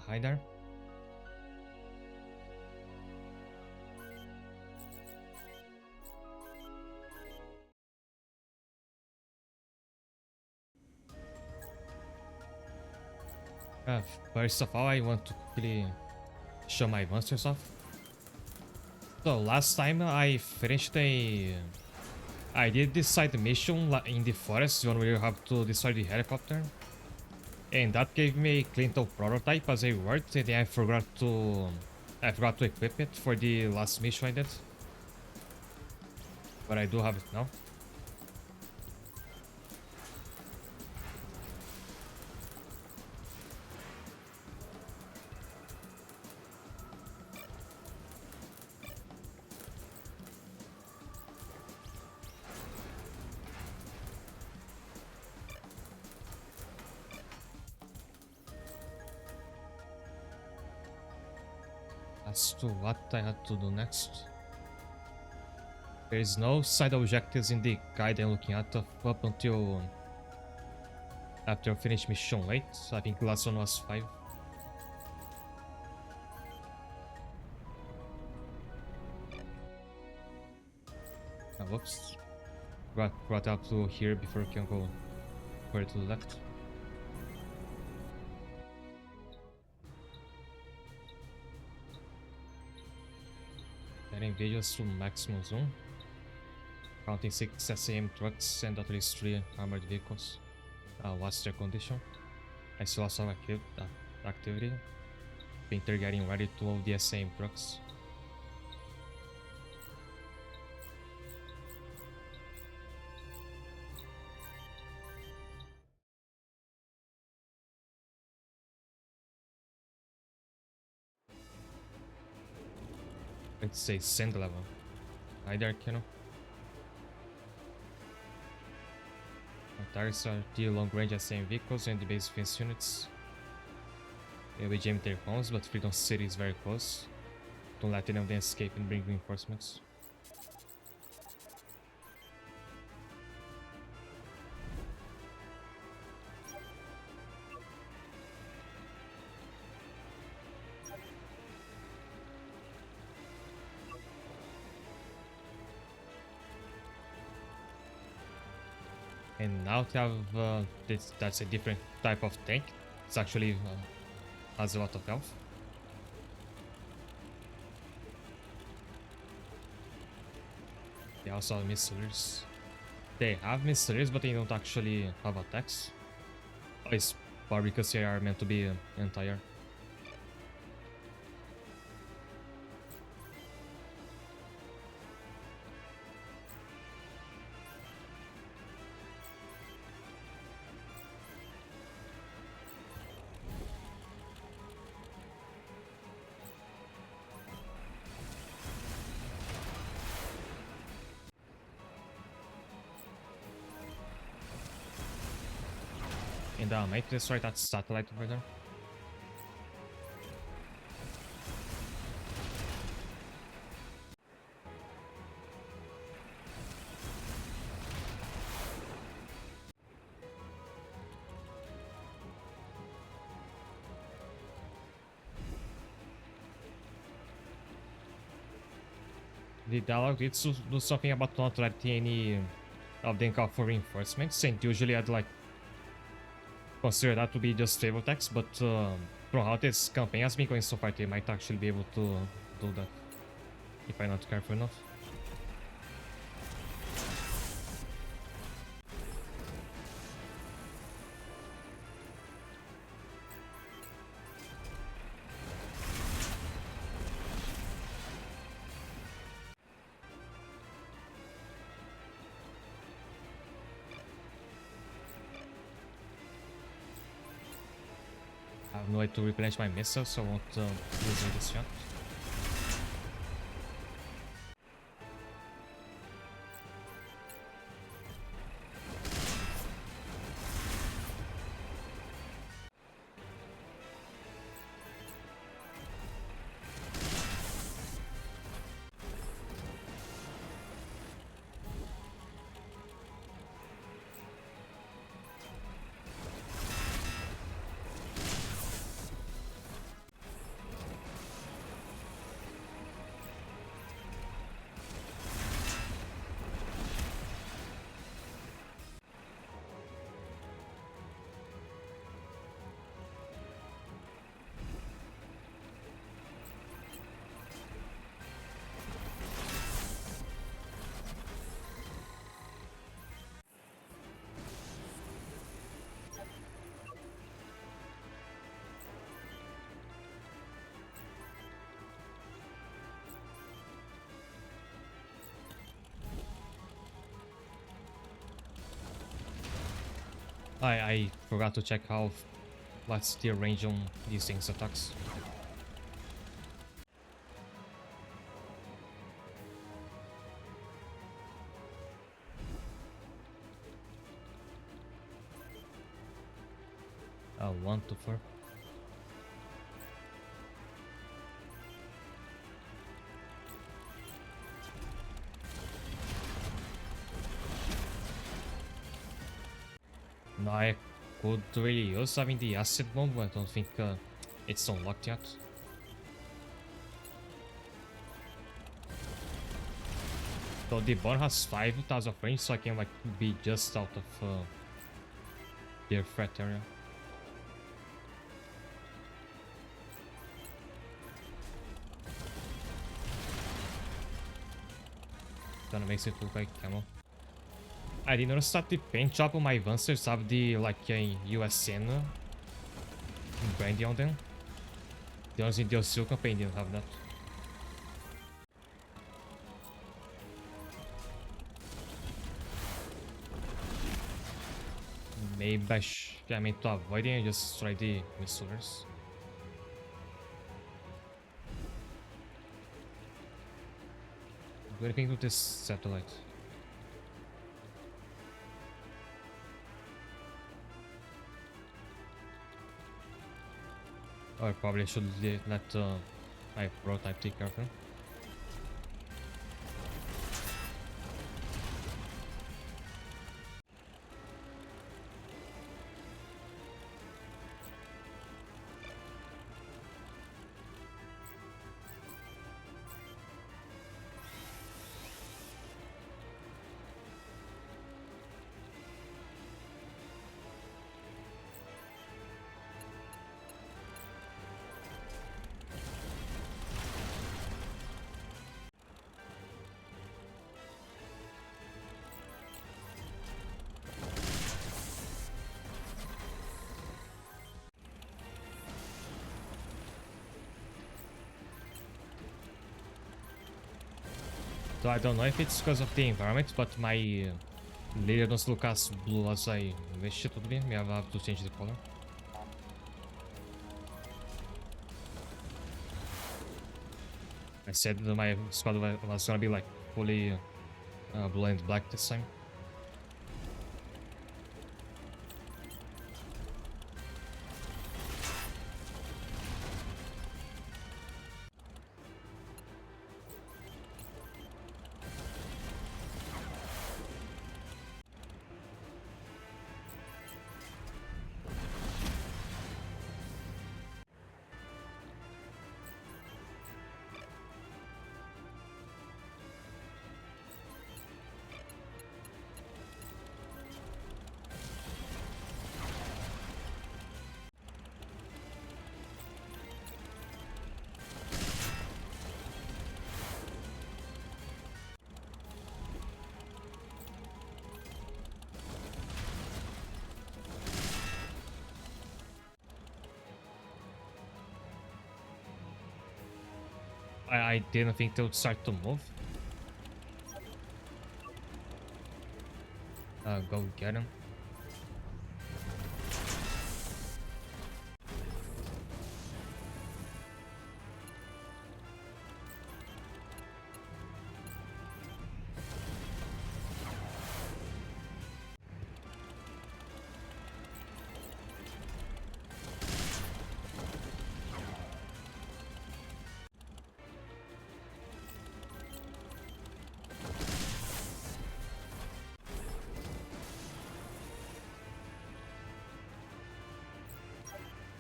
hi there. Uh, First of all, I want to quickly show my monsters off. So last time I finished I did this side mission in the forest, one where you have to destroy the helicopter. And that gave me a Clinton prototype as a reward, and then I forgot to equip it for the last mission I did. But I do have it now. As to what I had to do next. There is no side objectives in the guide I'm looking at up until after I finish mission 8. I think the last one was 5. Whoops. Brought up to here before we can go further to the left. Setting videos to maximum zoom. Counting 6 SAM trucks and at least 3 armored vehicles. What's their condition? I still have some activity. Painter getting ready to load the SAM trucks. Let's say send level. Hi there, Keno. Our targets are the long-range SAM vehicles and the base defense units. We jam their homes, but Freedom City is very close. Don't let any of them escape and bring reinforcements. And now to have that's a different type of tank. It's actually has a lot of health. They also have missiles. They have missiles, but they don't actually have attacks. It's probably because they are meant to be entire. And I might destroy that satellite over there. The dialogue needs to do something about not letting any of them call for reinforcements, and usually I'd like consider that to be just favor text, but from how this campaign has been going so far, they might actually be able to do that if I'm not careful enough. I have no way to replenish my missiles, so I won't use this yet. I forgot to check what's the range on these things attacks. One to four. No, I could really use having the acid bomb, but I don't think it's unlocked yet. So the bomb has 5,000 range, so I can like be just out of their threat area. Kinda makes it look like camo. I did notice that the paint job on my Vancers have the like a USN branding on them. The ones in the Silk campaign didn't have that. Maybe I meant to avoid it and just try the missiles. Do anything with this satellite. Or I probably should let my prototype take care of him. So I don't know if it's because of the environment, but my layer doesn't look as blue as I wish it would be. Maybe I'll have to change the color. I said that my squad was gonna be like fully blue and black this time. I didn't think they would start to move. Go get him.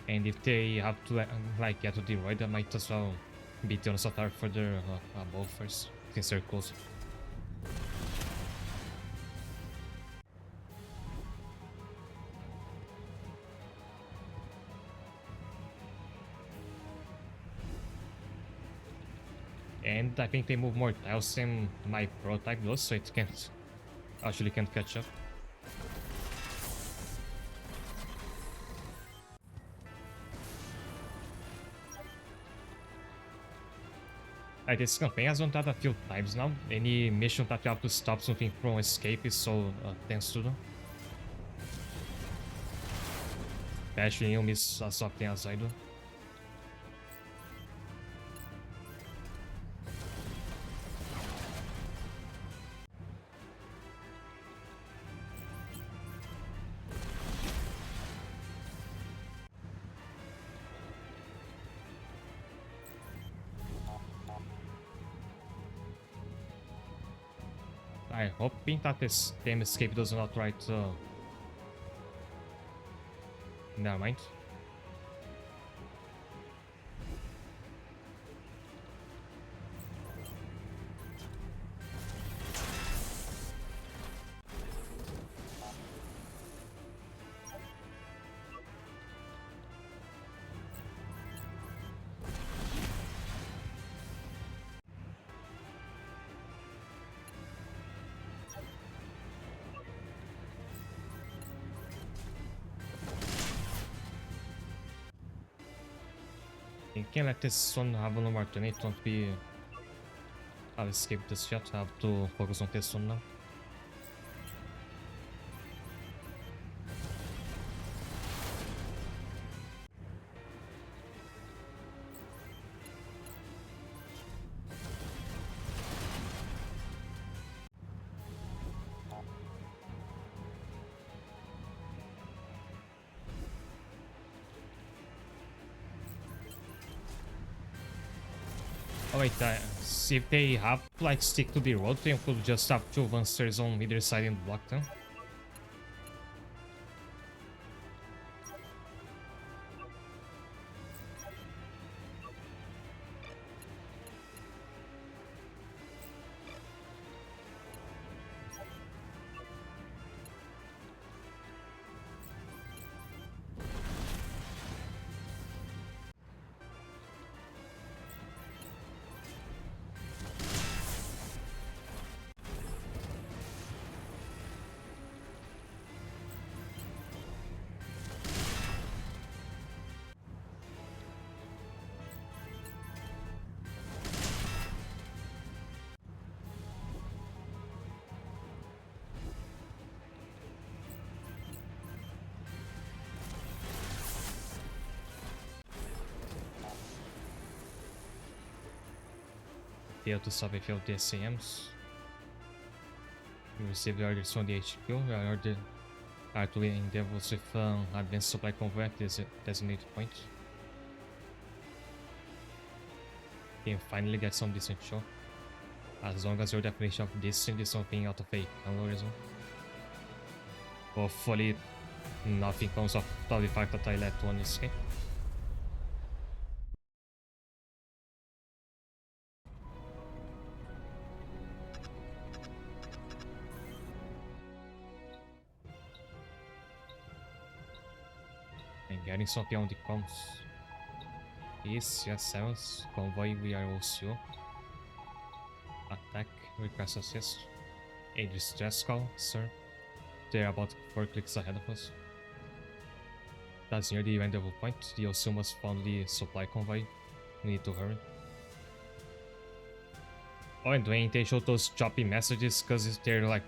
And if they have to like get to the right, I might as well beat the Satar further above first, since they're close. And I think they move more tiles than my prototype does, so it can't catch up. Like, this campaign has done that a few times now. Any mission that you have to stop something from escape is so tends to do. Especially eu miss só que tem a Zaido. I hoping that this game escape does not write. Never mind. Thinking let this one have no more turn, it won't be. I'll escape this yet. I have to focus on this one now. Oh wait, see if they have like stick to the road, they could just have two monsters on either side and block them. Failed to solve a few of the SAMs. We received orders from the HQ. We are ordered to endeavors with advanced supply convoy at this designated point. Can finally get some decent show. As long as your definition of decent is something out of a colorism. Hopefully nothing comes of the fact that I let one escape. And getting something on the comms. Yes, yes, 7th. Convoy, we are OCO. Attack, request assist. A distress call, sir. They're about 4 clicks ahead of us. That's near the rendezvous point. The OCO must found the supply convoy. We need to hurry. Oh, and when they show those choppy messages, because they're like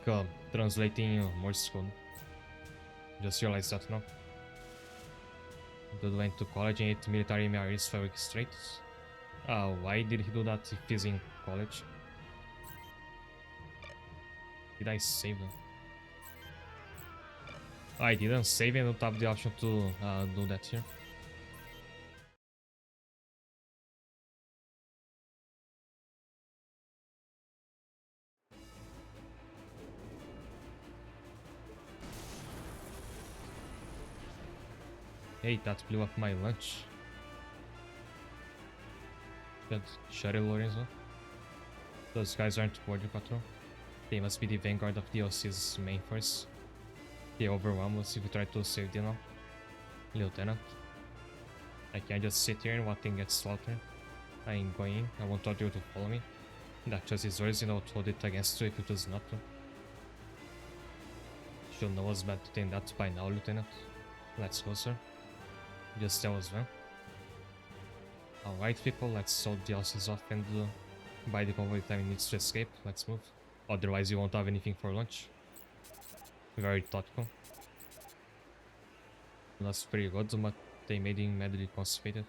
translating Morse code. Just realized that now. Dude went to college and ate military MREs for a week straight. Why did he do that if he's in college? Did I save him? I didn't save and don't have the option to do that here. Hey, that blew up my lunch. Good. Shut it, Lorenzo. Those guys aren't border patrol. They must be the vanguard of DLC's main force. They overwhelm us if we try to save them now. Lieutenant. I can't just sit here and watch them get slaughtered. I ain't going in. I want you to follow me. That just is yours and I'll hold it against you if it does not. Should know us better than that by now, Lieutenant. Let's go, sir. Just tell us when. Alright, people, let's sort the houses off and by the convoy time it needs to escape. Let's move. Otherwise, you won't have anything for lunch. Very thoughtful. That's pretty good, but they made him madly constipated.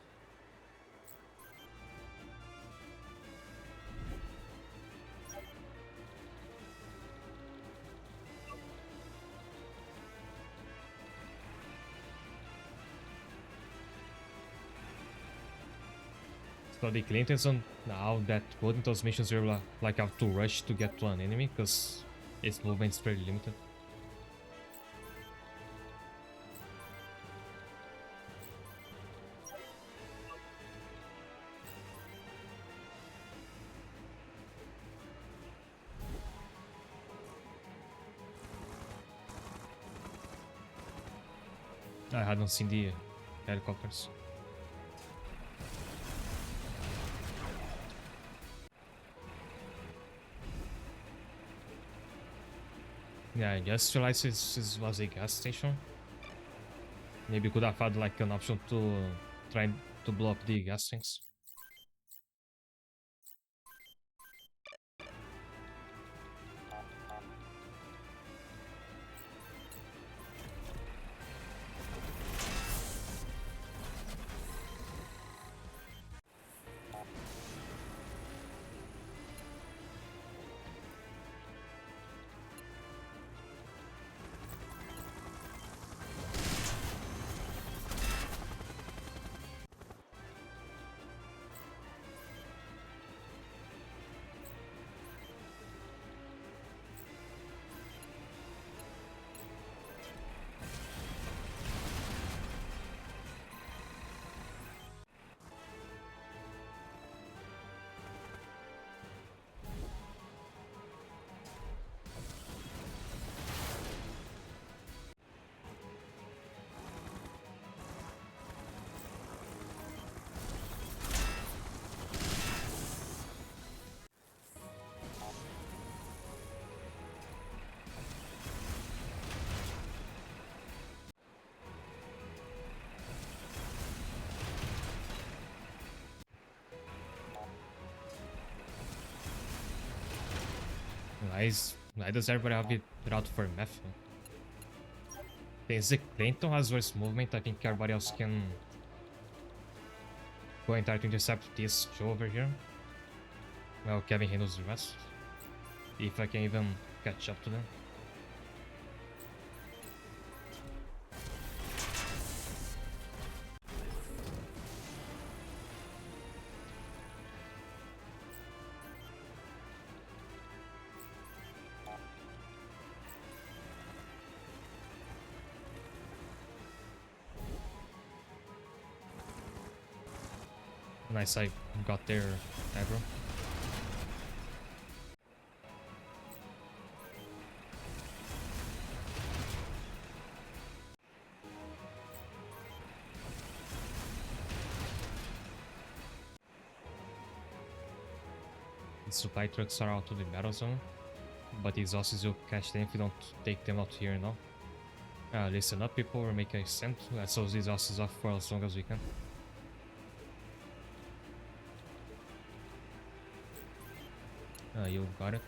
So the Clintons aren't now that good in those missions where like have to rush to get to an enemy because its movement is pretty limited. I hadn't seen the helicopters. Yeah, I just realized this was a gas station. Maybe could have had like an option to try to blow up the gas tanks. Why does everybody have it out for meth? Basic Clinton has worse movement. I think everybody else can go and try to intercept this Joe over here. Well, Kevin handles the rest. If I can even catch up to them. Nice, I got their aggro. The supply trucks are out of the battle zone, but the exhausts will catch them if you don't take them out here now. Listen up, people, we're making a stand. Let's hold these exhausts off for as long as we can. You got it.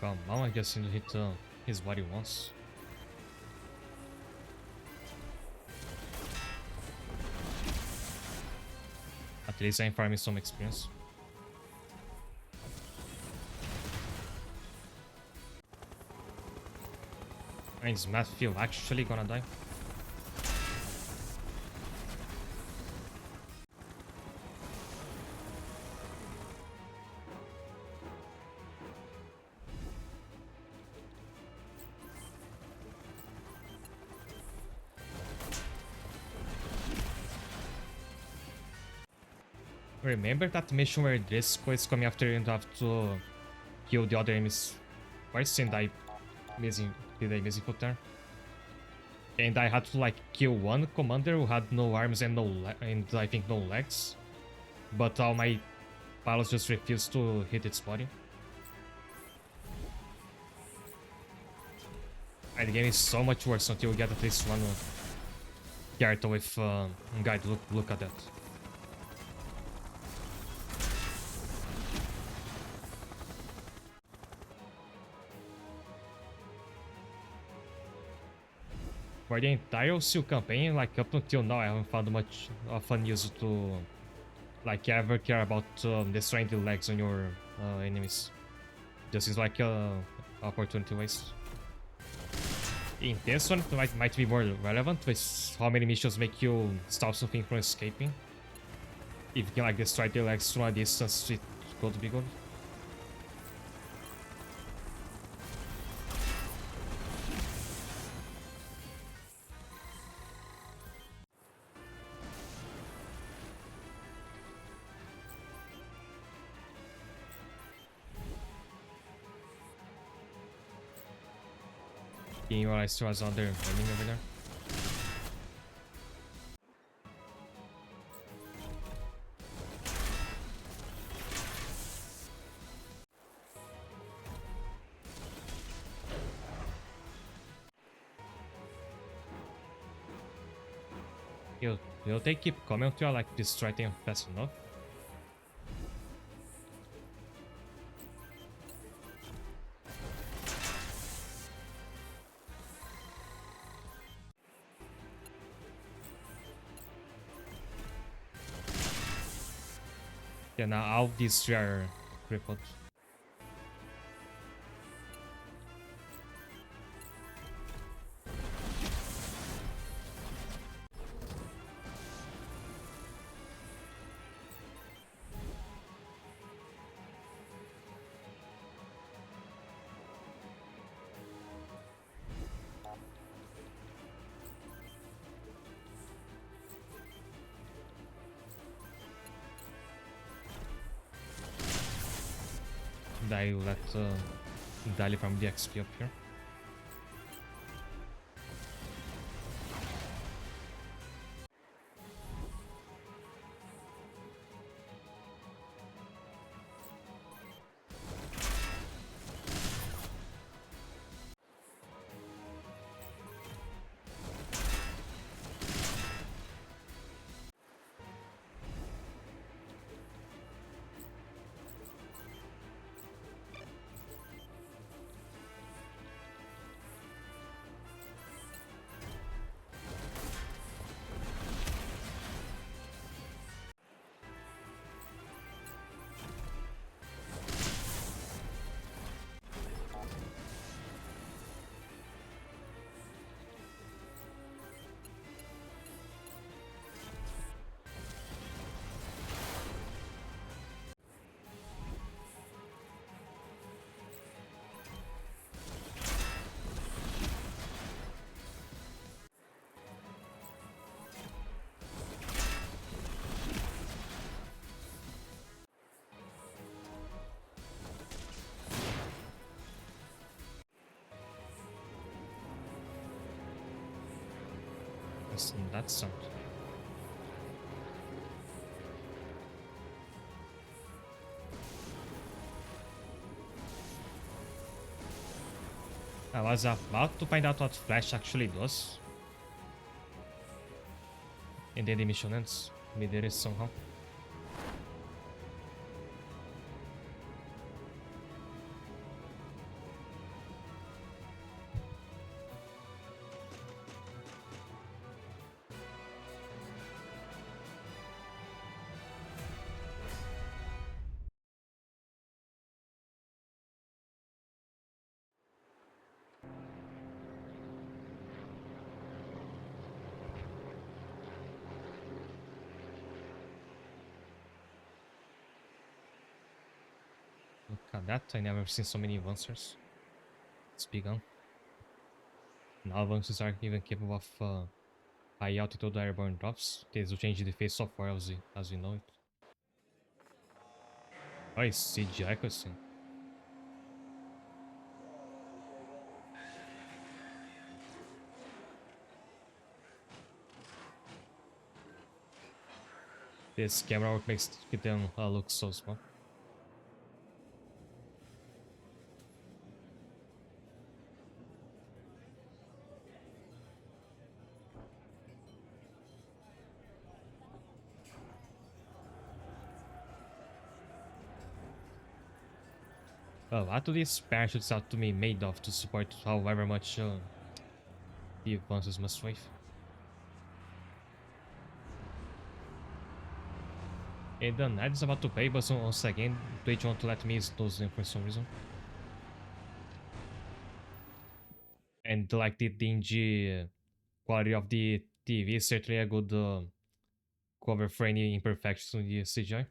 Come on, I guess he hit his body once. At least I'm farming some experience. Is Matthew actually gonna die? Remember that mission where Driscoll is coming after you and have to kill the other enemies twice and I did a missing foot there? And I had to like kill one commander who had no arms and and I think no legs. But all my pilots just refused to hit its body. And the game is so much worse until you get at least one character with guide. Look at that. For the entire Seal campaign, like up until now, I haven't found much of an use to like ever care about destroying the legs on your enemies. Just is like opportunity waste. In this one, it might be more relevant with how many missions make you stop something from escaping. If you can like destroy the legs from a distance, it could be good. Didn't realize there was other running over there. Will they keep coming until I like destroy them fast enough? Yeah, now all these three are crippled. I let Dali from the XP up here. That's something. I was about to find out what Flash actually does. And then the mission ends. We did it somehow. Look at that, I never seen so many advancers. It's begun. Now advancers are even capable of high altitude airborne drops. This will change the face of war as we know it. Oh, it's CGI cutscene. This camera work makes them look so small. Oh, what do these parachutes have to be made of to support however much the advances must weigh? And then Ed is about to pay, but once again, Twitch want to let me snooze them for some reason. And like the dingy quality of the TV is certainly a good cover for any imperfections in the CGI.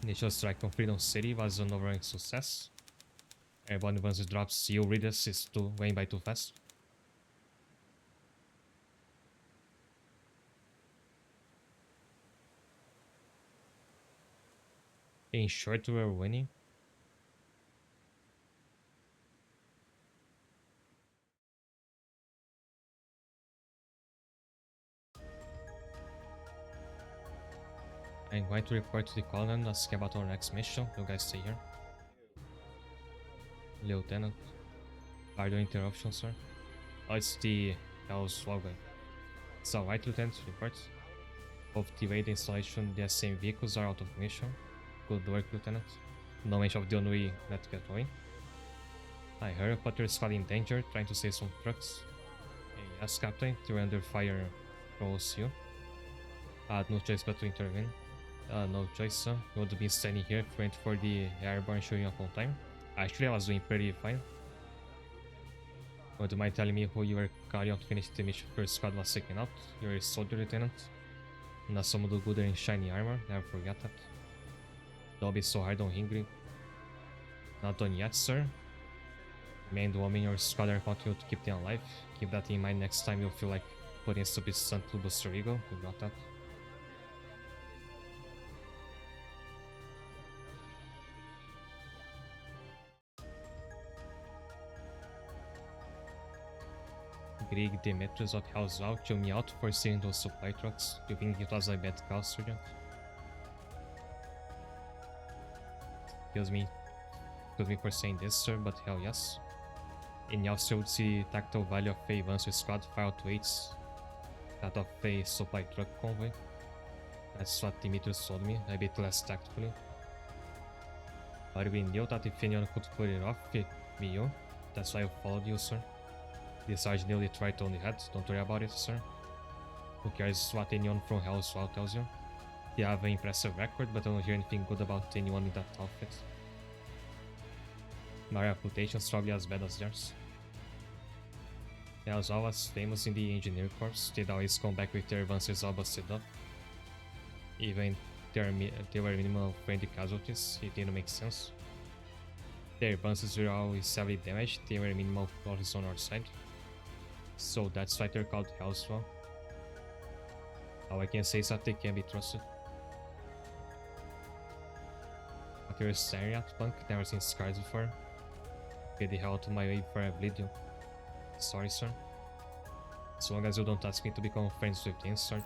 Initial strike on Freedom City was an overwhelming success. Airborne advances drops you readers is too going by too fast. In short, we're winning. I'm going to report to the colonel and ask about our next mission. You guys stay here. Lieutenant. Pardon interruption, sir. Oh, it's the L-SWAT guy. It's alright, Lieutenant. Report. Both the raid installation and the same vehicles are out of commission. Good work, Lieutenant. No mention of the one we let get away. I heard Potter's fell in danger, trying to save some trucks. Yes, Captain. They're under fire from OCU. I had no choice but to intervene. No choice, sir. You would have been standing here waiting for the airborne showing up on time. Actually, I was doing pretty fine. Would you mind telling me who you were carrying out to finish the mission first squad was taken out? You're a soldier, Lieutenant. Not someone do good in shiny armor, never forget that. Don't be so hard on Hingry. Not done yet, sir. Me and the woman in your squad are continue to keep them alive. Keep that in mind next time you feel like putting a stupid stunt to boost your ego. You got that? Greg Demetrius of Hellsval chew me out for stealing those supply trucks. Do you think it was a bad call, Sergeant? Excuse me for saying this, sir, but hell yes. In also would see tactile value of a Advanced Squad file to 8s, that of a supply truck convoy. That's what Demetrius told me, a bit less tactfully. But we knew that if anyone could pull it off, it'd be you. That's why I followed you, sir. The Sarge nailed it right on the head, don't worry about it, sir. Who cares what anyone from Hellswell tells you? You have an impressive record, but I don't hear anything good about anyone in that outfit. My reputation's probably as bad as theirs. Hellswell was famous in the engineer corps, they'd always come back with their advances all busted up. Even there were minimal friendly casualties, it didn't make sense. Their advances were always heavily damaged, there were minimal losses on our side. So that's why they're called Hellswell. All I can say is that they can be trusted. What you're staring at, punk? Never seen scars before. Get the hell out of my way before I bleed you. Sorry, sir. As long as you don't ask me to become friends with the Sarge.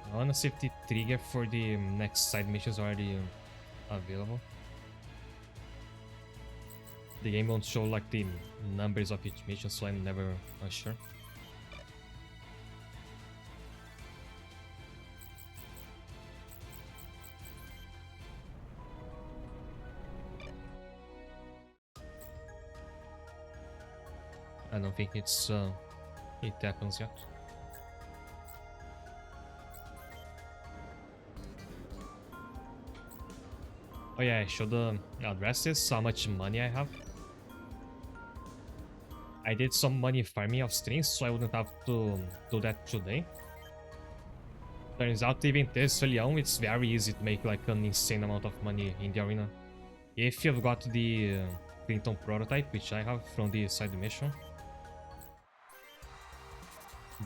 I wanna see if the trigger for the next side mission is already available. The game won't show like the numbers of each mission, so I'm never sure. I don't think it's It happens yet. Oh yeah, I should address this, how much money I have. I did some money farming of strings, so I wouldn't have to do that today. Turns out even this early on, it's very easy to make like an insane amount of money in the arena. If you've got the Clinton prototype, which I have from the side mission.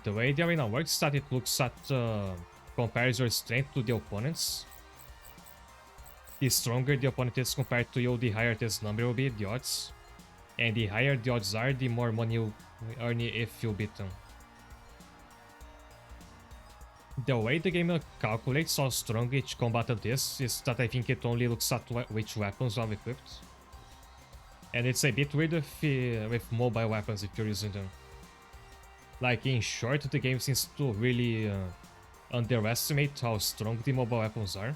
The way the arena works is that it looks at, compares your strength to the opponent's. The stronger the opponent is compared to you, the higher this number will be, the odds. And the higher the odds are, the more money you earn if you beat them. The way the game calculates how strong each combatant is that I think it only looks at which weapons you have equipped. And it's a bit weird with mobile weapons if you're using them. Like, in short, the game seems to really underestimate how strong the mobile weapons are.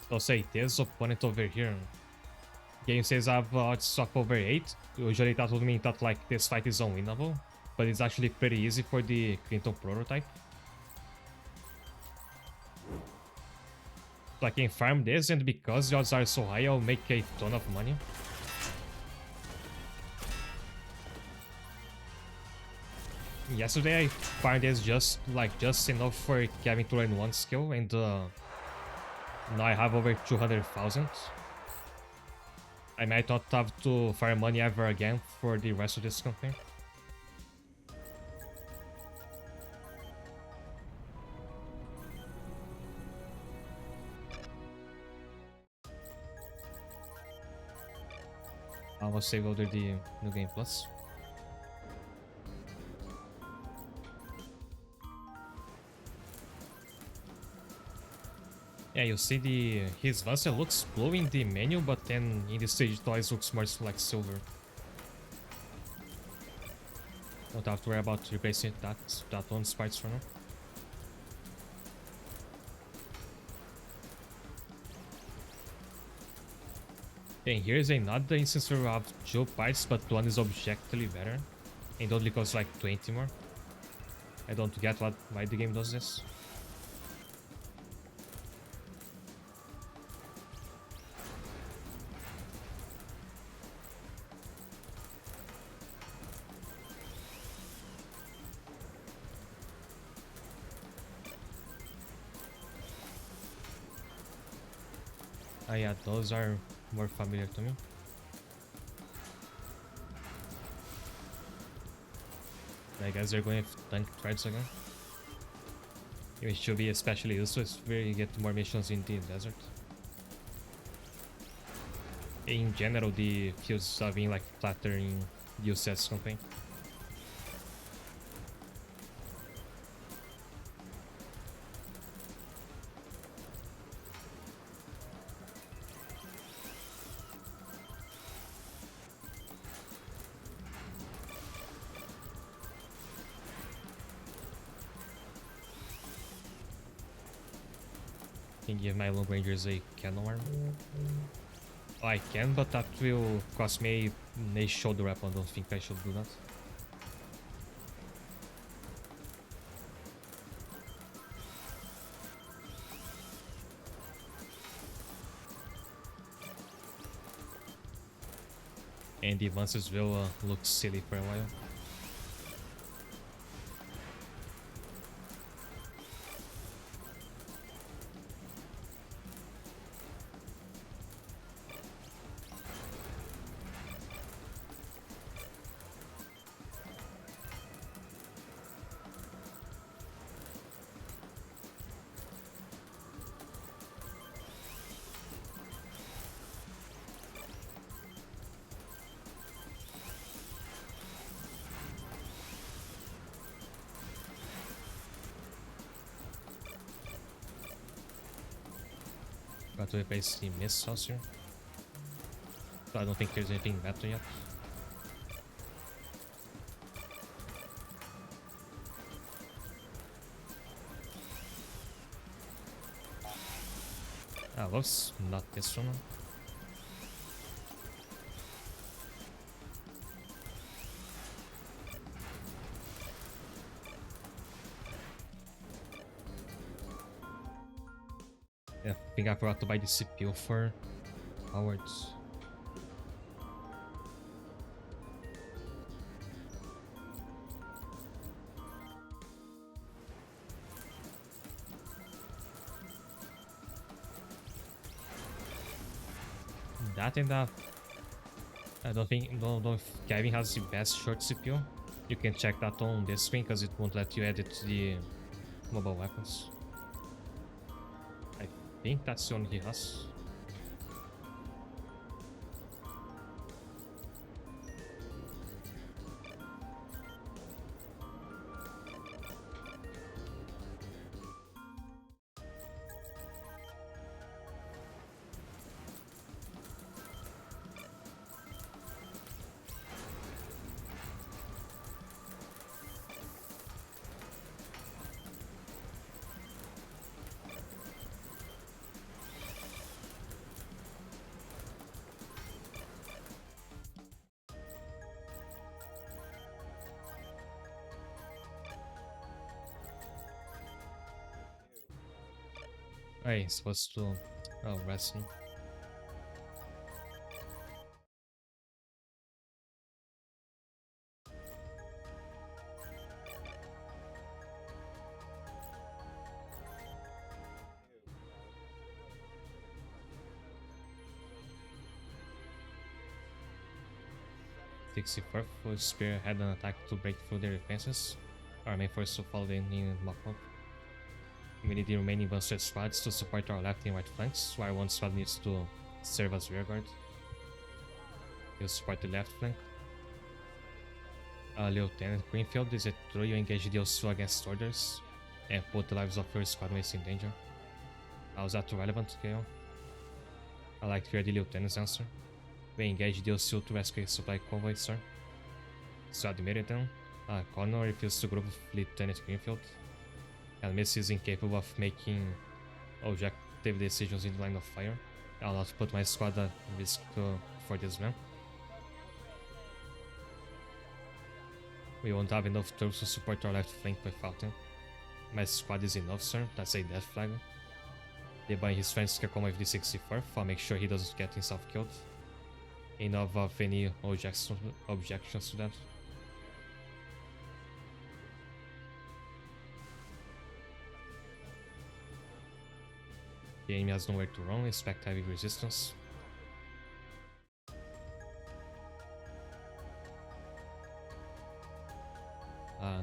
So say this opponent over here. Game says I have odds of over 8. Usually that would mean that like this fight is unwinnable. But it's actually pretty easy for the Clinton prototype. So I can farm this, and because the odds are so high, I'll make a ton of money. Yesterday I farmed this just enough for Kevin to learn one skill, and now I have over 200,000. I might not have to farm money ever again for the rest of this campaign. I will save over the New Game Plus. Yeah, you see his Vance looks blue in the menu, but then in the stage toys looks more like silver. Don't have to worry about replacing that one's parts for now. And here's another instance where we have 2 parts, but one is objectively better. And only costs like 20 more. I don't get why the game does this. Ah yeah, those are more familiar to me. I guess they're going with tank threads again. It should be especially useful if we get more missions in the desert. In general, the fields have been like flatter in the UCS campaign. Can give my long rangers a cannon arm. Oh, I can, but that will cost me a shoulder weapon. I don't think I should do that. And the advances will look silly for a while. Got to replace the missiles here. So I don't think there's anything better yet. Ah, looks not this one. I think I forgot to buy the CPU for Howards. That and that. I don't think don't if Kevin has the best short CPU. You can check that on this screen because it won't let you add it to the mobile weapons. I think that's the only he has. Hey, supposed to rest now. Sixty-fourth will spearhead an attack to break through their defenses. Our main force to follow in mop-up. We need the remaining Buster squads to support our left and right flanks, while one squad needs to serve as rearguard. He'll support the left flank. Lieutenant Greenfield, is it true you engage deals 2 against orders and put the lives of your squadmates in danger? How's that relevant, KO? I like to hear the lieutenant's answer. We engage deals 2 to rescue a supply convoy, sir. So admitted then. Connor refused to group with Lieutenant Greenfield, and Miss is incapable of making objective decisions in the line of fire. I'll not put my squad at risk for this man. We won't have enough troops to support our left flank without him. My squad is enough, sir. That's a death flag. Deba and his friends can come with the 64th. I'll make sure he doesn't get himself killed. Enough of any objections to that. The enemy has nowhere to run, expect heavy resistance.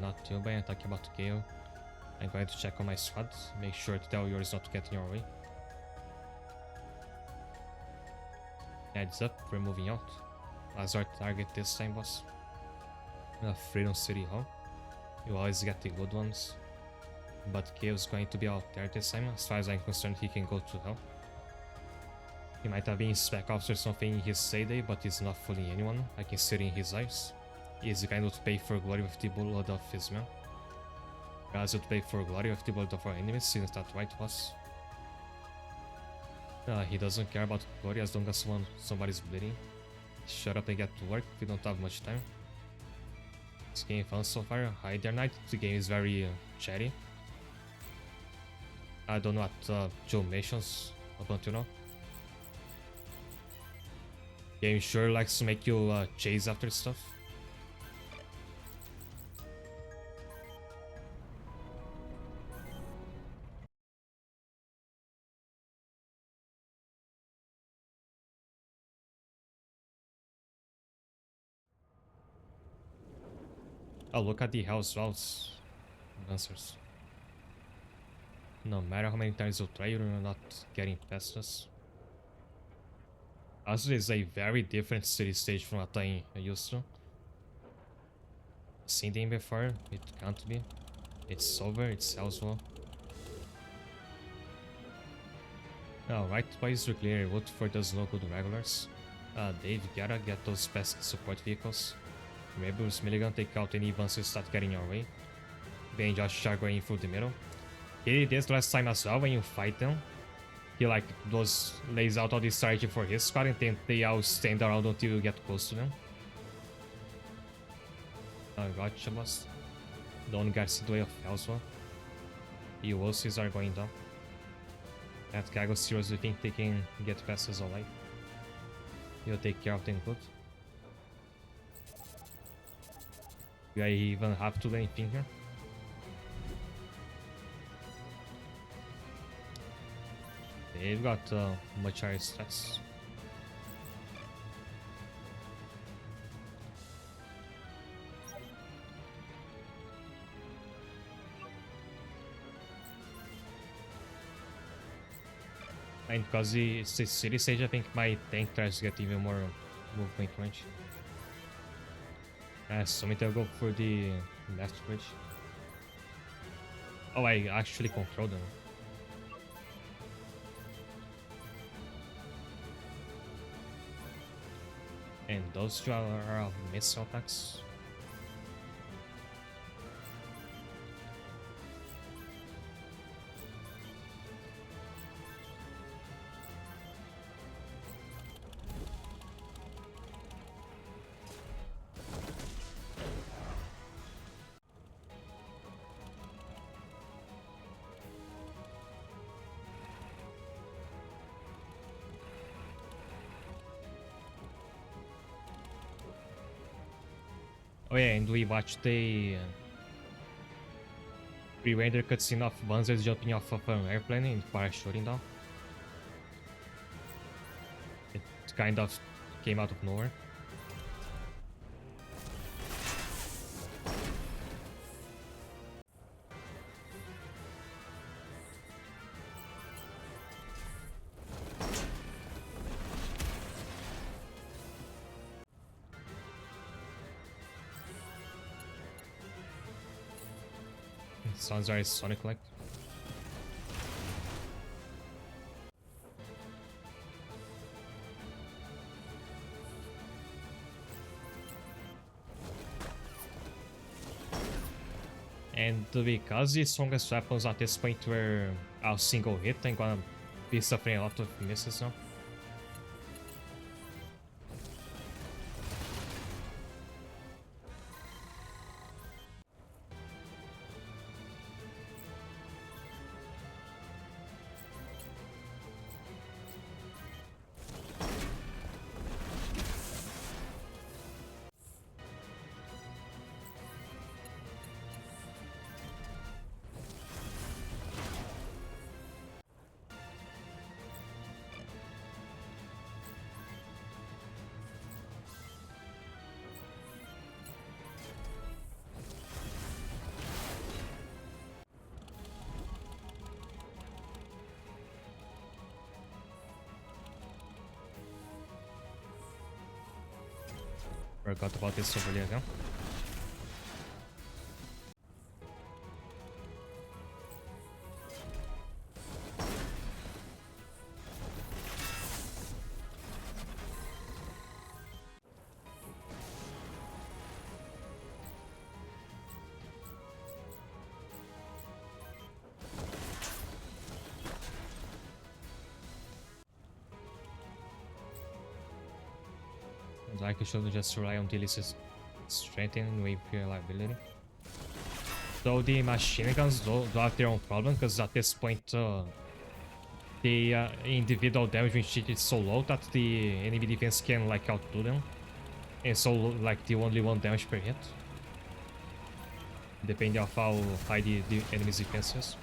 Not too bad, I'm talking about Gale. I'm going to check on my squad, make sure to tell yours not to get in your way. Heads up, we're moving out. As our target this time, boss. Freedom City Hall. You always get the good ones. But Gale's going to be out there this time. As far as I'm concerned, he can go to hell. He might have been spec ops or something in his heyday, but he's not fooling anyone. I can see it in his eyes. He's the kind who would pay for glory with the blood of his men. Guys would pay for glory with the blood of our enemies, isn't that right, boss? He doesn't care about glory as long as somebody's bleeding. Shut up and get to work, we don't have much time. This game fun so far. Hi there, Knight. The game is very chatty. I don't know what Joe mentions up until now. Game sure likes to make you chase after stuff. Oh, look at the house routes. Lancers. No matter how many times you try, you're not getting past us. Also, is a very different city stage from what I used to. Seen them before, it can't be. It's over, it's Elsewhere. Alright, boys, we're clearing route for those no good regulars. Dave, gotta get those best support vehicles. Maybe with Milligan take out any advances that get in your way. Ben and Josh are going through the middle. He did this last time as well when you fight them. He like lays out all this strategy for his squad and then they all stand around until you get close to them. Gotcha, boss. Don Garcia way of Elsewhere. The UOCs are going down. That guy was seriously think they can get past us alive. He'll take care of the input. Do I even have to do anything here? They've got much higher stats. And because it's a city stage, I think my tank tries to get even more movement range. So maybe I'll go for the left bridge. Oh, I actually control them. And those two are missile attacks. Oh yeah, and we watched the pre-render cutscene of Banzers jumping off of an airplane and parachuting down. It kind of came out of nowhere. It sounds very Sonic-like. And because the strongest weapons at this point were a single hit, I'm gonna be suffering a lot of misses now. Forgot about this over there, huh? Like you should just rely on Dilly's strength and wave reliability. So the machine guns do have their own problem, because at this point the individual damage sheet is so low that the enemy defense can like outdo them. And so like the only one damage per hit. Depending on how high the enemy's defense is.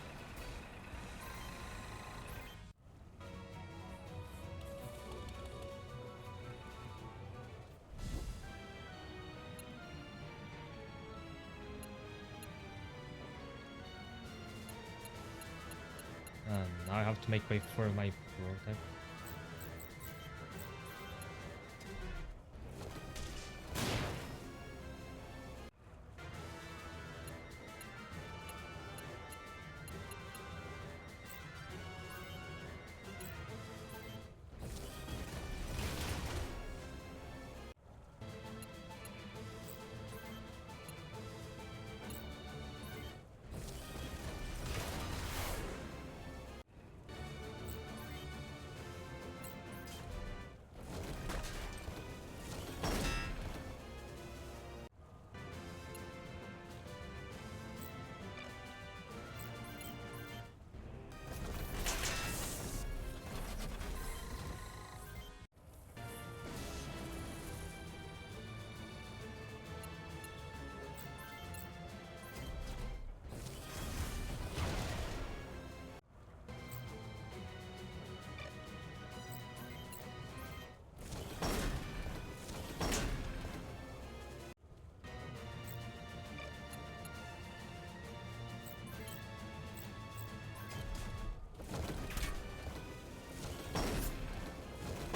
Now I have to make way for my prototype.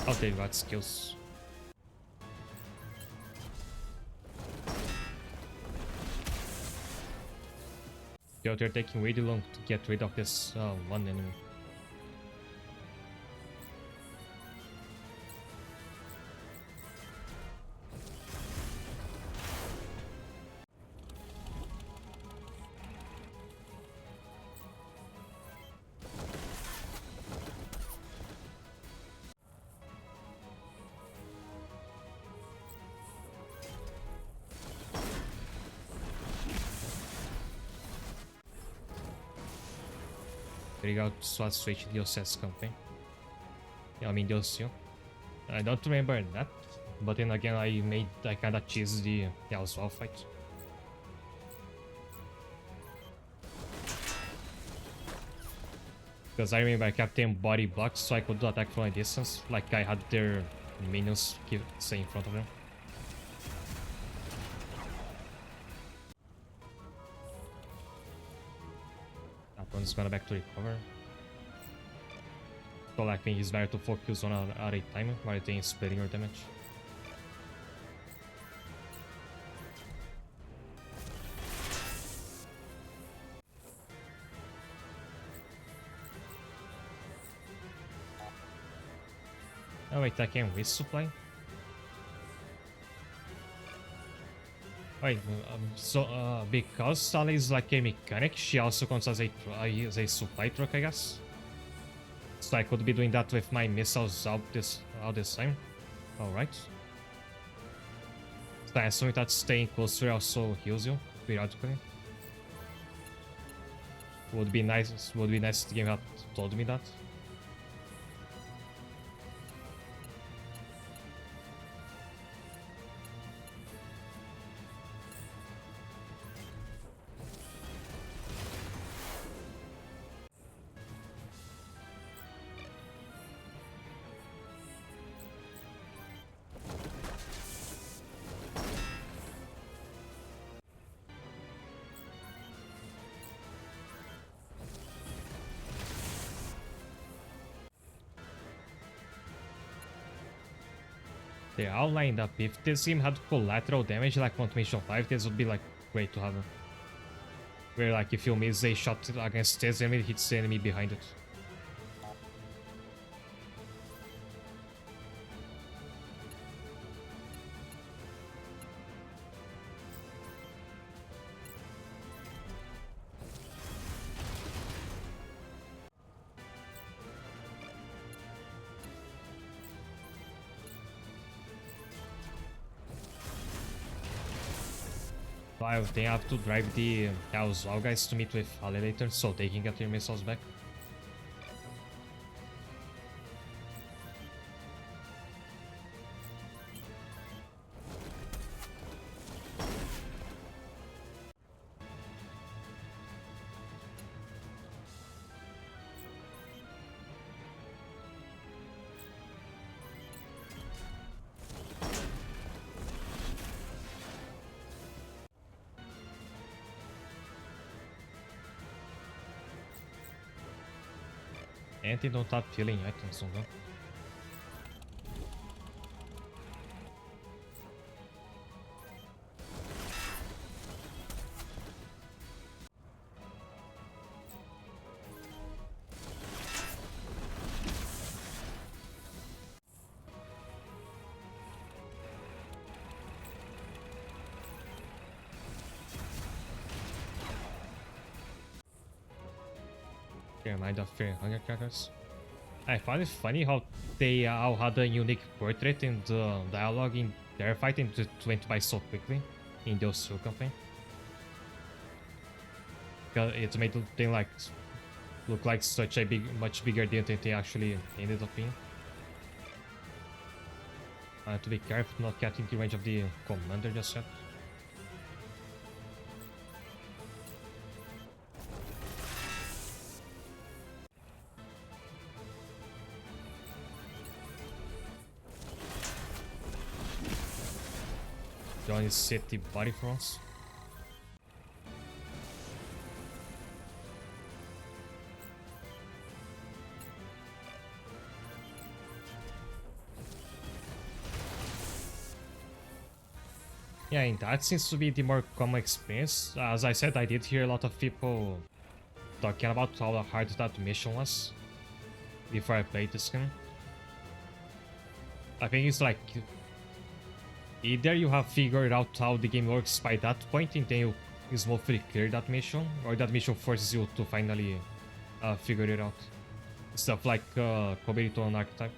Oh, they got skills. Yo, they're taking really long to get rid of this one enemy. Obrigado por sua suíte de OCS campaign. I mean, DLC. I don't remember that, but then again, I kinda cheesed the Oswald fight. Because I remember I kept them body blocks so I could attack from a distance, like I had their minions stay in front of them. That one's gonna back to recover. So like, I think it's better to focus on at a time rather than splitting your damage. Oh wait, I can resupply? Wait, because Sally is like a mechanic, she also counts as a supply truck, I guess? So I could be doing that with my missiles all this time. Alright. So I assume that staying closer also heals you periodically. Would be nice if the game had told me that. They're all lined up. If this team had collateral damage like Mission 5, this would be like great to have. Where like if you miss a shot against this enemy, it hits the enemy behind it. I think I have to drive the Oswald guys to meet with Ali later, so they can get their missiles back. And they don't start killing items on them. Never mind of fear hunger crackers. I find it funny how they all had a unique portrait and dialogue in their fight and it went by so quickly in those two campaign. Because it made them like look like such a much bigger deal than they actually ended up being. I have to be careful not getting the range of the commander just yet. John is safety body for us. Yeah, and that seems to be the more common experience. As I said, I did hear a lot of people talking about how hard that mission was before I played this game. I think it's like either you have figured out how the game works by that point and then you smoothly clear that mission, or that mission forces you to finally figure it out. Stuff like committing to an archetype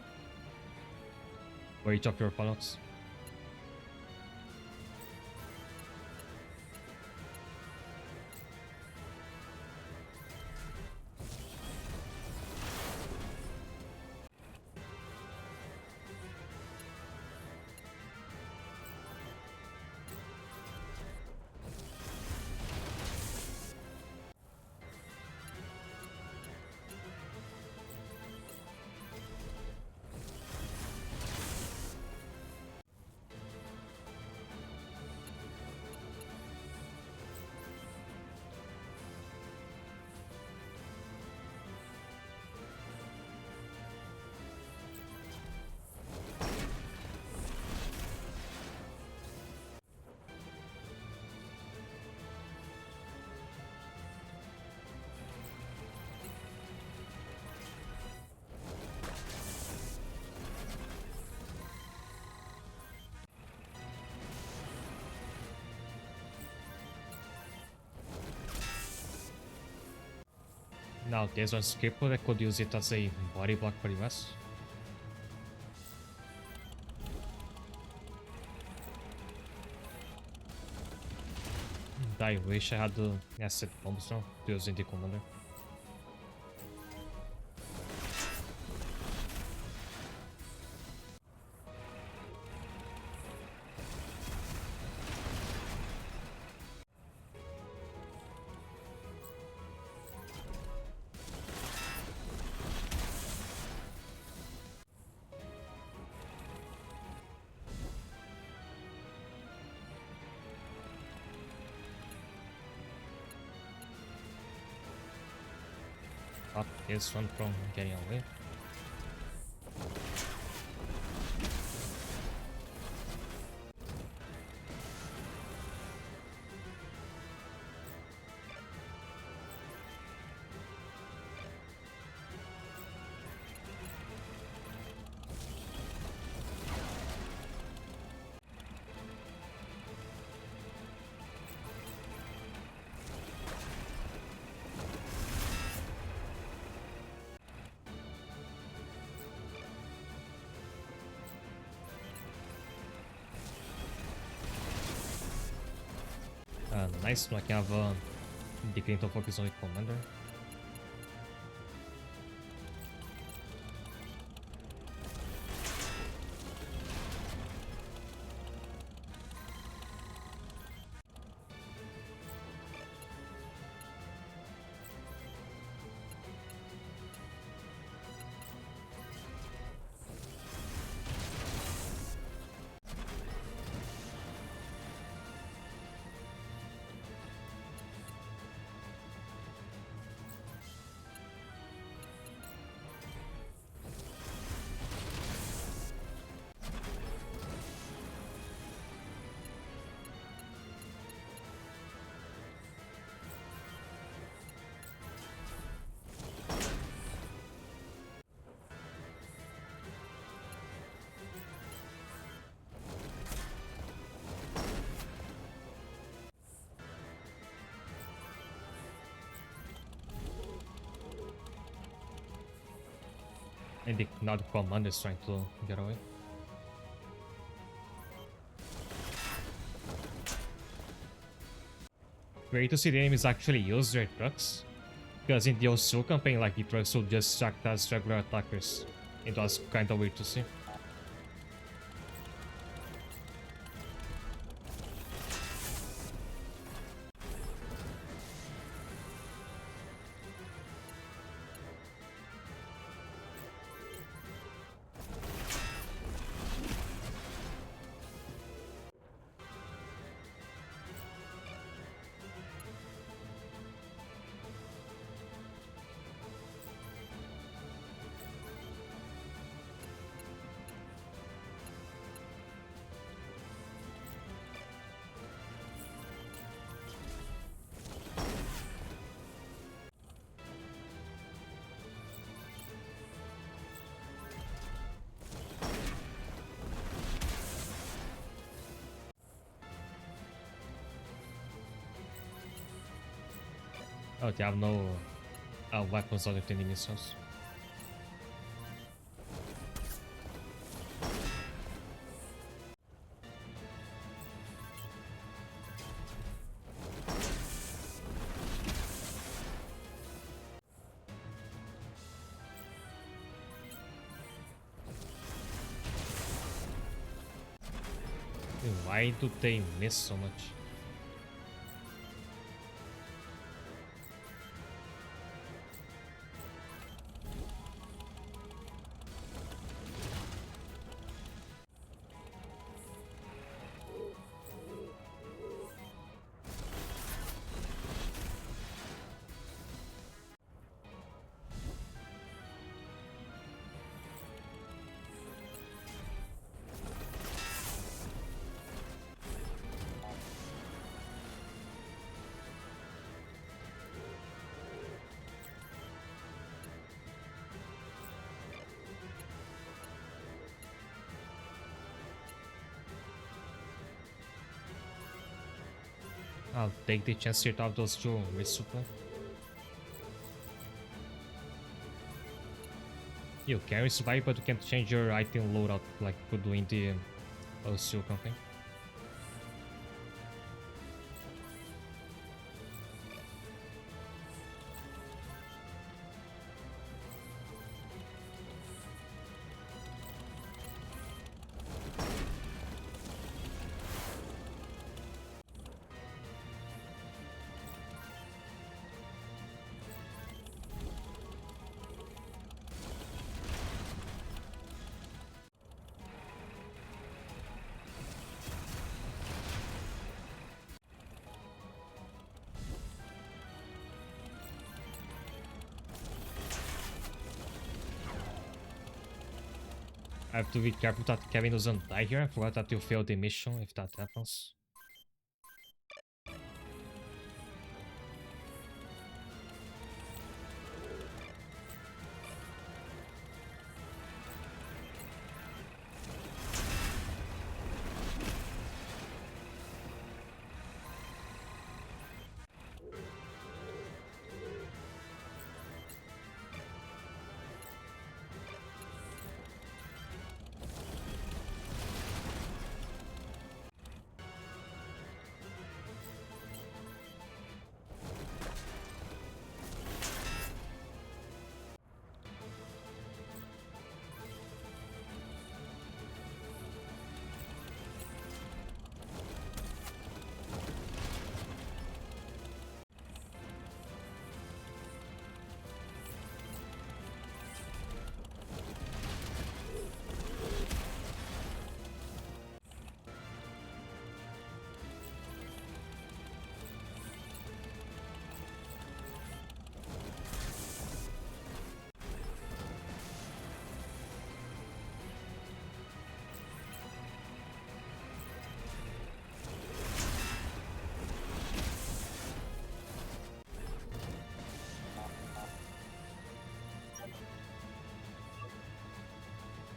for each of your opponents. Now there's one script that could use it as a body block for US. I wish I had the acid bombs now to use in the commander. Stop this one from getting away. Nice, I can have the Clinton focus on the commander. And now the commander is trying to get away. Great to see the enemies actually use their trucks. Because in the OSU campaign, like, the trucks would just act as regular attackers. It was kinda weird to see. Oh, they have no weapons other than the missiles. Why do they miss so much? I'll take the chance to start off those two resupply. You can resupply, but you can't change your item loadout like you could do in the OCO campaign. I have to be careful that Kevin doesn't die here. I forgot that you failed the mission if that happens.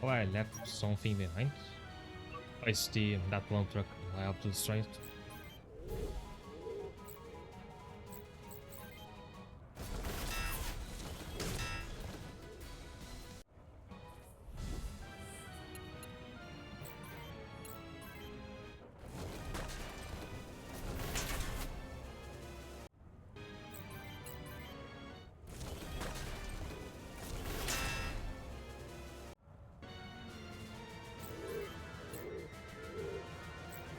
Oh, I left something behind. Oh, it's that one truck. I have to destroy it.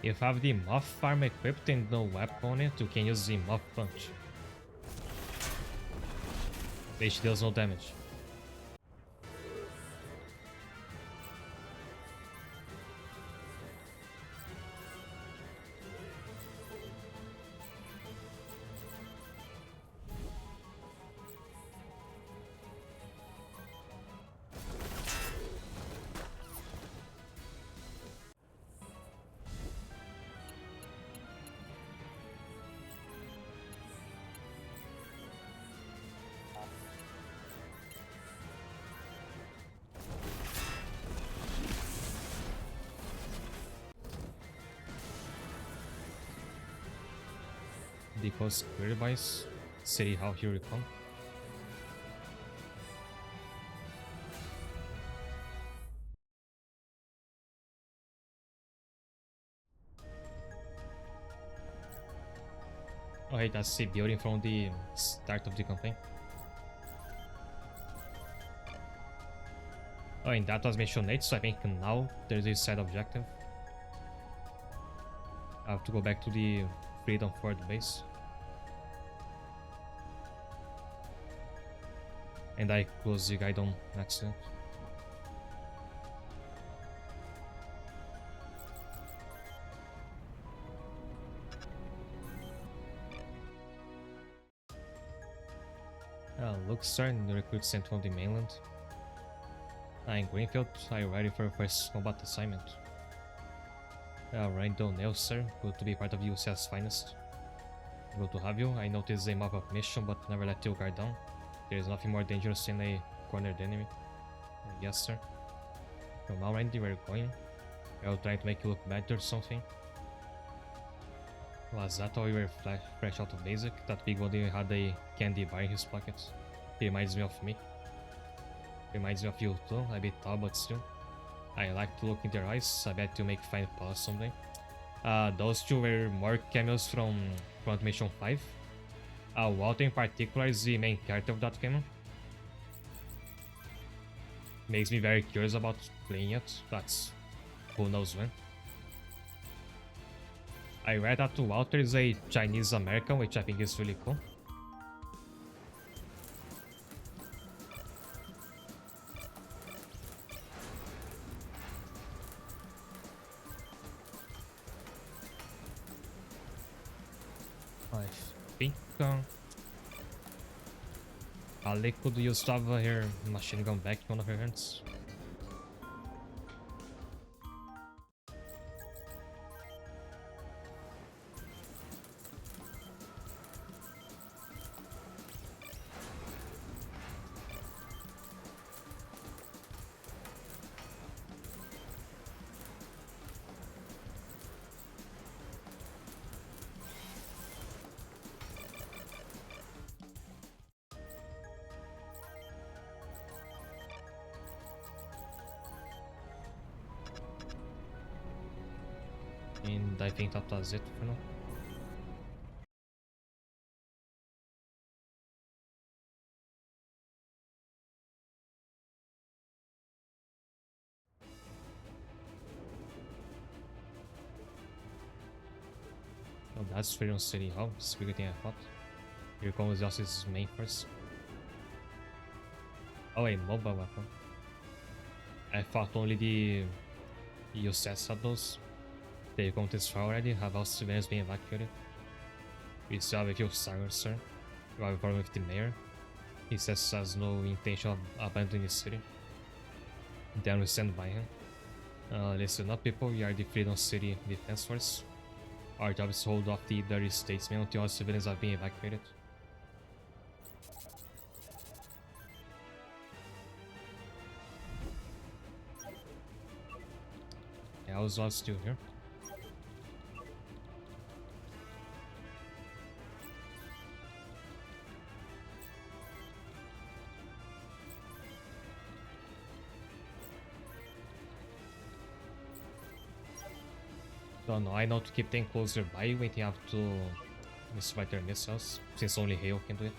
If you have the Moth Farm equipped and no weapon on it, you can use the Moth Punch. Which deals no damage. Because Query Vice. City Hall, here we come. Oh hey, that's the building from the start of the campaign. Oh, and that was mission 8, so I think now there's a side objective. I have to go back to the Freedom Fort base. And I close the guide on accident. Looks starting to recruit sent from the mainland. In Greenfield, are you ready for your first combat assignment? Right down now, sir. Good to be part of UCS finest. Good to have you. I noticed a mop-up mission, but never let your guard down. There is nothing more dangerous than a cornered enemy. Yes, sir. From now, Randy, where are you going? Are you trying to make you look bad or something? Was that how you were fresh out of basic? That big body had a candy bar in his pocket. He reminds me of me. Reminds me of you too, a bit tall but still. I like to look in their eyes, I bet you make fine pals someday. Those two were more cameos from Front Mission 5. Walter in particular is the main character of that game. Makes me very curious about playing it, that's who knows when. I read that Walter is a Chinese American, which I think is really cool. I think Ali could use to have her machine gun back in one of her hands. And I think that was it for now. Oh, that's Freedom City Hall, this bigger thing I thought. Here comes Justice's main force. Oh, a mobile weapon. I thought only the USS had those. The contest far already, have all civilians been evacuated? We still have a few staggers, sir. We have a problem with the mayor. He says he has no intention of abandoning the city. Then we stand by him. Listen up, people, we are the Freedom City Defense Force. Our job is to hold off the dirty statesmen until all civilians have been evacuated. Yeah, I was still here. Don't know, I know to keep them closer by when they have to misfire their missiles, since only Hail can do it.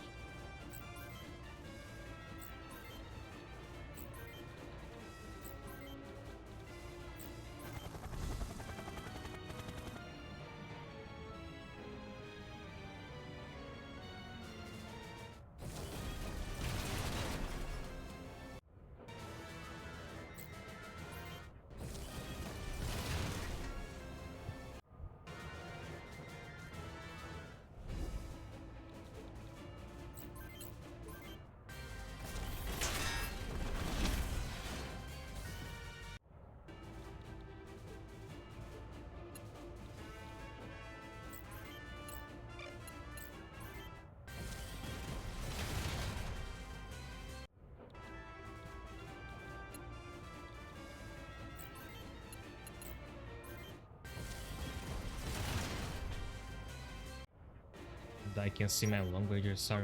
I can see my long rangers are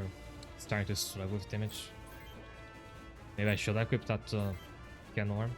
starting to struggle with damage. Maybe I should equip that cannon arm.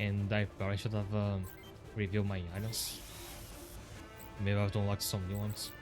And I probably should have revealed my items. Maybe I have to unlock some new ones.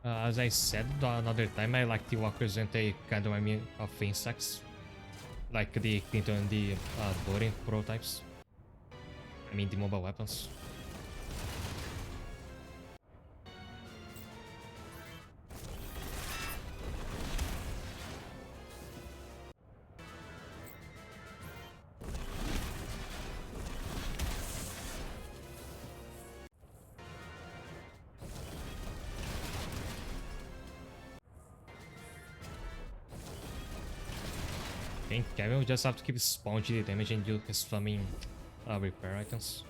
As I said another time, I like the walkers and they kind of remind me of insects. Like the Clinton and the Dory prototypes. I mean the mobile weapons. I think Kevin will just have to keep sponging the damage and do his flaming repair items.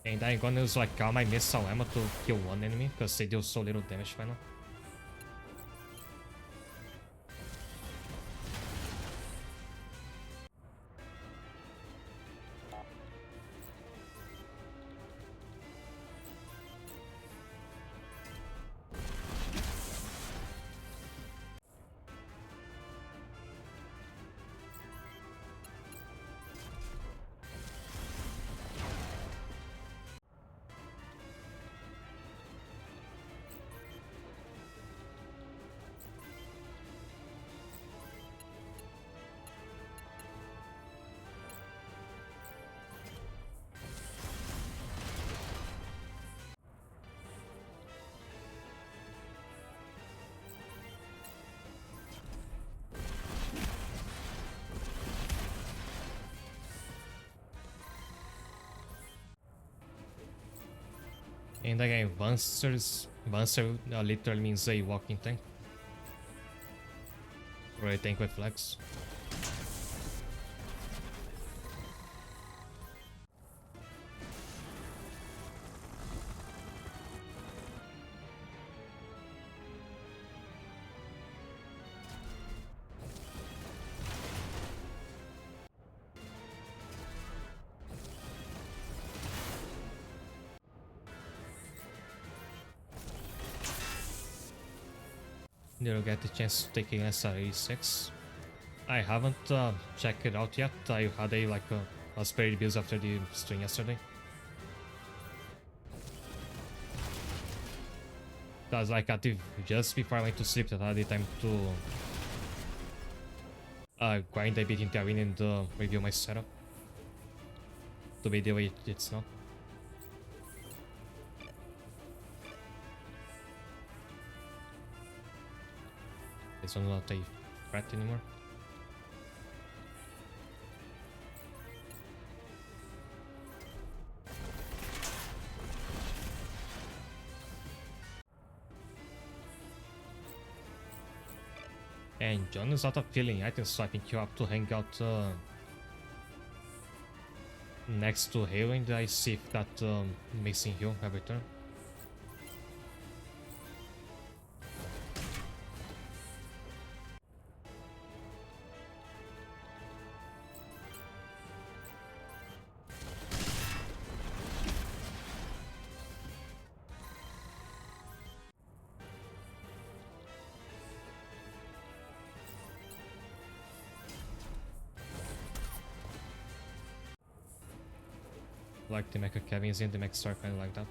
And I'm gonna use like all my missile ammo to kill one enemy because they do so little damage right now. And again, Vancer literally means a walking tank. Or a tank with flags. You'll get the chance to take an SR-86. I haven't checked it out yet. I had a spare build after the stream yesterday. That was like active just before I went to sleep, that I had the time to grind a bit in the arena and review my setup to be the way it's now. This one's not a threat anymore. And John is out of healing items, so I think you have to hang out next to Halo and I see if that makes him heal every turn. Like the Mecha Kevin's in the Mech Star, kind of like that.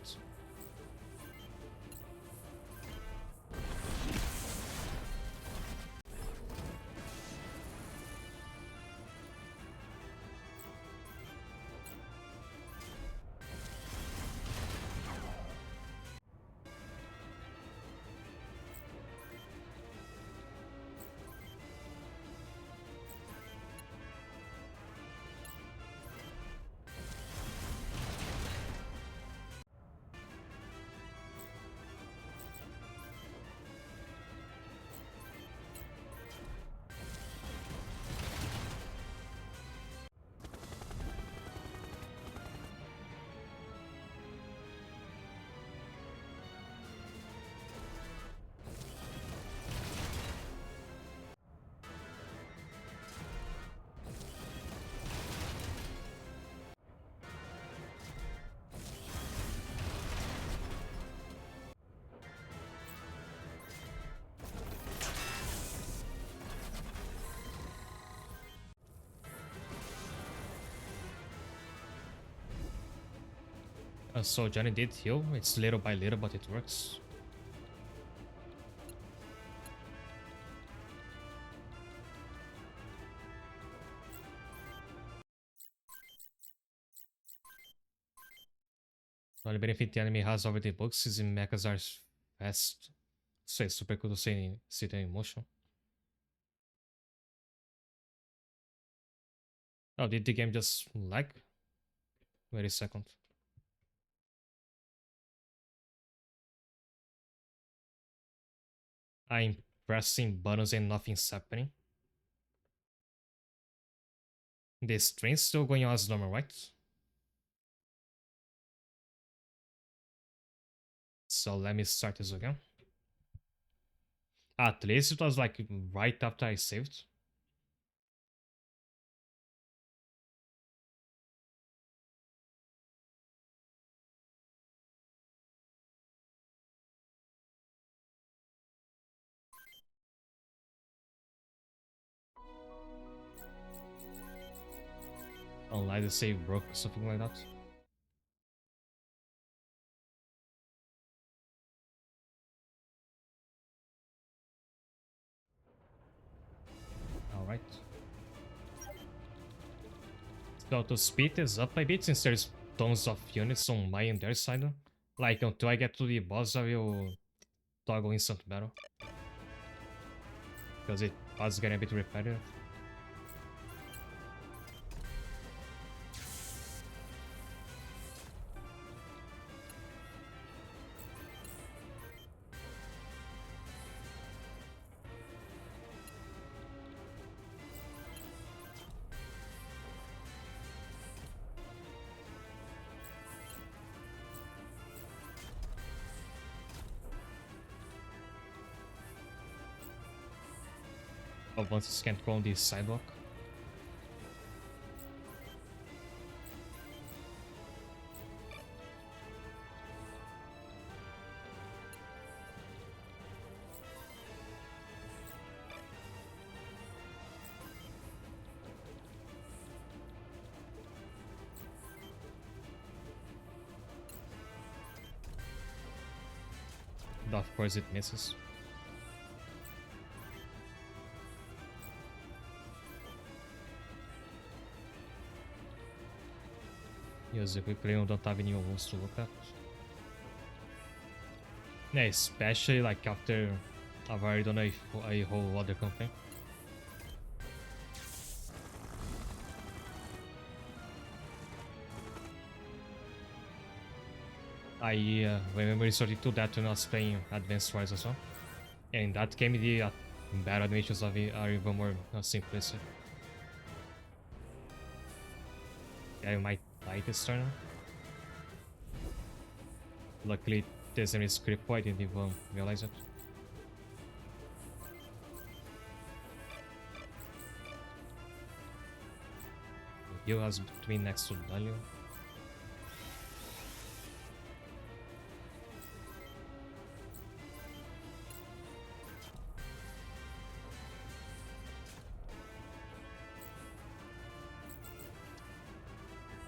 So Johnny did heal. It's little by little, but it works. The only benefit the enemy has over the books is in mechas are fast. So it's super cool to see them in motion. Oh, did the game just lag? Wait a second. I'm pressing buttons and nothing's happening. The stream's still going on as normal, right? So let me start this again. At least it was like right after I saved. Unless the save broke or something like that. Alright. So the speed is up a bit since there's tons of units on my and their side. Like until I get to the boss I will toggle instant battle. Because it was getting a bit repetitive. Oh, once can't go on the sidewalk. Of course it misses. Use the quick play, I don't have any walls to look at. Yeah, especially like after I've already done a whole other campaign. I remember resorting to that when I was playing Advanced Wars as well. And in that game, the battle animations are even more simplistic. Yeah, you might die this turn. Luckily, there's any script, I didn't even realize it. Heal has been next to Dahlia.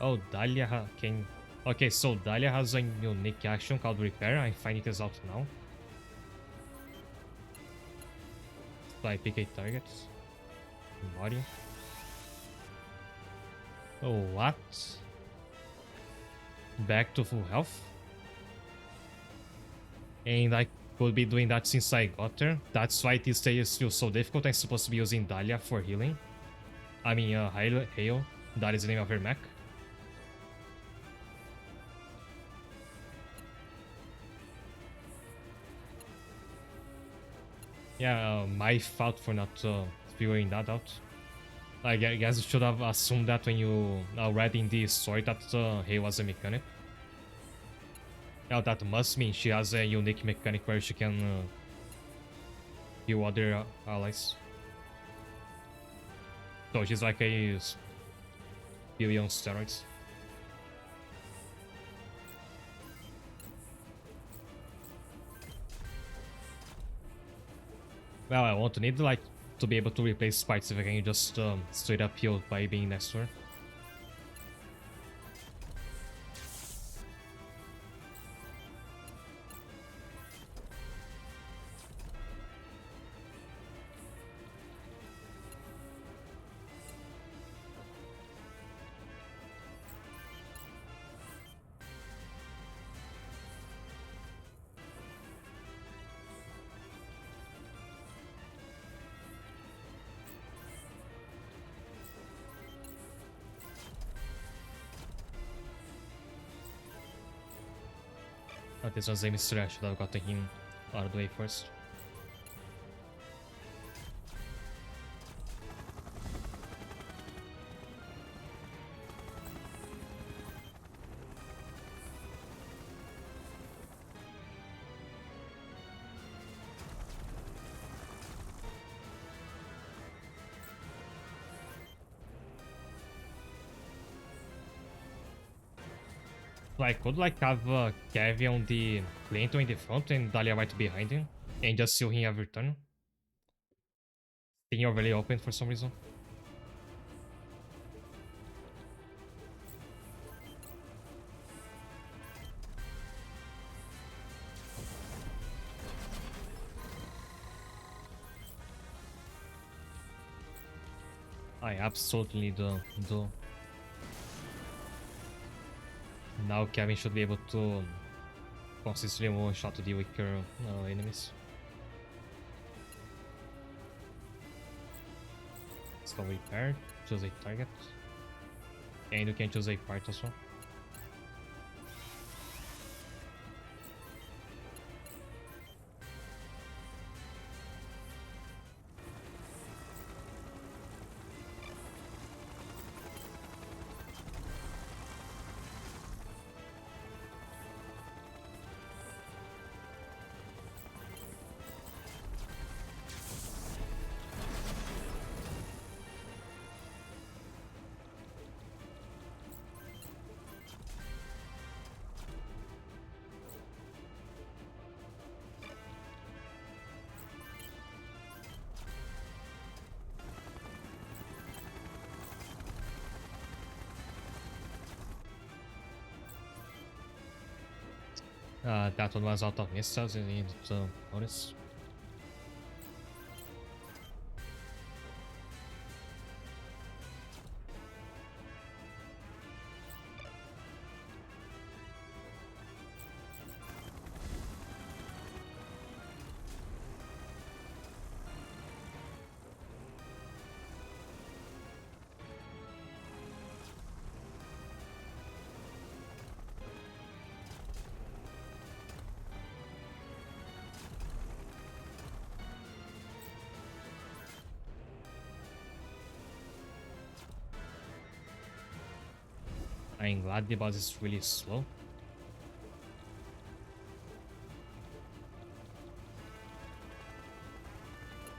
Oh, Dahlia can... Okay, so Dahlia has a unique action called Repair. I find it is out now. So I pick a target. Body. Oh, what? Back to full health? And I could be doing that since I got her. That's why this day is still so difficult. I'm supposed to be using Dahlia for healing. I mean, Hail. That is the name of her mech. Yeah, my fault for not figuring that out. I guess you should have assumed that when you read in the story that Hay was a mechanic. Yeah, that must mean she has a unique mechanic where she can heal other allies. So she's like a billion steroids. Well, I won't need like to be able to replace parts if I can just straight up heal by being next to her. Oh, this was a mystery. I should have gotten him out of the way first. I could like have Kevin on the Clinton in the front and Dahlia right behind him and just seal him every turn. Staying overly open for some reason. I absolutely do. Now Kevin should be able to consistently one-shot the weaker enemies. Let's go repair, choose a target. And you can choose a part as well. That one was out of missiles, you need to notice. I'm glad the boss is really slow.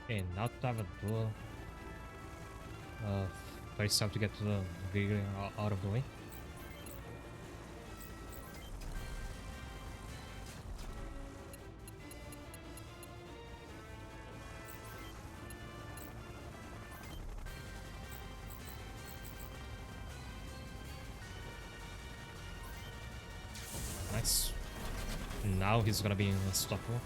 Okay, now to have a duel. First have to get to the Grigri out of the way. Nice. Now he's gonna be unstoppable.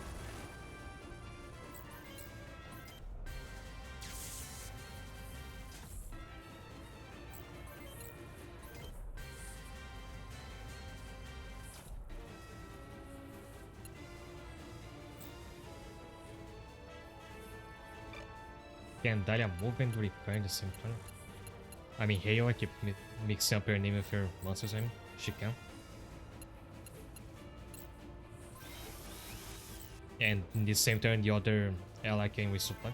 Can Dahlia move and repair in the same turn? I mean, Hail, I keep mixing up her name with her monsters, I mean. She can. And in the same turn, the other ally can resupply.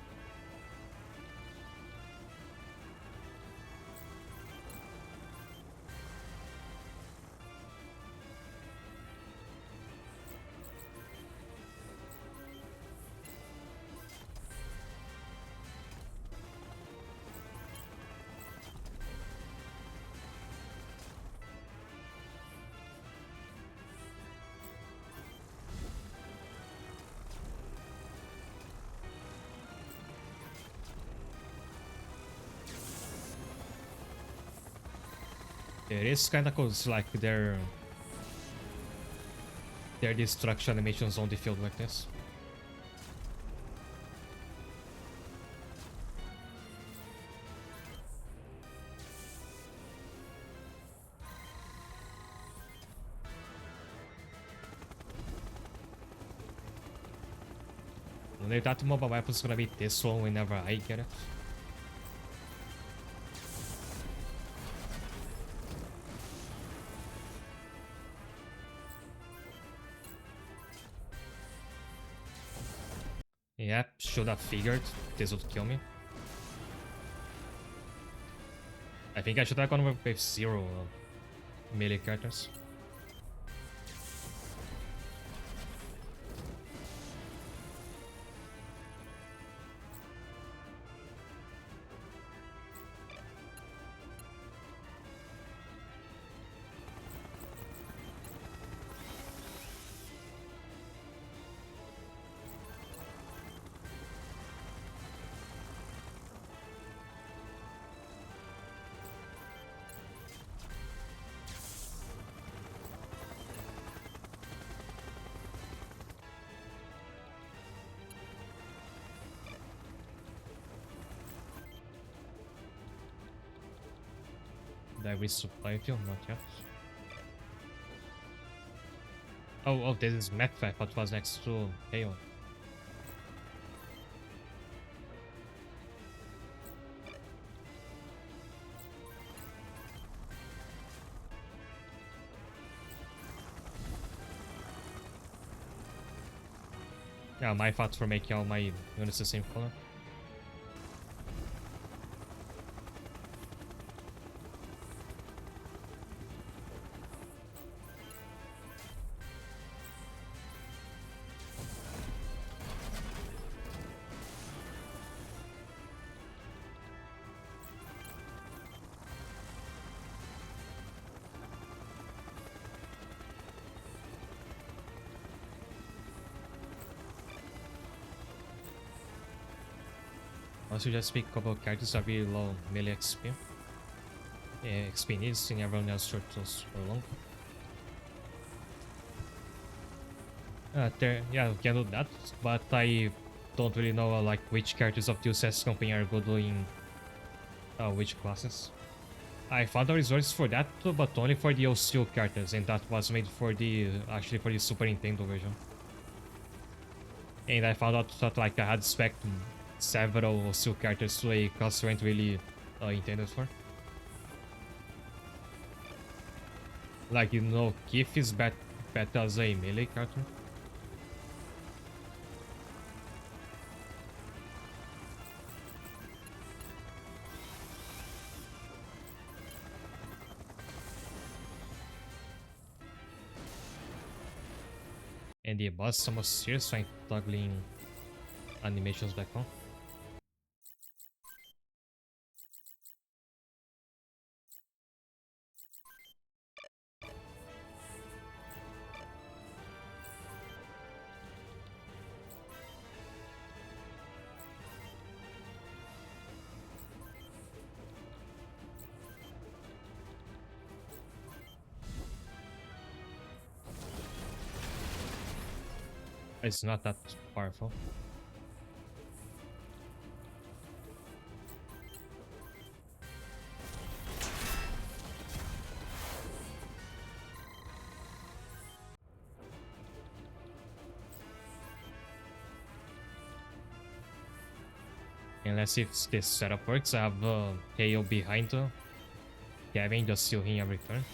It is kinda cool, it's like their destruction animations on the field like this. Only that mobile weapon is gonna be this one whenever I get it. Yep, should have figured this would kill me. I think I should have gone with 0 melee characters. Did I resupply fuel? Not yet. Oh, this is Meth. I thought it was next to Hail. Yeah, my thoughts for making all my units the same color. Also just pick a couple of characters that really low melee XP. Yeah, XP needs and everyone else turtles for long. Yeah, we can do that, but I don't really know like which characters of the USS company are good in which classes. I found a resource for that too, but only for the OCU characters, and that was made for the actually for the Super Nintendo version. And I found out that like I had spec several OCU characters to a class weren't really intended for. Like, you know, Keith is better as a melee character. And the boss almost here, so I'm toggling animations back on. It's not that powerful. And let's see if this setup works. I have KO behind Gavin, just healing every turn.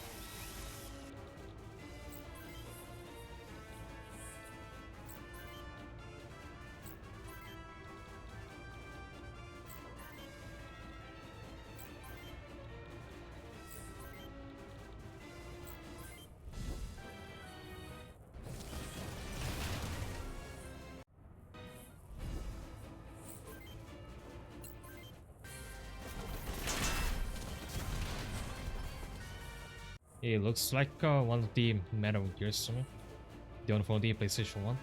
It looks like one of the Metal Gears to me. The one from the PlayStation 1.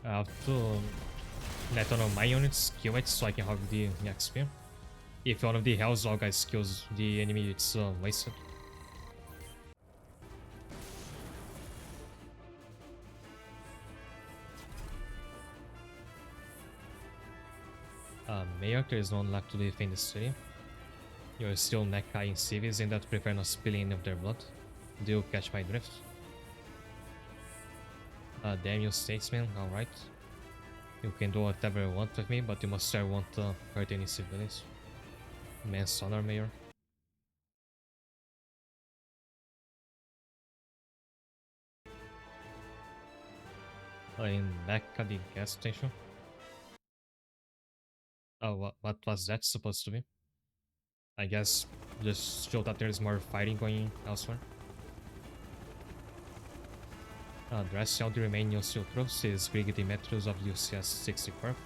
I have to let one of my units kill it so I can have the XP. If one of the Hell's guys kills the enemy, it's wasted. Mayor, there is no one left to defend the city. You're still neck-high in civvies and that prefer not spilling any of their blood. Do you catch my drift? Damn you statesman, alright. You can do whatever you want with me, but you must won't hurt any civilians. Man's honor, Mayor. In back at the gas station. Oh, what was that supposed to be? I guess just show that there's more fighting going elsewhere. Dressing out the remaining steel troops is Brigade Metros of UCS 64.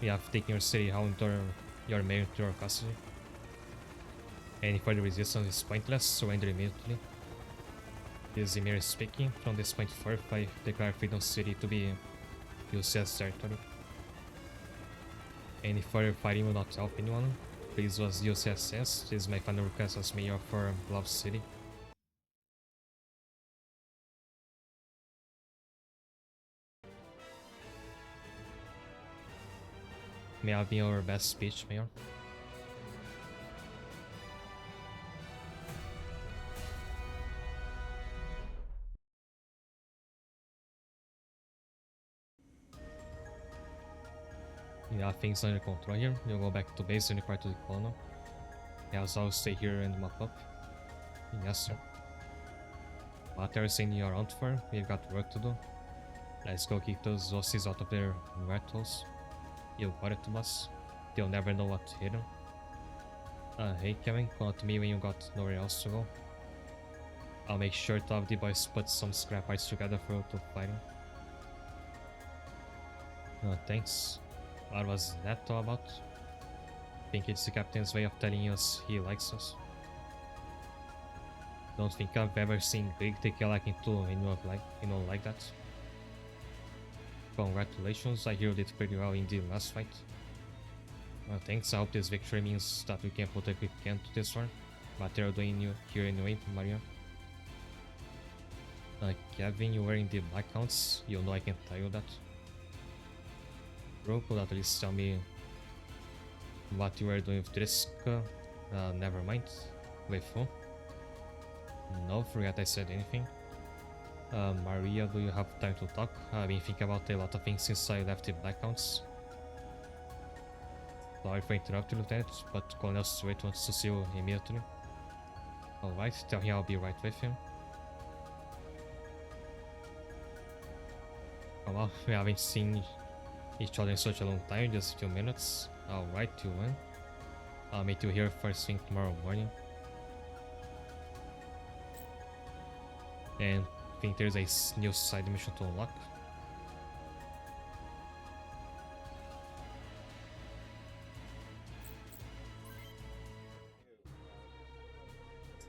We have taken your city hall into your mayor into your custody. Any further resistance is pointless, surrender immediately. This is Emir speaking. From this point forth, I declare Freedom City to be UCS territory. Any further fighting will not help anyone. Please was UCS says. This is my final request as mayor for Love City. May I be your best speech, Mayor? Yeah, things under control here. You'll go back to base and report to the colonel. Yeah, so I'll stay here and mop up. Yes, sir. What are you saying you're around for? We've got work to do. Let's go kick those Aussies out of their rat holes. You got it, boss. They'll never know what hit them. Hey Kevin, call out to me when you got nowhere else to go. I'll make sure to have the boys put some scrap parts together for you to fight him. No, thanks. What was that all about? Think it's the captain's way of telling us he likes us. Don't think I've ever seen Greg take a liking to anyone like that. Congratulations, I heard it pretty well in the last fight. Thanks, I hope this victory means that we can put a quick end to this war. But they're doing you here anyway, Maria. Kevin, you were in the black counts, you know I can tell you that. Bro, could at least tell me what you were doing with Triska. Never mind. With who? No, forget I said anything. Maria, do you have time to talk? I've been thinking about a lot of things since I left the black counts. Sorry for interrupting, Lieutenant, but Colonel Stewart wants to see you immediately. Alright, tell him I'll be right with him. Oh well, we haven't seen each other in such a long time, just a few minutes. Alright, you win. I'll meet you here first thing tomorrow morning. And I think there's a new side mission to unlock.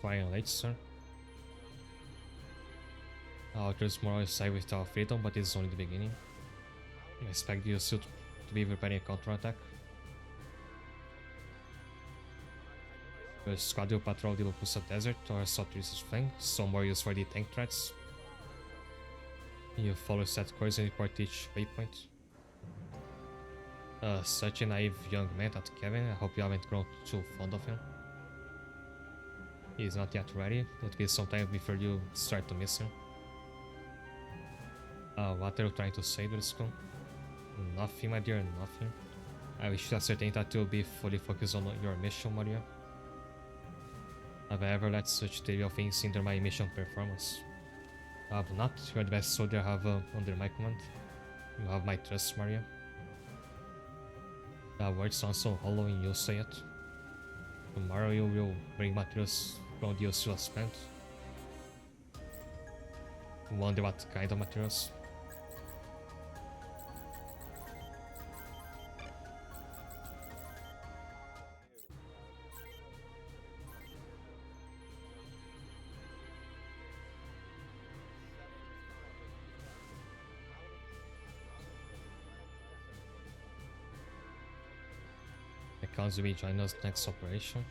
Flying late, sir. There's more side with our freedom, but it's only the beginning. I expect you still to be preparing a counterattack. The squad will patrol the Lopusa Desert or Southeast's flank, some more used for the tank threats. You follow set course and report each waypoint. Such a naive young man, that Kevin. I hope you haven't grown too fond of him. He is not yet ready. It'll be some time before you start to miss him. What are you trying to say, Driscoll? Nothing, my dear, nothing. I wish to ascertain that you'll be fully focused on your mission, Maria. Have I ever let such trivial things hinder my mission performance? I have not. You are the best soldier I have under my command. You have my trust, Maria. That word sounds so hollow when you say it. Tomorrow you will bring materials from the Ursula's plant. Wonder what kind of materials? Accounts will be joining us next operation.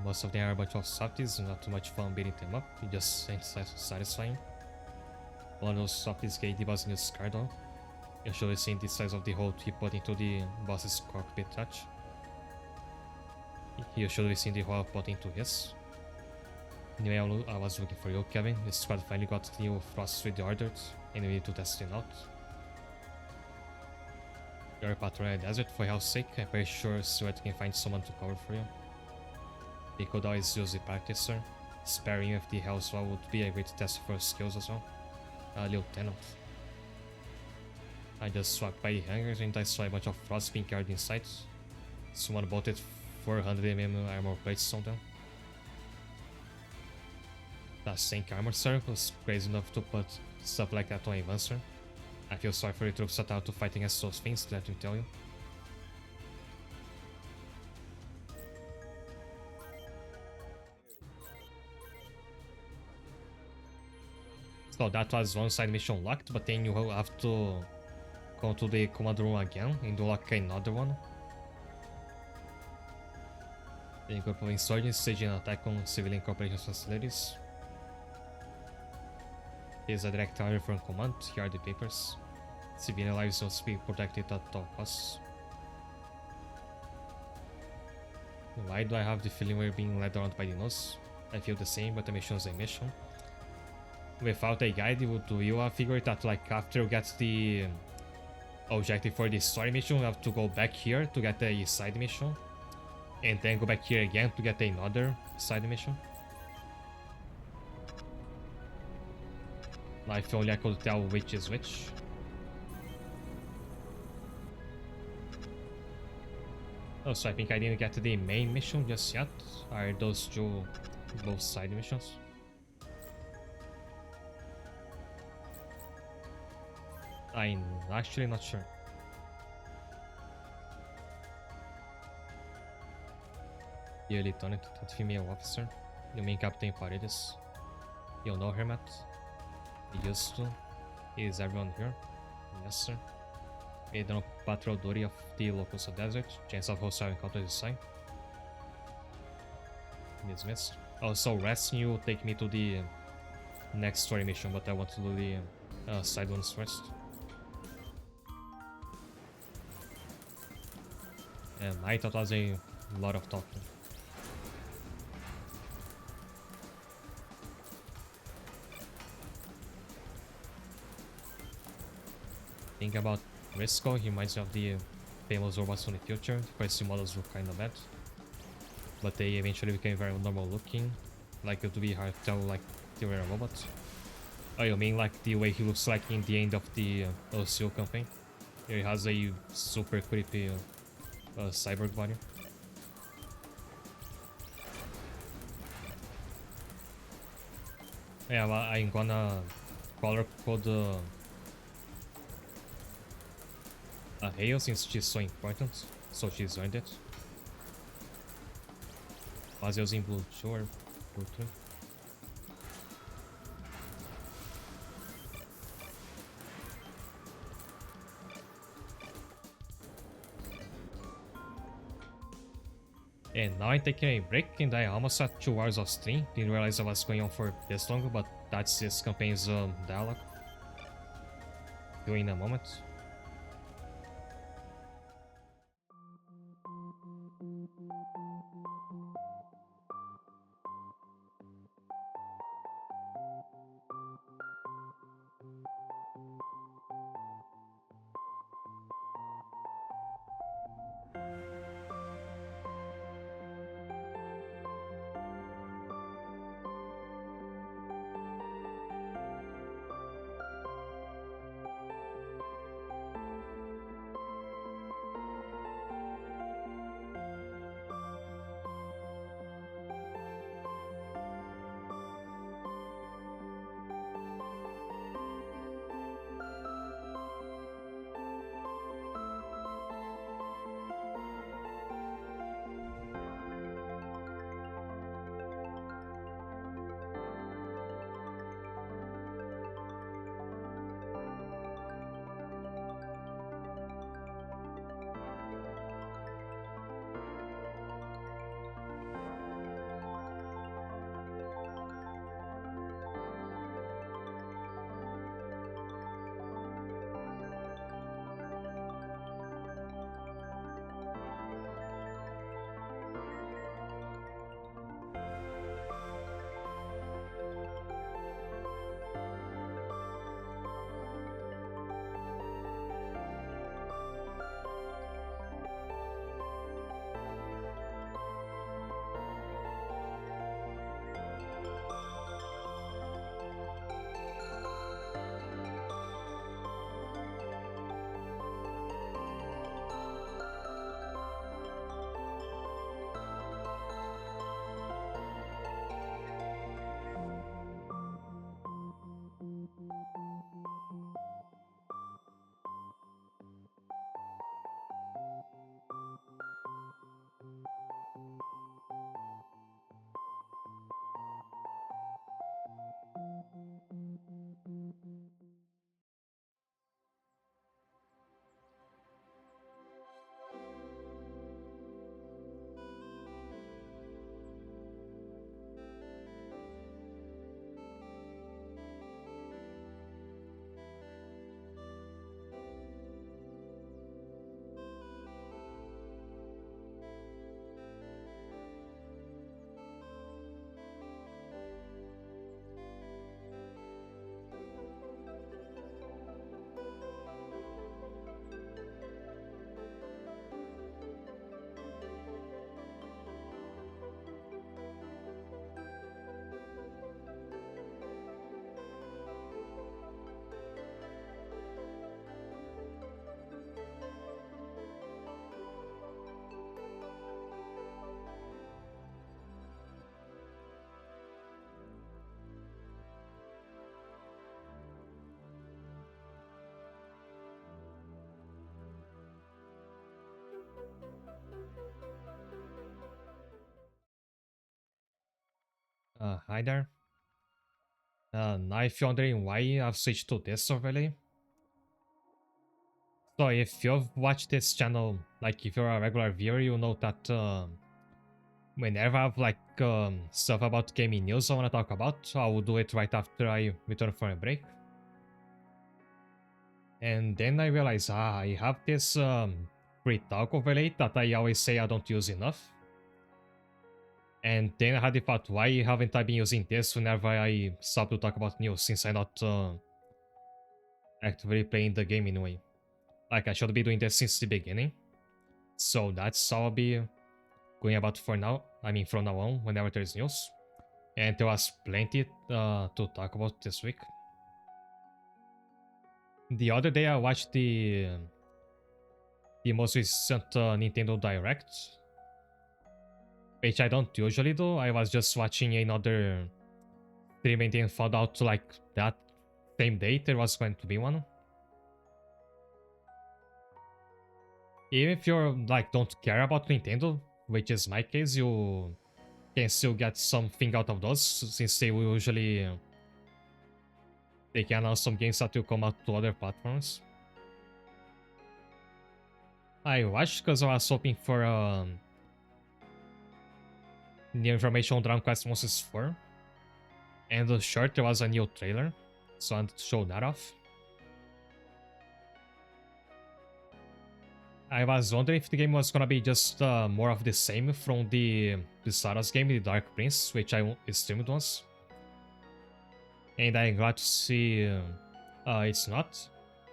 Most of them are a bunch of softies, not too much fun beating them up, it just ain't satisfying. One of those softies gave the boss a new scar though. You should have seen the size of the hole he put into the boss's cockpit touch. You should have seen the hole put into his. Anyway, I was looking for you, Kevin. The squad finally got the new Frost reordered, and we need to test it out. You're patrolling the desert, for hell's sake. I'm pretty sure Stuart can find someone to cover for you. He could always use the practice, sir. Sparing with the Hellswell would be a great test for skills as well. Lieutenant. I just walked by the hangars and I saw a bunch of frost being carried inside. Someone bolted 400mm armor plates on them. That Sank armor, sir, was crazy enough to put stuff like that on a Lancer. I feel sorry for the troops that out to fight against those things, let me tell you. So that was one side mission locked, but then you have to go to the command room again and unlock another one. A group of insurgents staging an attack on civilian corporation facilities. Here's a direct order from command, here are the papers. Civilian lives must be protected at all costs. Why do I have the feeling we're being led around by the nose? I feel the same, but the mission is a mission. Without a guide, do you figure it out like after you get the objective for the story mission, you have to go back here to get a side mission? And then go back here again to get another side mission? If only I could tell which is which. Oh, so I think I didn't get to the main mission just yet. Are those two both side missions? I'm actually not sure. Yearly Tonic, that female officer. You mean Captain Paredes? You know her, Matt? He used to. Is everyone here? Yes, sir. Major Patrol Duty of the Locusa Desert. Chance of hostile encounter is high. Dismissed. Also, resting you take me to the next story mission, but I want to do the side ones first. And I thought was a lot of talking. Think about Risco, he reminds me of the famous robots from the future. The first two models were kinda bad, but they eventually became very normal looking. Like it would be hard to tell like they were a robot. Oh, you mean like the way he looks like in the end of the OCO campaign? He has a super creepy cyborg body. Yeah, well, I'm gonna color code Hale since she's so important, so she's earned it. Puzzles in blue, sure, blue too. And now I'm taking a break and I almost had 2 hours of stream. Didn't realize I was going on for this long, but that's this campaign's dialogue. Doing in a moment. Hi there. Now if you're wondering why I've switched to this overlay. So if you've watched this channel, like if you're a regular viewer, you know that whenever I have like stuff about gaming news I want to talk about, I will do it right after I return from a break. And then I realize, I have this free talk overlay that I always say I don't use enough. And then I had the thought, why haven't I been using this whenever I stop to talk about news, since I'm not actively playing the game anyway. Like, I should be doing this since the beginning. So that's all I'll be going about for now. I mean, from now on, whenever there's news. And there was plenty to talk about this week. The other day I watched the most recent Nintendo Direct, which I don't usually do. I was just watching another stream and then found out like that same day there was going to be one. Even if you're like don't care about Nintendo, which is my case, you can still get something out of those, since they will usually they can announce some games that will come out to other platforms. I watched because I was hoping for new information on Dragon Quest Monsters 4. And the short there was a new trailer, so I wanted to show that off. I was wondering if the game was gonna be just more of the same from the Sarah's game, the Dark Prince, which I streamed once. And I'm glad to see it's not.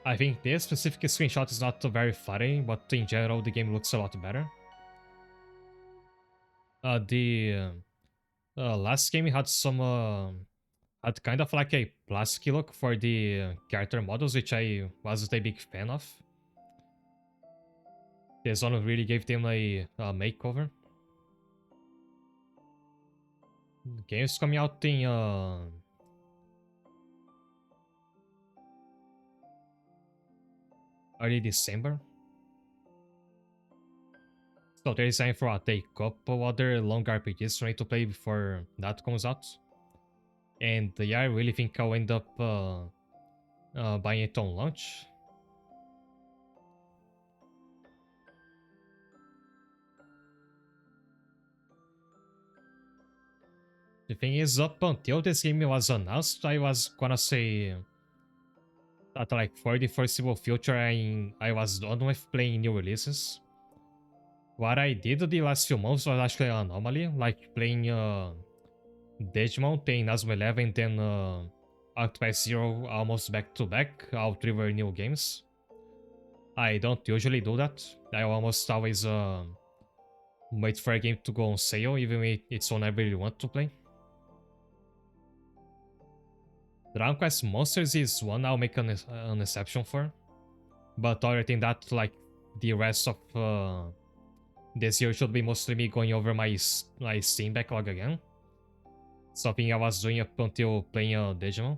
I think this specific screenshot is not very funny, but in general the game looks a lot better. The last game had some had kind of like a plasticky look for the character models, which I wasn't a big fan of. This one really gave them a makeover. The game's coming out in early December. So there is time for a couple other long RPGs for me to play before that comes out. And yeah, I really think I'll end up buying it on launch. The thing is, up until this game was announced, I was gonna say that like for the foreseeable future I was done with playing new releases. What I did the last few months was actually an anomaly, like playing Digimon, then Nazuma 11, then Octopath Zero almost back to back. All three were new games. I don't usually do that. I almost always wait for a game to go on sale, even if it's one I really want to play. Dragon Quest Monsters is one I'll make an exception for. But other than that, like the rest of this year should be mostly me going over my Steam backlog again. Something I was doing up until playing Digimon.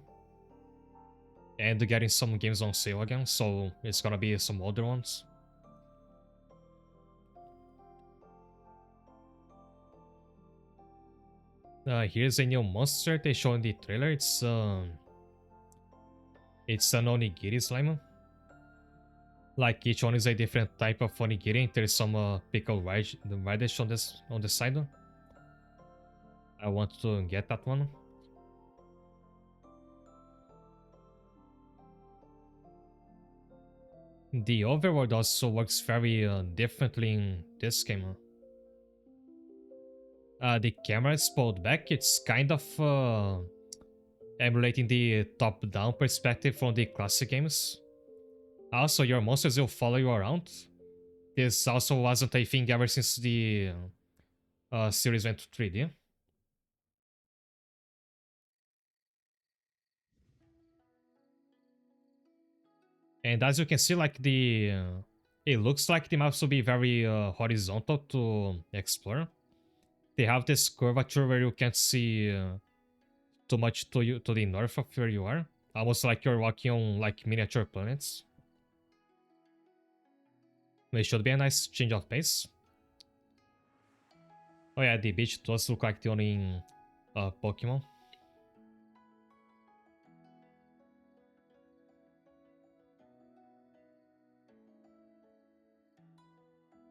And getting some games on sale again, so it's gonna be some older ones. Here's a new monster they show in the trailer. It's an onigiri slime. Like each one is a different type of onigiri. There's some pickled radish on the side. I want to get that one. The overworld also works very differently in this game. The camera is pulled back. It's kind of emulating the top-down perspective from the classic games. Also, your monsters will follow you around. This also wasn't a thing ever since the series went to 3D. And as you can see, like it looks like the maps will be very horizontal to explore. They have this curvature where you can't see too much to the north of where you are. Almost like you're walking on like miniature planets. It should be a nice change of pace. Oh yeah, the beach does look like the only Pokemon.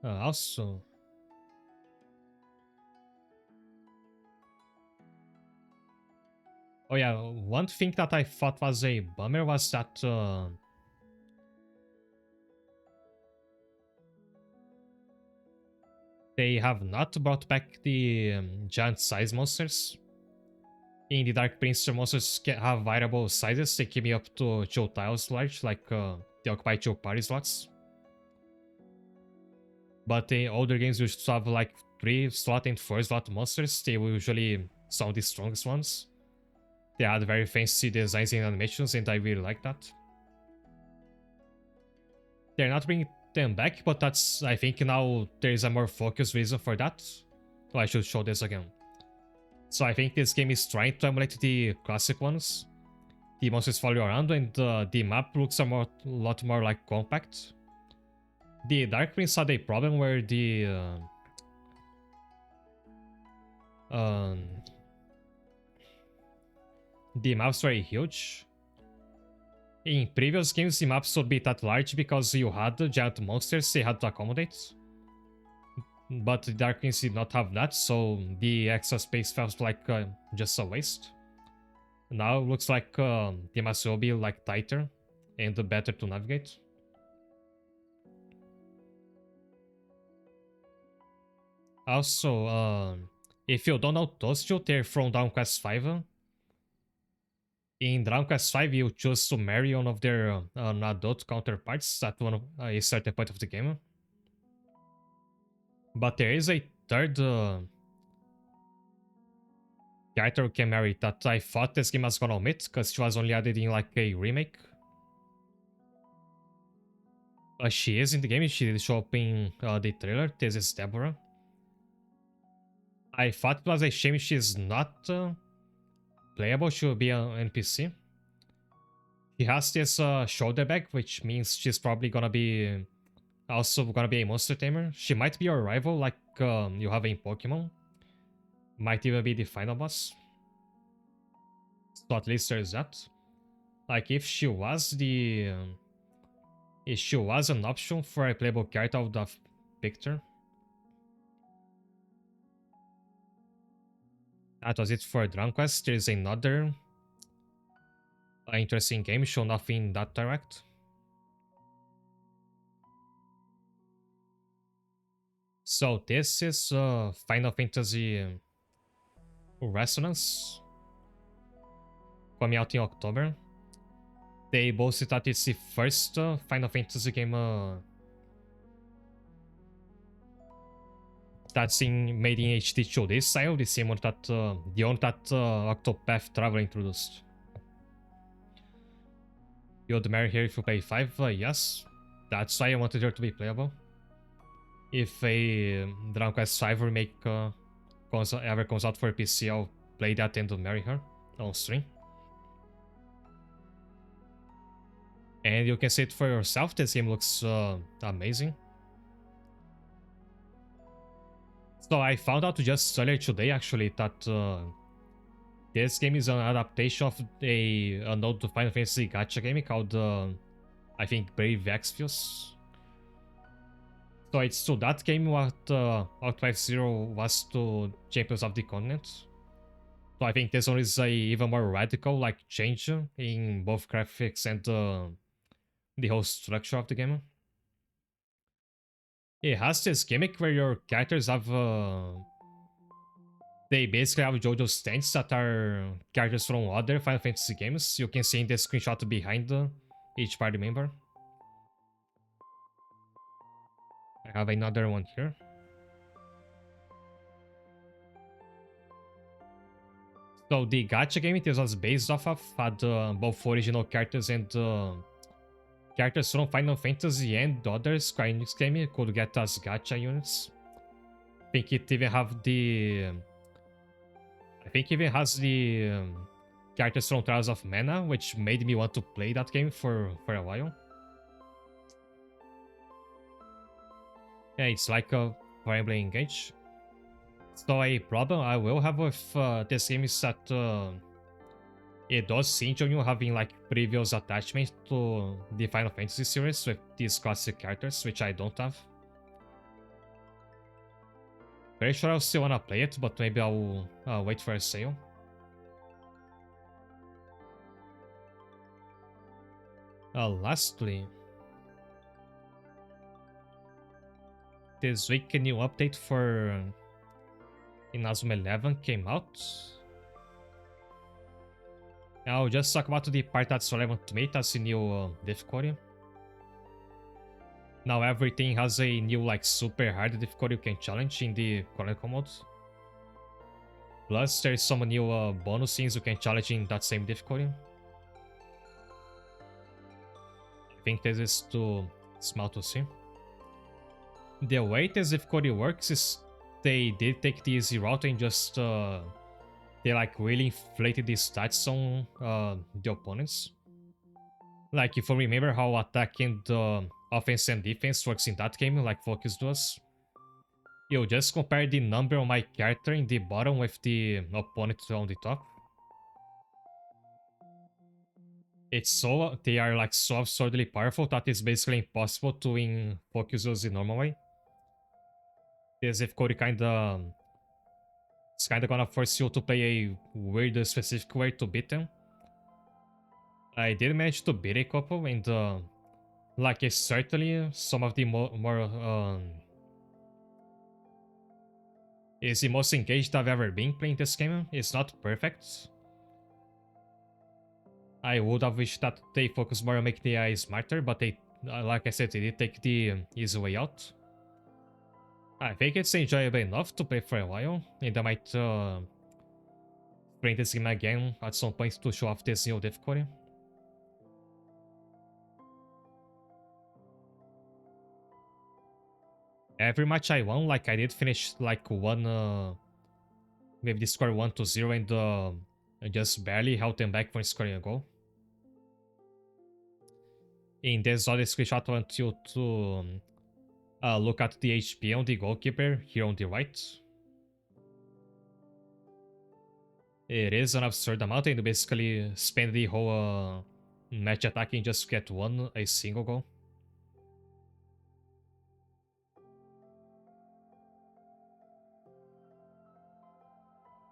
Also, oh yeah, one thing that I thought was a bummer was that they have not brought back the giant size monsters. In the Dark Prince, the monsters can have variable sizes. They can be up to 2 tiles large, like they occupy 2 party slots. But in older games, used to have like 3 slot and 4 slot monsters. They were usually some of the strongest ones. They had very fancy designs and animations, and I really like that. They're not bringing them back, but that's, I think now there is a more focused reason for that. So I should show this again. So I think this game is trying to emulate the classic ones. The monsters follow you around, and the map looks a lot more like compact. The Dark Prince had a problem where um, the maps were huge. In previous games, the maps would be that large because you had giant monsters you had to accommodate. But the Dark Prince did not have that, so the extra space felt like just a waste. Now it looks like the maps will be like tighter and better to navigate. Also, if you don't know those two, they're from Dragon Quest V. In Dragon Quest V, you choose to marry one of their adult counterparts at a certain point of the game. But there is a third character who can marry that I thought this game was gonna omit, because she was only added in like a remake. She is in the game, she did show up in the trailer. This is Deborah. I thought it was a shame she's not playable, she will be an NPC. She has this shoulder bag, which means she's probably gonna be also gonna be a monster tamer. She might be your rival, like you have in Pokemon. Might even be the final boss. So at least there's that. Like if she was if she was an option for a playable character, I would have picked her. That was it for Dragon Quest. There's another interesting game shown off in that direct. So this is Final Fantasy Resonance, coming out in October. They boasted that it's the first Final Fantasy game that's made in HD 2D style, the same one that the one that Octopath Traveler introduced. You'd marry her if you play 5? Yes. That's why I wanted her to be playable. If a Dragon Quest V remake ever comes out for PC, I'll play that and marry her on stream. And you can see it for yourself, this game looks amazing. So I found out just earlier today actually that this game is an adaptation of an old Final Fantasy gacha game called I think Brave Exvius. So it's to that game what Octopath Zero was to Champions of the Continent. So I think this one is a even more radical like change in both graphics and the whole structure of the game. It has this gimmick where your characters have they basically have JoJo stands that are characters from other Final Fantasy games. You can see in the screenshot behind each party member. I have another one here. So the gacha game it was based off of had both original characters and characters from Final Fantasy and other Square Enix game could get as gacha units. I think it even have the has the characters from Trials of Mana, which made me want to play that game for a while. Yeah, it's like a Fire Emblem Engage. So a problem I will have with this game is that it does seem to you having like previous attachment to the Final Fantasy series with these classic characters, which I don't have. Very sure I'll still wanna play it, but maybe I'll wait for a sale. Lastly, this week a new update for Inazuma 11 came out. I'll just talk about the part that's relevant to me, that's the new difficulty. Now everything has a new like super hard difficulty you can challenge in the Chronicle mode. Plus there's some new bonus things you can challenge in that same difficulty. I think this is too small to see. The way this difficulty works is they did take the easy route and just they like really inflated the stats on the opponents. Like if you remember how attack and offense and defense works in that game, like Focus does, you just compare the number on my character in the bottom with the opponent on the top. It's so they are like so absurdly powerful that it's basically impossible to win Focus the normal way. This difficulty it's kinda gonna force you to play a weird specific way to beat them. I did manage to beat a couple, and like it's certainly some of the more is the most engaged I've ever been playing this game. It's not perfect. I would have wished that they focused more on making the AI smarter, but they, like I said, they did take the easy way out. I think it's enjoyable enough to play for a while, and I might bring this game again at some point to show off this new difficulty. Every match I won, like I did finish like one, maybe the score 1-0, and I just barely held them back from scoring a goal. In this other screenshot, I want you to look at the HP on the goalkeeper here on the right. It is an absurd amount, and you basically spend the whole match attacking just to get a single goal.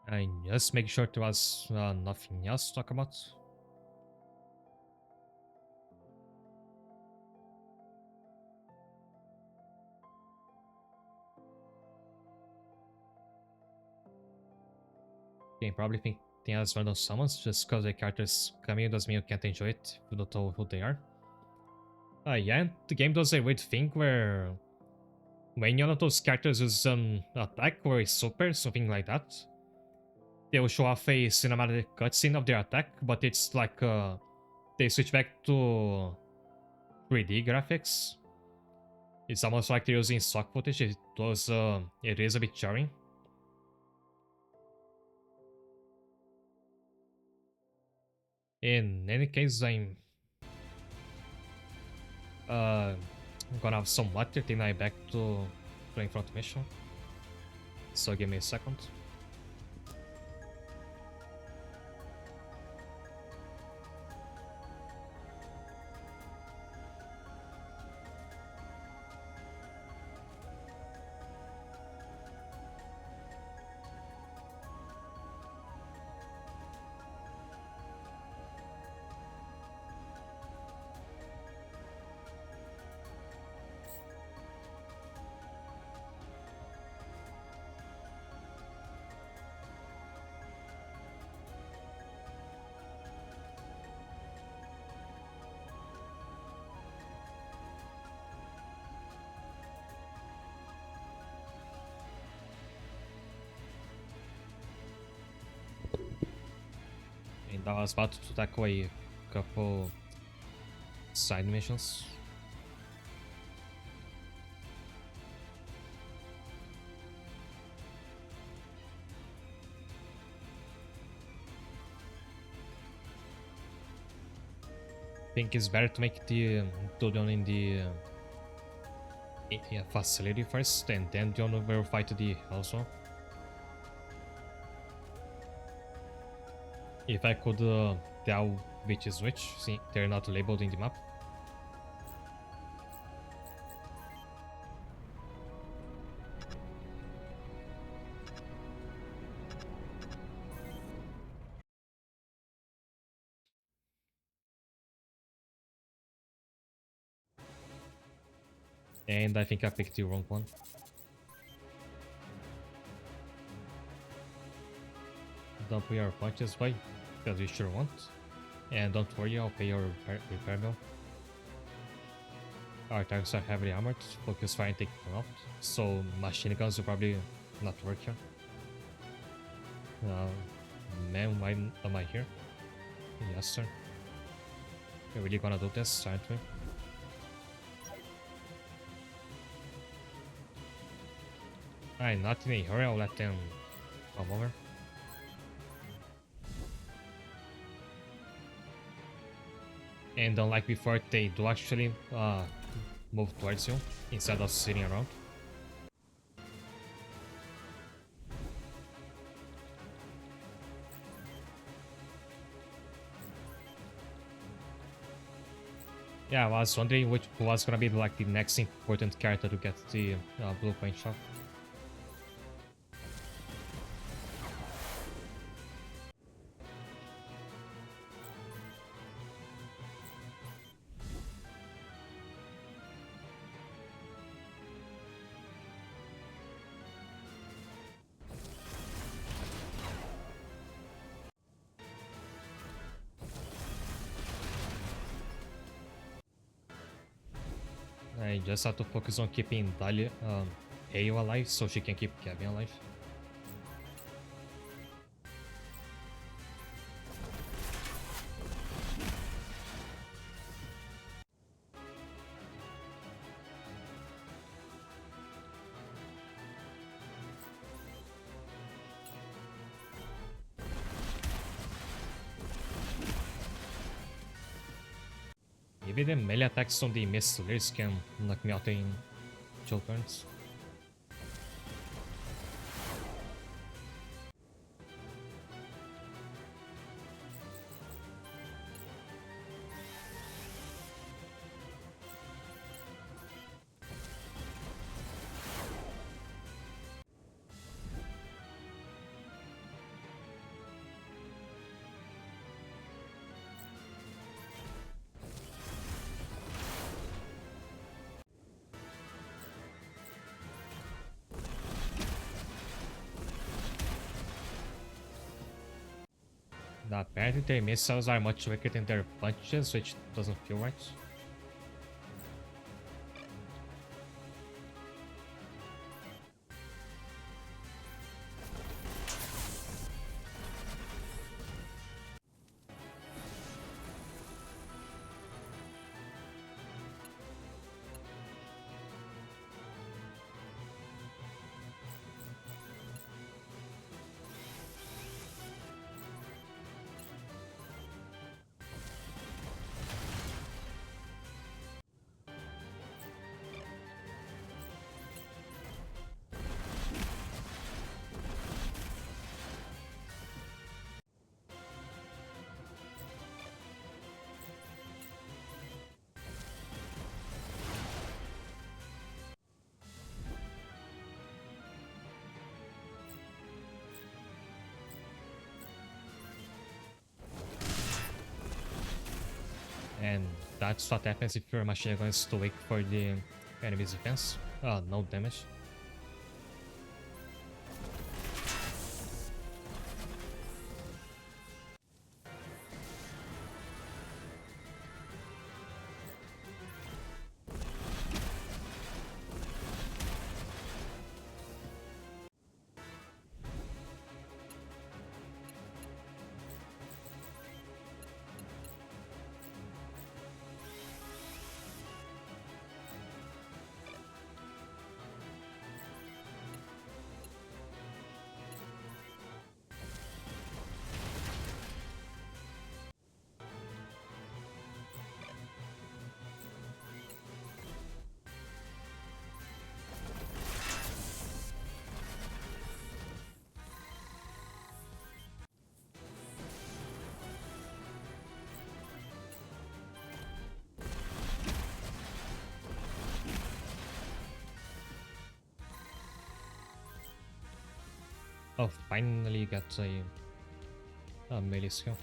I just make sure there was nothing else to talk about. Okay, probably think as random summons, just because the characters coming doesn't mean you can't enjoy it if you don't know who they are. Yeah, and the game does a weird thing where when one of those characters uses an attack or a super, something like that, they will show off a cinematic cutscene of their attack, but it's like they switch back to 3D graphics. It's almost like they're using stock footage. It is a bit jarring. In any case, I'm gonna have some water, then I'm back to playing front mission. So give me a second. And I was about to tackle a couple side missions. I think it's better to make the tutorial in the facility first, and then the one will fight the house one. If I could tell which is which, see, they're not labeled in the map. And I think I picked the wrong one. Don't pay your punches, why? Because you sure want. And don't worry, I'll pay your repair bill. Our tanks are heavily armored, focus fire and take them out. So machine guns will probably not work here. Man, why am I here? Yes, sir. We're really gonna do this, aren't we? Alright, not in a hurry, I'll let them come over. And unlike before, they do actually move towards you instead of sitting around. Yeah, I was wondering who was gonna be like the next important character to get the blue point shot. I just have to focus on keeping Dahlia, Hale alive so she can keep Gavin alive. Maybe the melee attacks on the missiles can knock me out in 2 turns. Apparently their missiles are much weaker than their punches, which doesn't feel right. And that's what happens if your machine gun is too weak for the enemy's defense. No damage. Oh, finally got a melee skill.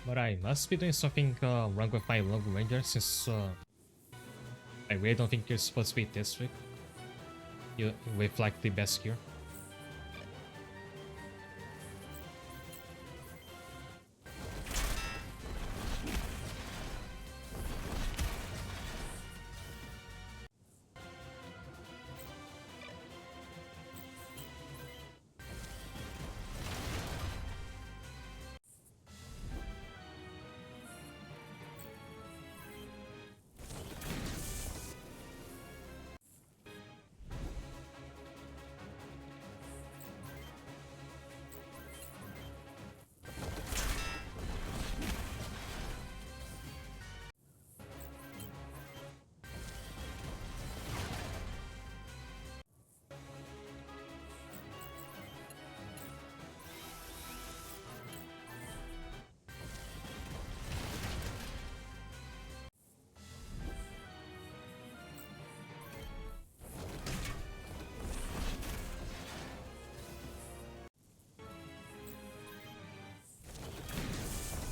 But I must be doing something wrong with my long ranger since I really don't think you're supposed to be this weak. You with like the best gear.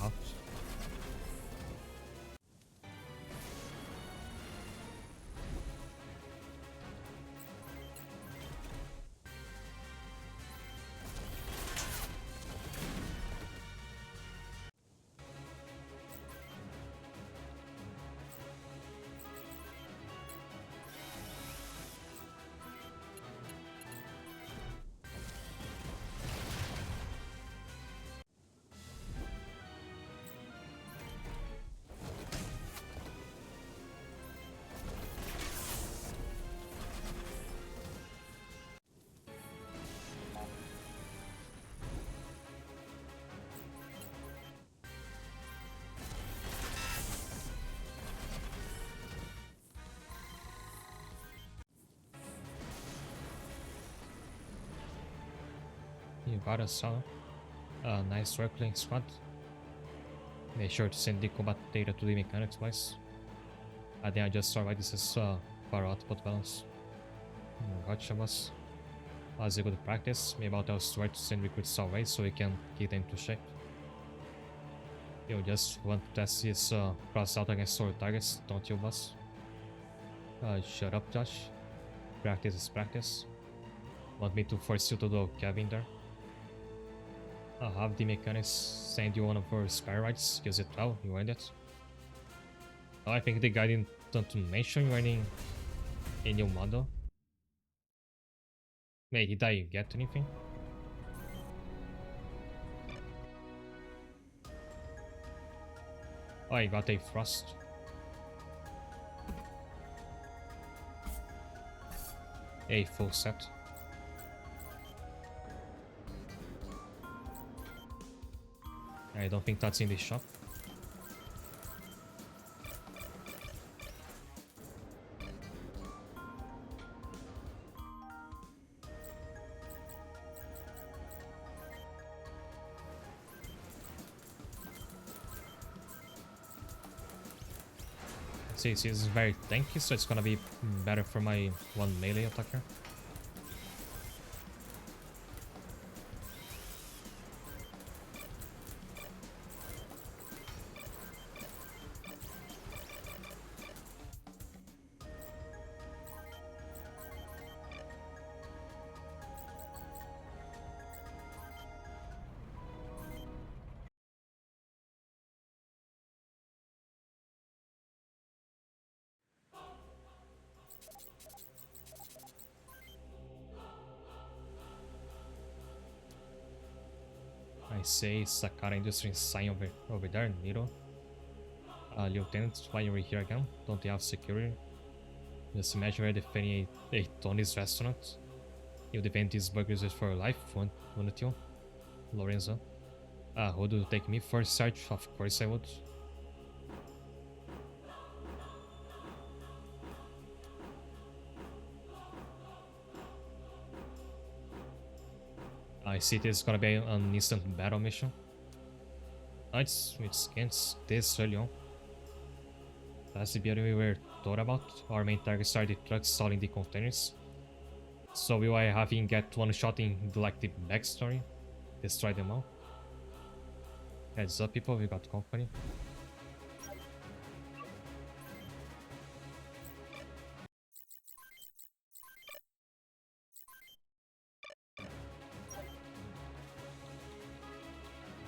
Ouch. You got us, huh? Nice work playing squad. Make sure to send the combat data to the mechanics twice. I think I just saw why this is power output balance. Gotcha, boss. As a good practice, maybe I'll tell Stuart to send recruits our way so we can get into shape. You just want to test his cross out against sword targets, don't you, boss? Shut up, Josh. Practice is practice. Want me to force you to do a cabin there? I'll have the mechanics send you one of our spare rights. Use it well, you earned it. Oh, I think the guy didn't mention you earning a new model. Hey, did I get anything? Oh, I got a frost. A full set. I don't think that's in the shop. See, this is very tanky, so it's gonna be better for my one melee attacker. say Sakara Industry sign over there, Nero. Lieutenant, why are we here again? Don't they have security? Just imagine we're defending a Tony's restaurant. You defend these burgers for your life, wouldn't you? Lorenzo. Would you take me for a search? Of course I would. I see this is gonna be an instant battle mission. It's this early on. That's the building we were thought about. Our main targets are the trucks hauling the containers. So will I have him get one shot in like the backstory? Destroy them all? Heads up people, we got company.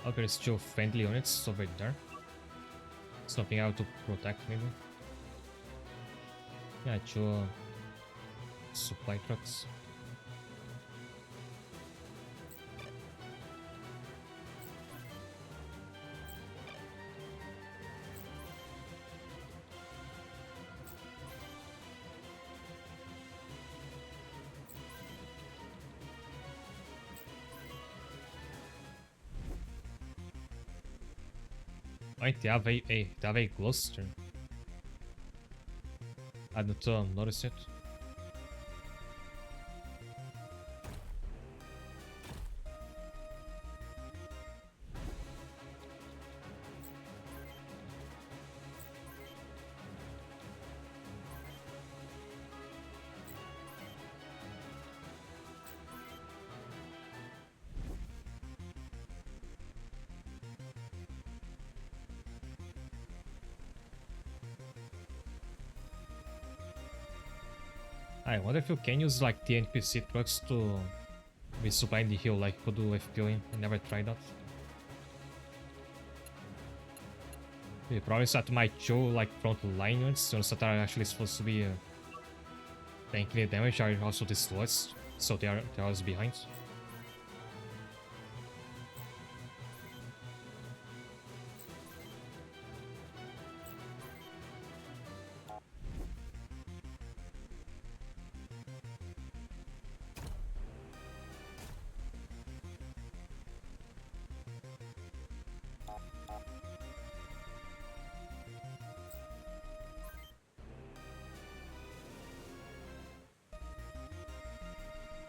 Oh, there's two friendly units over there. Something I have to protect maybe. Yeah, two supply trucks. Wait, they have a cluster. I didn't notice it. I wonder if you can use like the NPC trucks to resupply in the hill like you could do with FPOing. I never tried that. The problem is that my show like front line units, the ones that are actually supposed to be tanking the damage, are also the slowest, so they're always behind.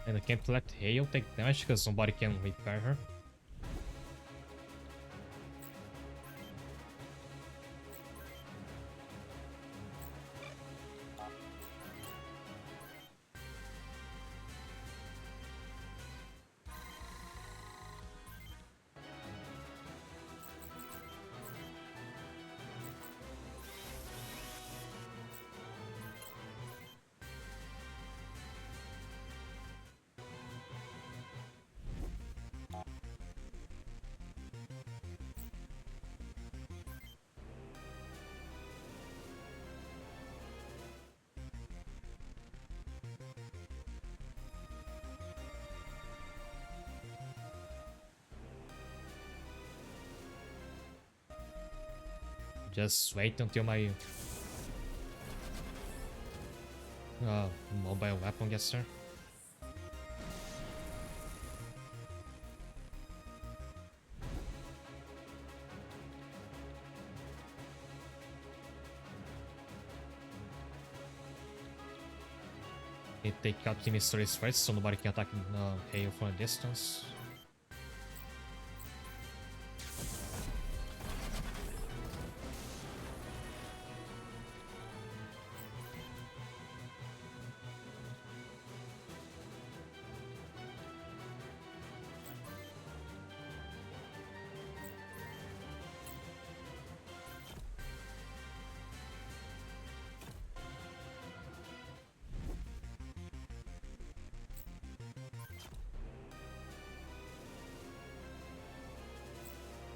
And I can't let Hail take damage because somebody can repair her. Just wait until my mobile weapon gets there. They take out the mysteries first so nobody can attack Hail from a distance.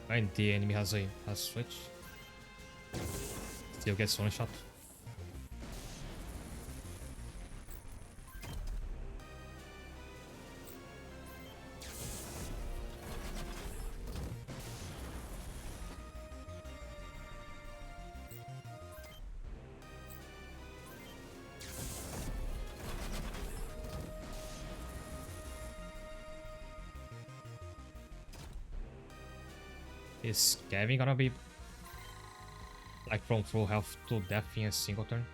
And the enemy has a switch. Still gets one shot. Is Kevin gonna be like from full health to death in a single turn?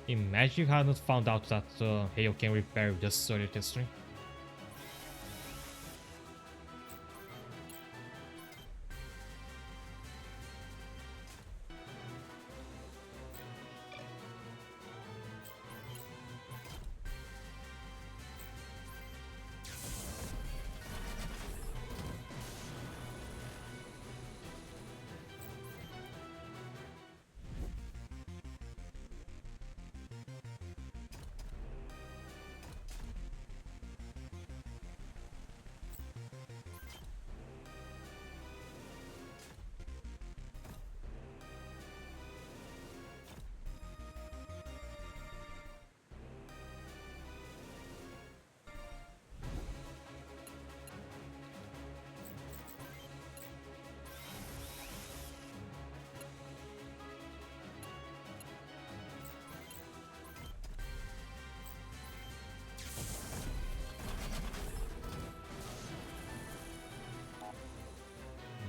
Imagine if I hadn't found out that Hail can repair just earlier this turn.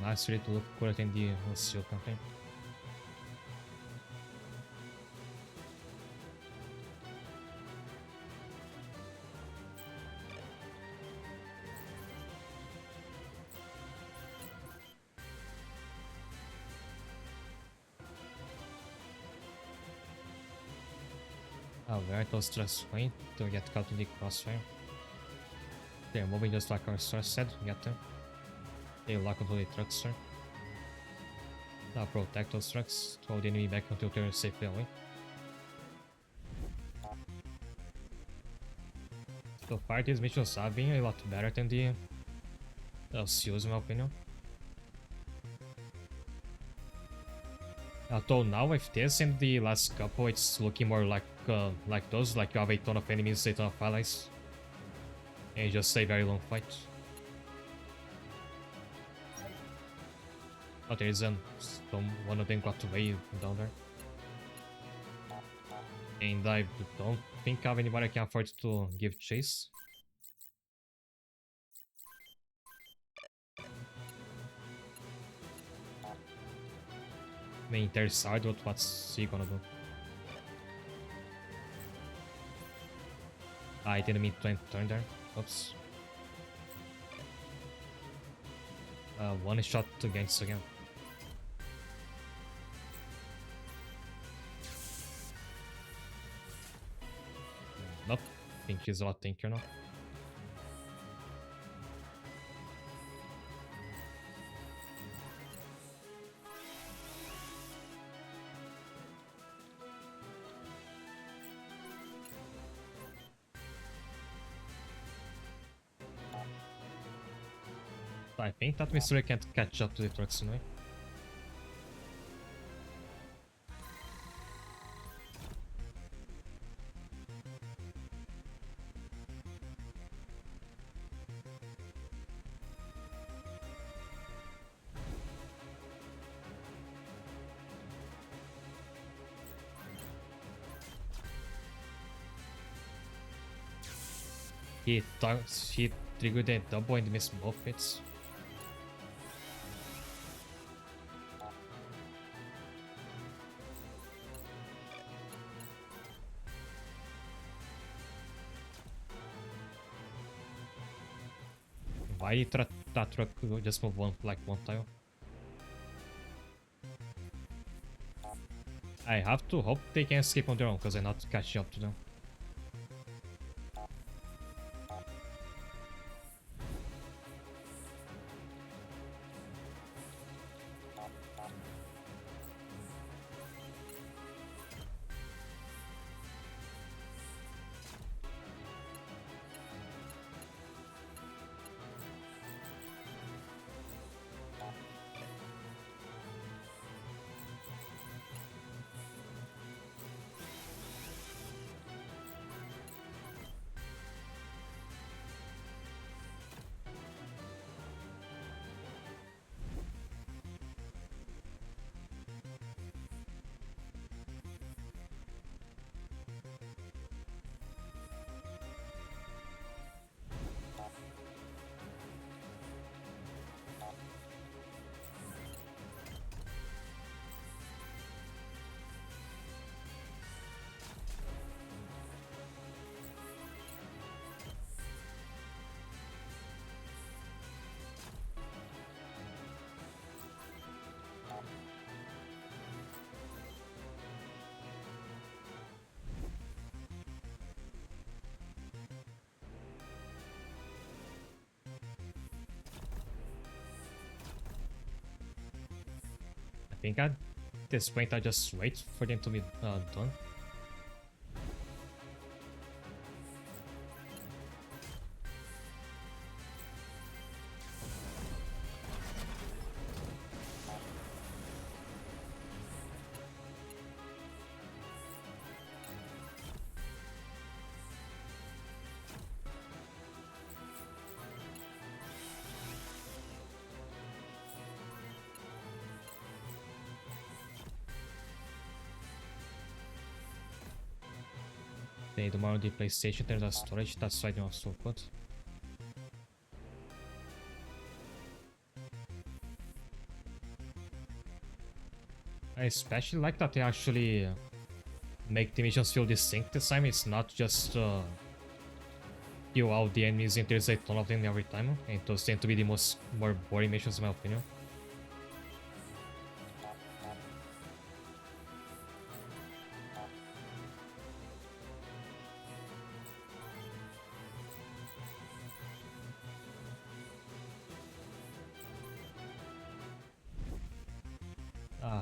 Nice ready to look quando eu atendi o seu também. Alert was transferring to get caught in the crossfire. They're moving just like our source said, get them. They lock onto the trucks, sir. Now protect those trucks, hold the enemy back until they're safely away. So far these missions have been a lot better than the LCOs in my opinion. Although now with this and the last couple, it's looking more like those, like you have a ton of enemies, a ton of allies, and just a very long fight. Oh, there is one of them got away down there, and I don't think I have anybody can afford to give chase. I mean, there's side, what's he gonna do? I didn't mean to turn there. Oops. One shot against again. Nope. I think he's a lot tankier now. I think that mystery can't catch up to the trucks anyway. He triggered a double and missed both hits. Why did that truck just move one tile? I have to hope they can escape on their own because I'm not catching up to them. think at this point I just wait for them to be done. They do more on the PlayStation, there's a storage, that's why they are so good. I especially like that they actually make the missions feel distinct this time. It's not just kill all the enemies and there's a ton of them every time. And those tend to be the more boring missions in my opinion.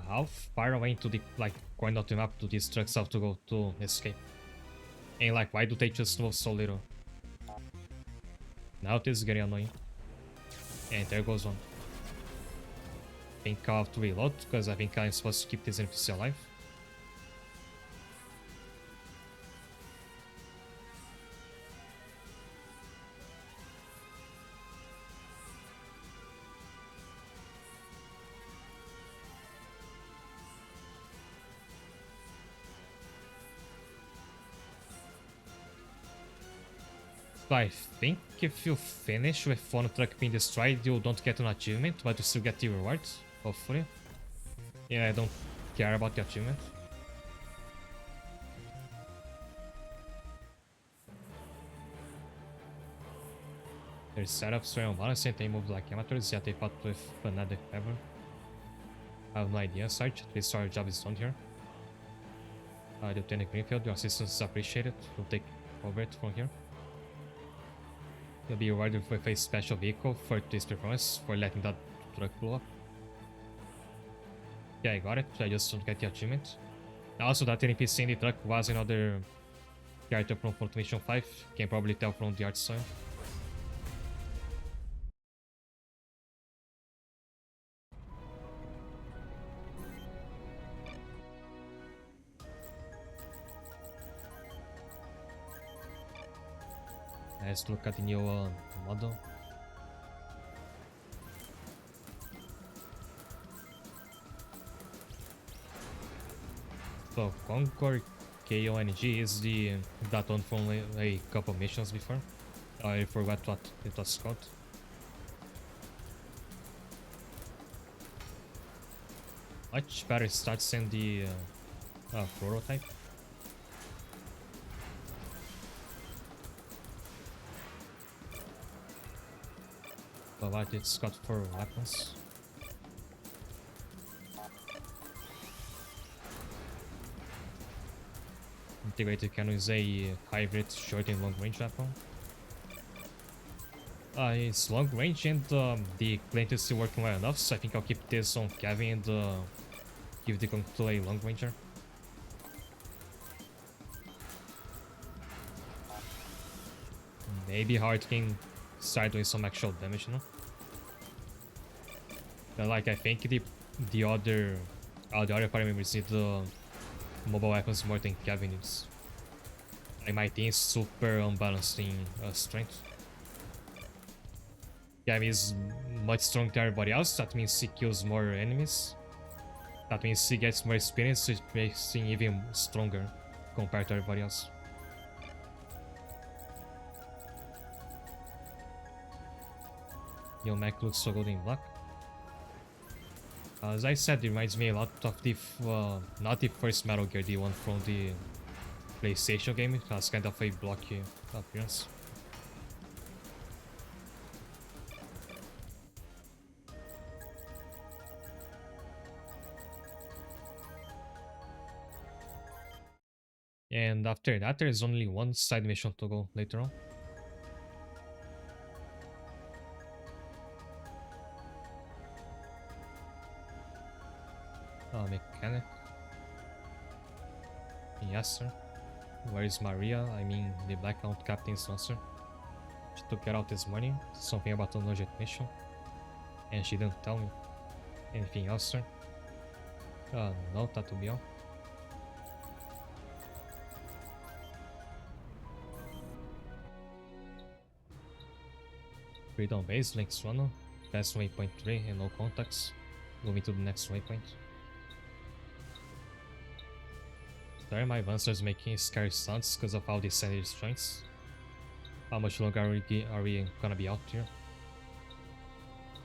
How far away into the corner of the map do these trucks have to go to escape? And like, why do they just move so little? Now this is getting annoying. And there goes one. I think I'll have to reload because I think I'm supposed to keep this NPC alive. I think if you finish with one truck being destroyed, you don't get an achievement, but you still get the rewards, hopefully. Yeah, I don't care about the achievement. Their setups were unbalanced and they moved like amateurs, yet they fought with another ever. I have no idea, Sarge. At least our job is done here. Lieutenant Greenfield, your assistance is appreciated. We'll take over it from here. You'll be rewarded with a special vehicle for this performance for letting that truck blow up. Yeah, I got it. I just don't get the achievement. Also, that NPC in the truck was another character from Mission 5. Can probably tell from the art style. Let's look at the new model. So Concord KONG is that one from a couple missions before. I forgot what it was called. Much better starts than the prototype. But what it's got for weapons. Integrated cannon is a hybrid short and long range weapon. It's long range and the plant is still working well enough, so I think I'll keep this on Kevin and give the gun to a long ranger. Maybe Hard can start doing some actual damage, you know? But like I think the other party members need mobile weapons more than Kevin needs. Like my team is super unbalanced in strength. Kevin is much stronger than everybody else, that means he kills more enemies. That means he gets more experience, which makes him even stronger compared to everybody else. Your mech looks so good in black. As I said, it reminds me a lot of the not the first Metal Gear, the one from the PlayStation game. It has kind of a blocky appearance. And after that, there is only one side mission to go later on. Yes, sir. Where is Maria? I mean, the Blackout Captain's monster. She took it out this morning. Something about an urgent mission. And she didn't tell me. Anything else, sir? No, that will be all. Freedom base, links 1. Past waypoint 3 and no contacts. Moving to the next waypoint. Sorry, my monsters making scary sounds because of all these sanity strengths. How much longer are we gonna be out here?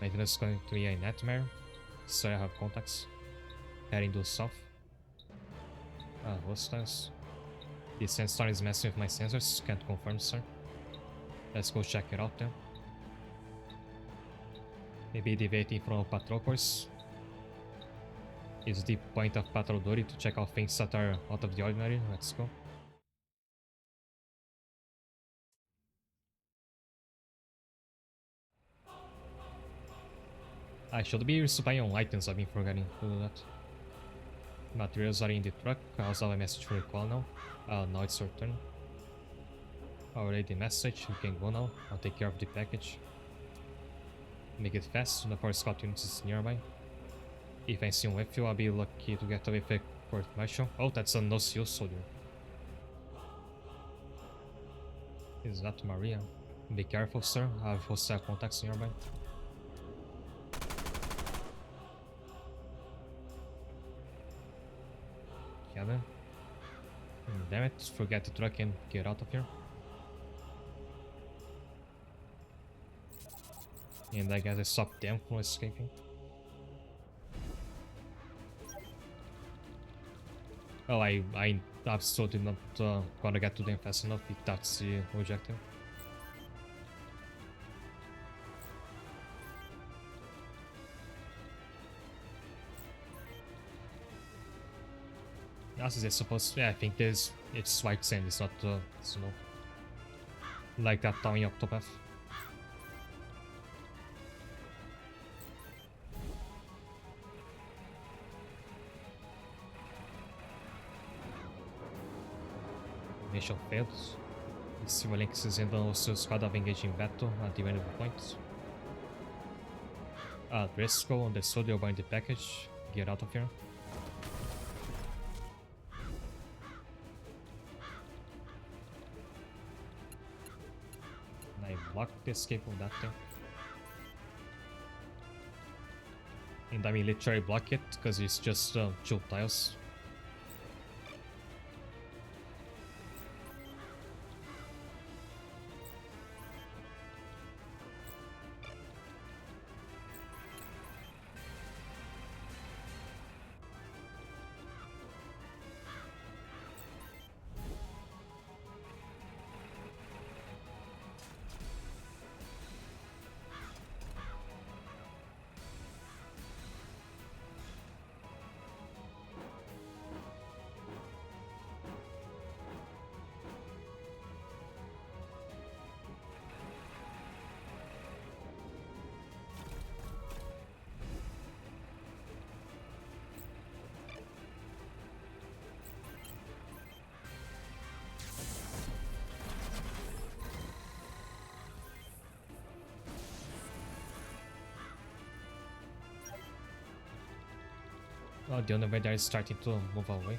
Maintenance is going to be a nightmare. Sorry, I have contacts. Heading due south. Hostiles. The sandstorm is messing with my sensors. Can't confirm, sir. Let's go check it out then. Maybe deviating from a patrol course. Is the point of patrol duty to check out things that are out of the ordinary. Let's go. I should be resupplying on items. I've been forgetting to do that. Materials are in the truck. I also have a message for recall now. Now it's your turn. Already the message. You can go now. I'll take care of the package. Make it fast. The force scout unit is nearby. If I see him with you, I'll be lucky to get away with a court martial. Oh, that's a no-seal soldier. Is that Maria? Be careful, sir. I have hostile contacts nearby. Yeah, then. Damn it, forget the truck and get out of here. And I guess I stopped them from escaping. Oh, I absolutely not gonna get to them fast enough if that's the objective. As is it supposed to? Yeah, I think it's white sand, it's not snow. Like that town in Octopath. Mission failed. The Silver Lynx and the seu squad have engaged in battle at the enemy point. Driscoll on the soldier behind the package. Get out of here. And I blocked the escape of that thing. And I mean literally block it because it's just 2 tiles. Oh, the other radar is starting to move away.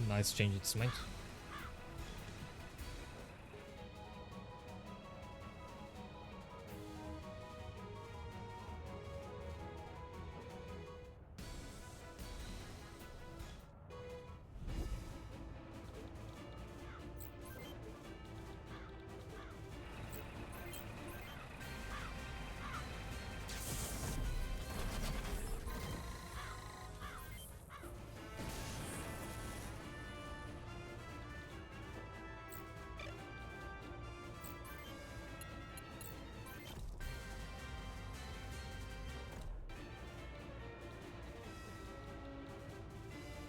Nice change its mind.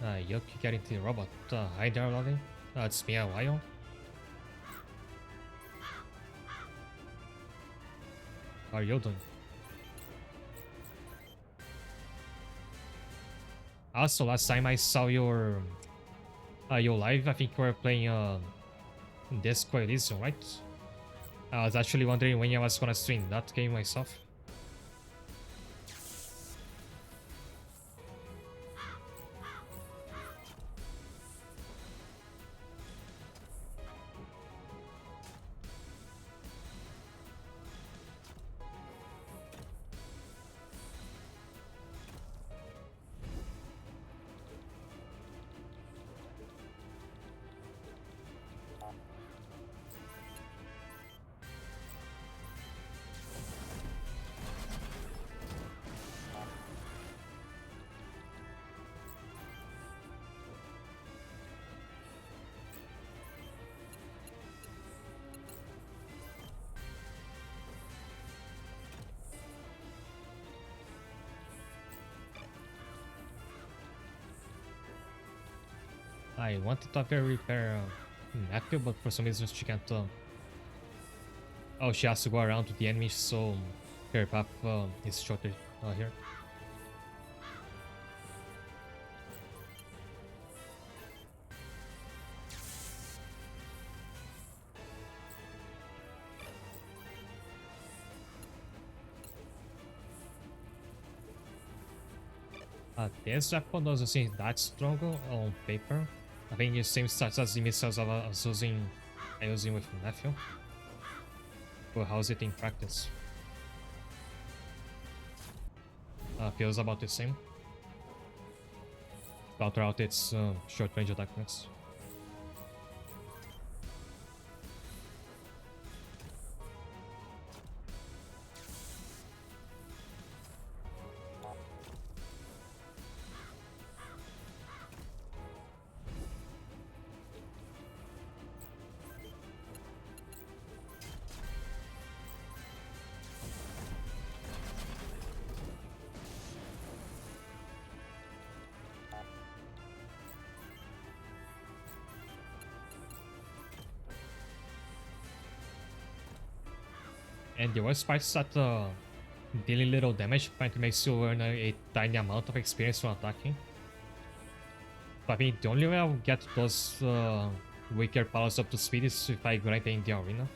Yuck, getting to the robot. Hi there, Lolly. It's me a while. How are you doing? Also, last time I saw your live, I think you were playing Disco Elysium, right? I was actually wondering when I was gonna stream that game myself. I wanted to have her repair Matthew, but for some reason she can't. Oh, she has to go around to the enemies, so her path is shorter here. This weapon doesn't seem that strong on paper. I think it's same stats as the missiles I was using with Matthew. But how's it in practice? Feels about the same. Filter out its short range attacks. And the worst part is that dealing little damage apparently makes you earn a tiny amount of experience from attacking. But I think the only way I'll get those weaker powers up to speed is if I grind in the arena.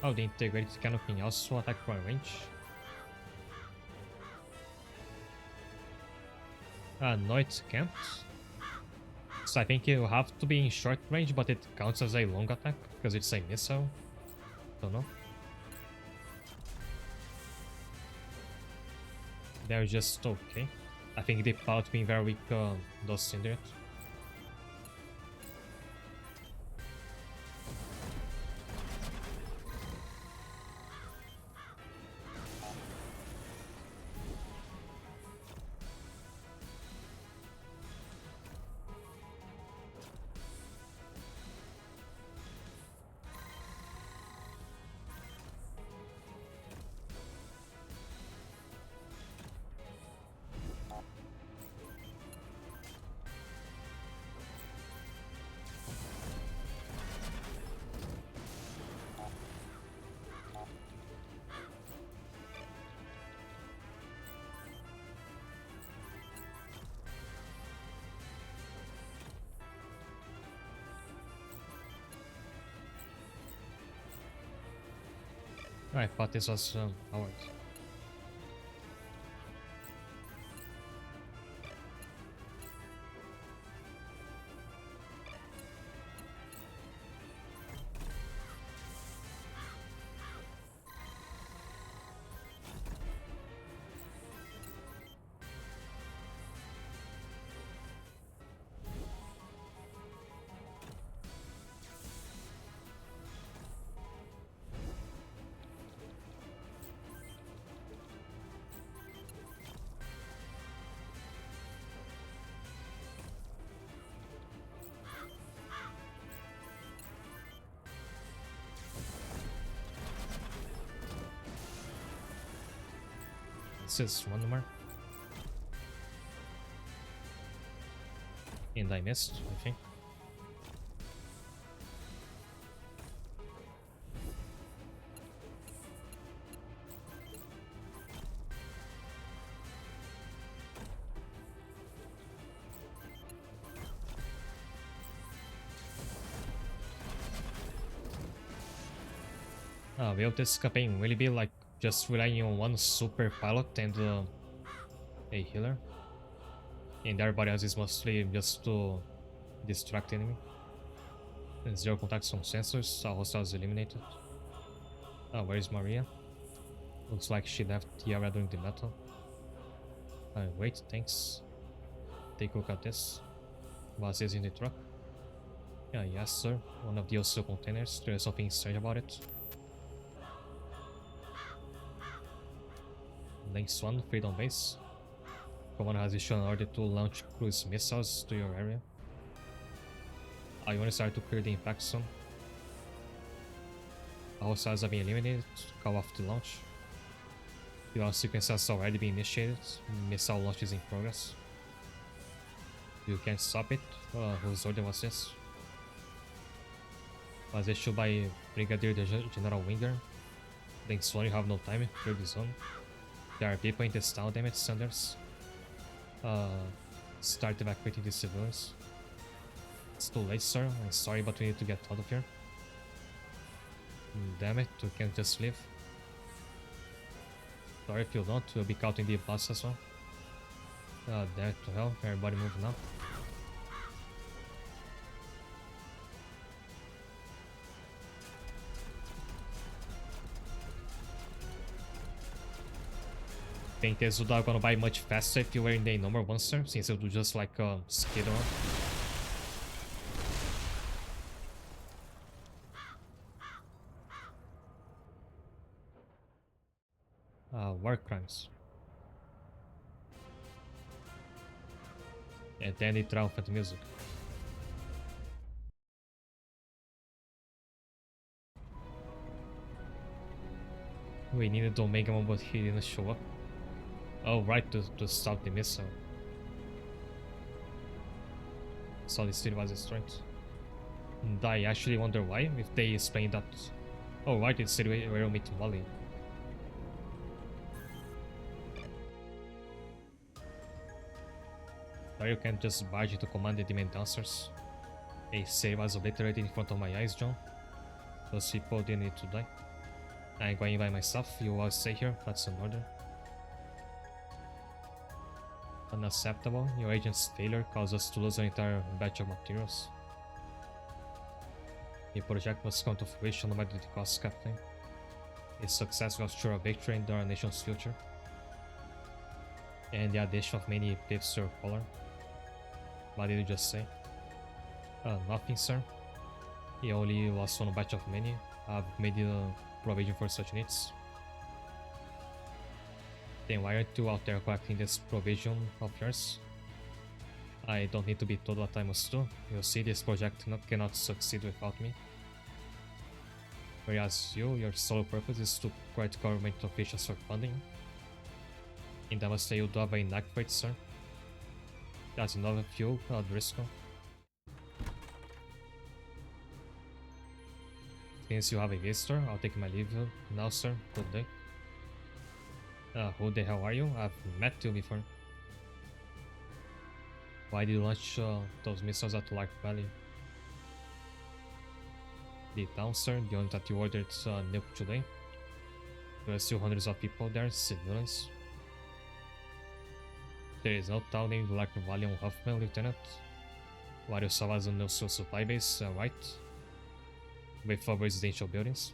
Oh, the integrated canopy can also attack from range. No, it can't. So I think you have to be in short range, but it counts as a long attack because it's a missile. Don't know. They're just okay. I think the pallet being very weak does hinder it. I thought this was ours. this is one more. And I missed, I think. Will this campaign really be like just relying on one super pilot and a healer? And everybody else is mostly just to distract enemy? And zero contacts from sensors, all hostiles eliminated. Where is Maria? Looks like she left the area during the battle. Wait, thanks. Take a look at this. Was this in the truck? Yes, sir. One of the OCO containers. There's something strange about it. Links 1, Freedom Base. Command has issued an order to launch cruise missiles to your area. You want to start to clear the impact zone. All hostiles have been eliminated. Call off the launch. The launch sequence has already been initiated. Missile launch is in progress. You can't stop it. Whose order was this? Was issued by Brigadier General Winger. Links 1, you have no time. Clear the zone. There are people in this town, damn it, Sanders. Start evacuating the civilians. It's too late, sir. I'm sorry, but we need to get out of here. Damn it, we can't just leave. Sorry if you don't, we'll be counting the bus as well. Damn it to hell, everybody move now. Think this would have gonna buy much faster if you were in the number 1, sir, since it would just like skid on. War crimes. And then the triumphant music. We needed Omega 1, but he didn't show up. Oh, right, to stop the missile. So the city was destroyed. And I actually wonder why, if they explained that. Oh, right, it's the city where we meet Molly. Or you can't just barge into command and demand answers. A city was obliterated in front of my eyes, John. Those people didn't need to die. I'm going by myself, you all stay here, that's an order. Unacceptable. Your agent's failure caused us to lose an entire batch of materials. The project must come to fruition no matter the cost, Captain. Its success will ensure a victory in our nation's future. And the addition of many pips to your collar. What did you just say? Nothing, sir. You only lost one batch of many. I've made the provision for such needs. Then why aren't you out there collecting this provision of yours? I don't need to be told what I must do. You see, this project cannot succeed without me. Whereas your sole purpose is to court government officials for funding. And I must say you do have a knack for it, sir. That's another fuel, Driscoll. Since you have a visitor, I'll take my leave now, sir. Good day. Who the hell are you? I've met you before. Why did you launch those missiles at Lark Valley? The town, sir, the one that you ordered nuked today. There are still hundreds of people there, civilians. There is no town named Lark Valley on Huffman, Lieutenant. What you saw was a no supply base, right? With residential buildings.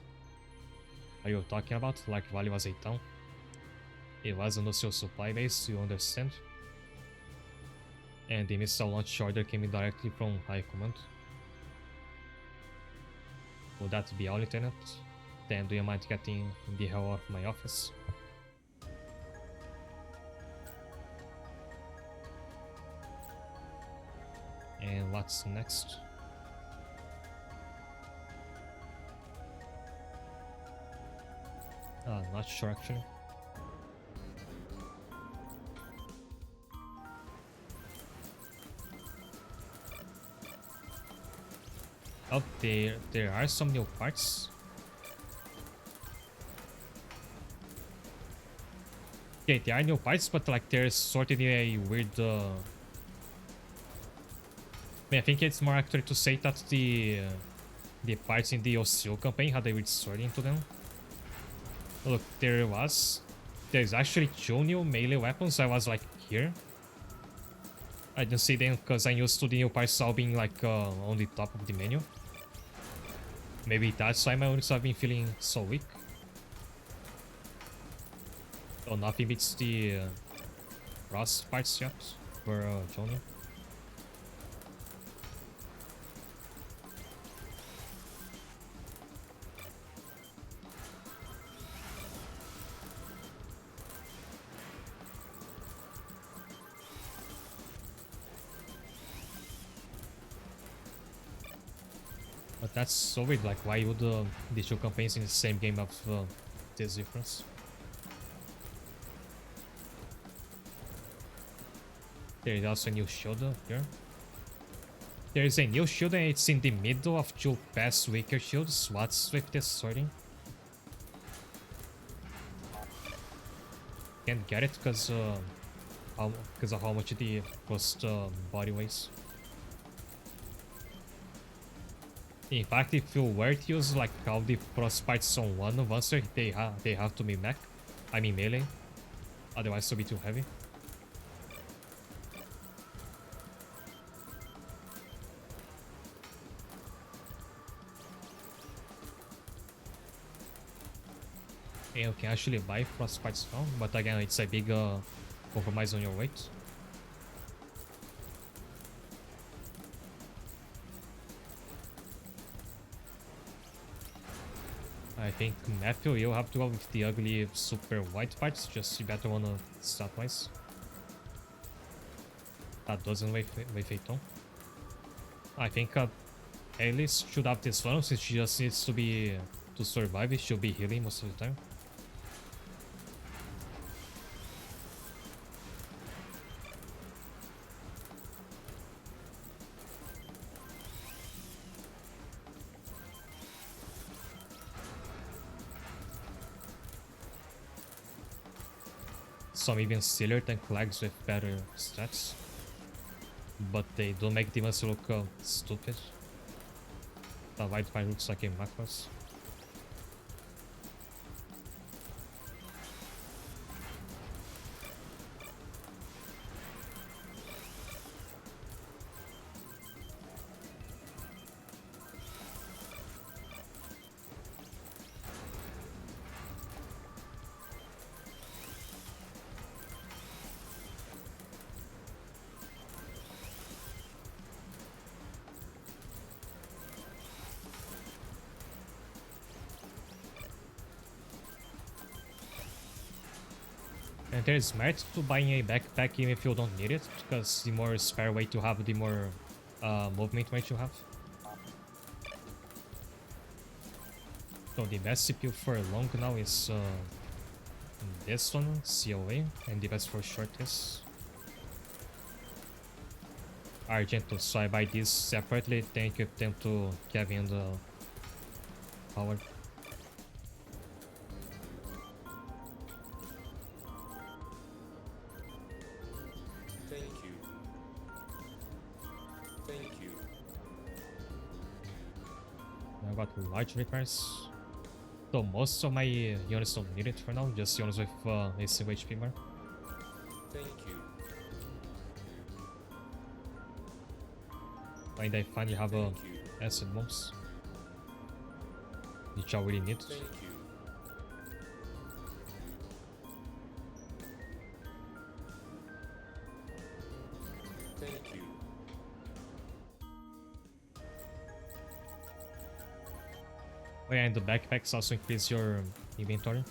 Are you talking about? Lark Valley was a town? It was a no supply base, you understand? And the missile launch order came directly from High Command. Would that be all, Lieutenant? Then do you mind getting the hell out of my office? And what's next? Not sure actually. Oh, there are some new parts. Okay, there are new parts, but like they're sorted in a weird. I think it's more accurate to say that the parts in the OCO campaign had a weird sorting to them. Look, there's actually 2 new melee weapons. I was like here. I didn't see them because I'm used to the new parts all being like on the top of the menu. Maybe that's why my units have been feeling so weak. Oh, nothing beats the Ross parts yet for Johnny. But that's so weird, like why would the 2 campaigns in the same game have this difference? There is also a new shield here. There is a new shield and it's in the middle of 2 past weaker shields. What's with this sorting? Can't get it because of how much the cost body weighs. In fact, if you were to use like all the cross parts on one monster, they have to be mech. I mean melee. Otherwise it'll be too heavy. And you can actually buy cross parts now, but again it's a big compromise on your weight. I think Matthew, you'll have to go with the ugly super white parts, just you better wanna stat wise. That doesn't weigh a ton. I think Alice should have this one since she just needs to survive. It should be healing most of the time. Some even sillier than flags with better stats. But they don't make demons look stupid. The white pine looks like a macros. And there's merit to buying a backpack even if you don't need it, because the more spare weight you have, the more movement weight you have. So the best CPU for long now is this one, COA, and the best for short is Argento. So I buy these separately, then equip them to Kevin the power. I got large repairs. So most of my units don't need it for now, just units with a single HP bar. Thank you. And I finally have acid bombs, which I really need. Thank you. Thank you. Oh yeah, and the backpacks also increase your inventory.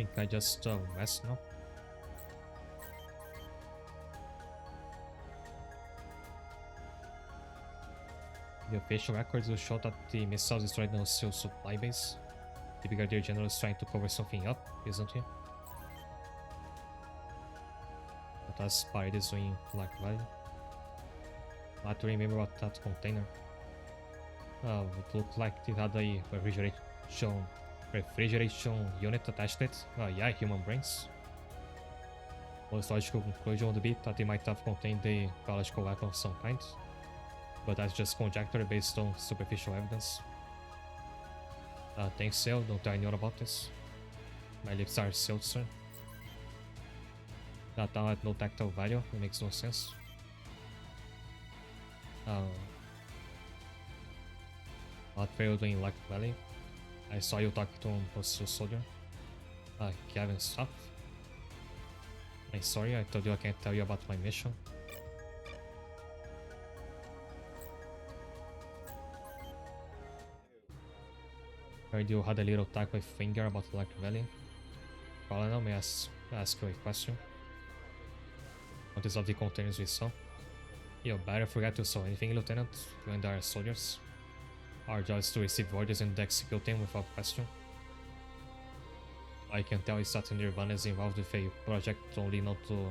think I just rest now. The official records will show that the missiles destroyed no SEAL supply base. The Brigadier General is trying to cover something up, isn't he? But as Pirate is doing Black Valley. I have to remember what that container. It looked like it had a refrigeration unit attached to it. Yeah, human brains. Most logical conclusion would be that it might have contained a biological weapon of some kind. But that's just conjecture based on superficial evidence. Thanks, Sale. Don't tell anyone about this. My lips are sealed, sir. That down had no tactile value. It makes no sense. What were you doing in Black Valley? I saw you talking to a hostile soldier. Kevin, stop. I'm sorry, I told you I can't tell you about my mission. Heard you had a little talk with Finger about Black Valley. Colonel, may I ask you a question? What is of the containers we saw? You better forget to saw anything, Lieutenant. You and our soldiers. Our job is to receive orders and execute them without question. I can tell is that Nirvana is involved with a project only known to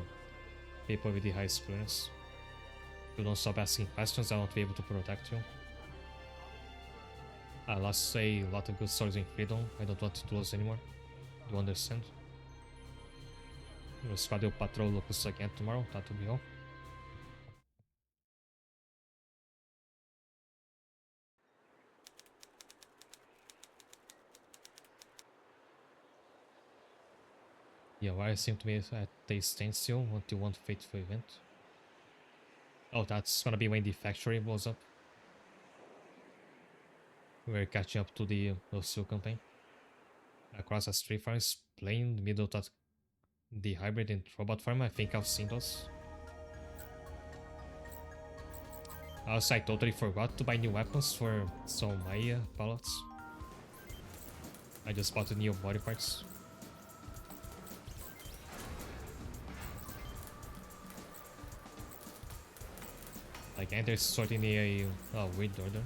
people with the highest clearance. If you don't stop asking questions, I won't be able to protect you. I lost a lot of good soldiers in freedom. I don't want to lose anymore. Do you understand? Your squad will patrol Locus again tomorrow. That will be all. Yeah, why seem to be at a standstill until one fateful event. Oh, that's gonna be when the factory blows up. We're catching up to the Lucille campaign. Across a street farms playing in the middle of the hybrid and robot farm. I think I've seen those. Also, I totally forgot to buy new weapons for some of my pilots. I just bought the new body parts. Like, and they're sorting a weird order.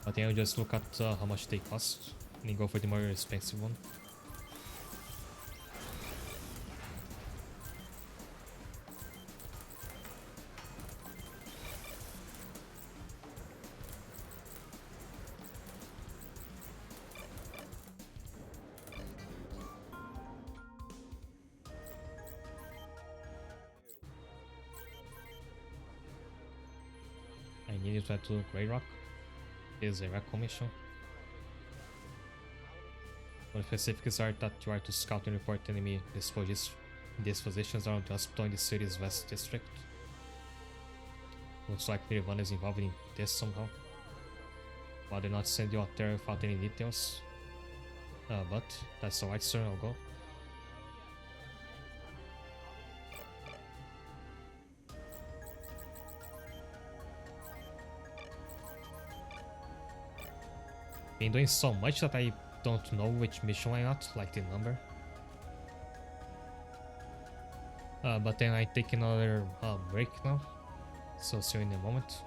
I think I'll just look at how much they cost and then go for the more expensive one. I need to head to Grey Rock. Is a recon mission. One specifics are that you are to scout and report enemy dispositions around the hospital in the city's west district. Looks like Nirvana is involved in this somehow. Why did not send you out there without any details? But that's alright, sir, I'll go. Been doing so much that I don't know which mission I'm at, like the number. But then I take another break now, so see you in a moment.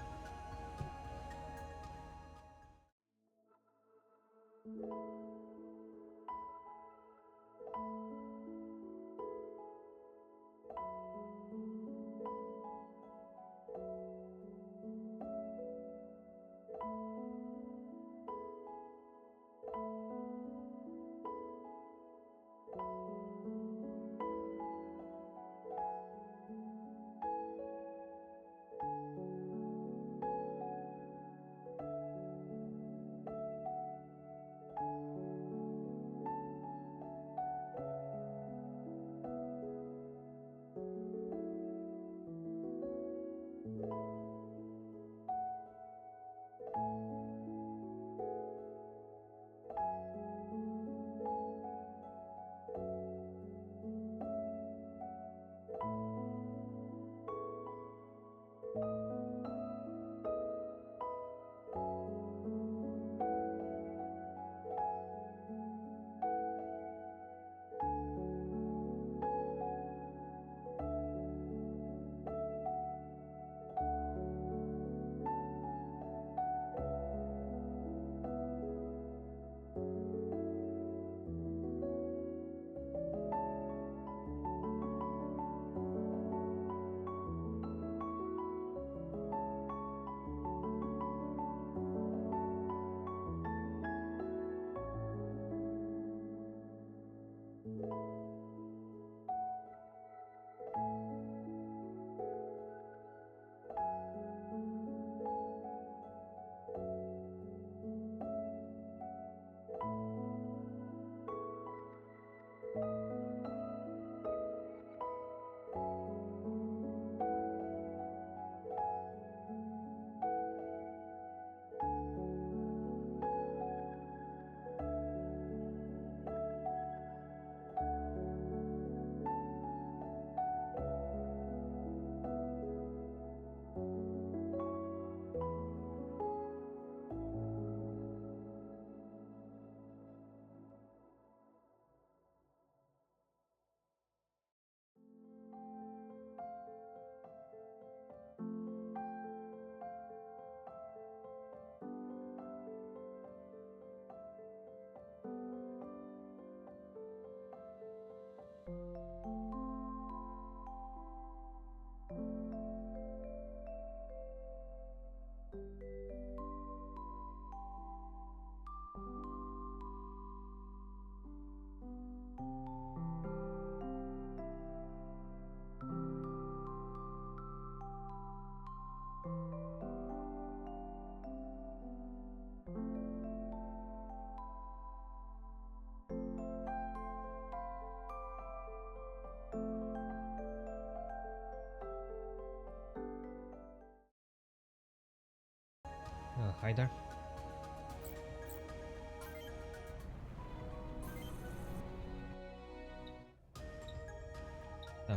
hi there.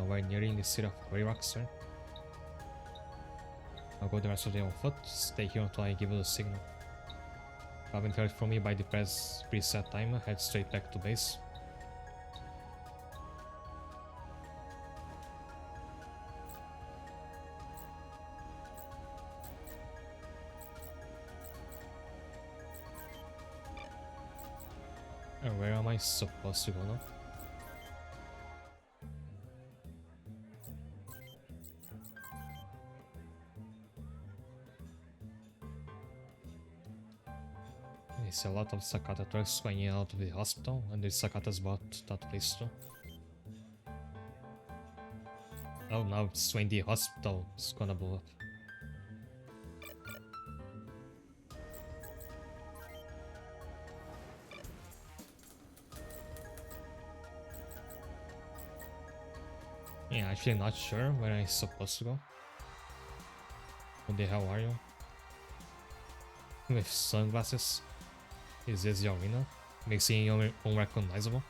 We're nearing the city of Grey Rock, sir. I'll go the rest of the day on foot. Stay here until I give you the signal. Haven't heard from me by the preset time. Head straight back to base. And where am I supposed to go now? I see a lot of Sakata trucks going in and out of the hospital, and the Sakatas bought that place too. Oh, now it's when the hospital is gonna blow up. Yeah, actually not sure where I'm supposed to go. Who the hell are you? With sunglasses? Is this the arena? Makes you unrecognizable.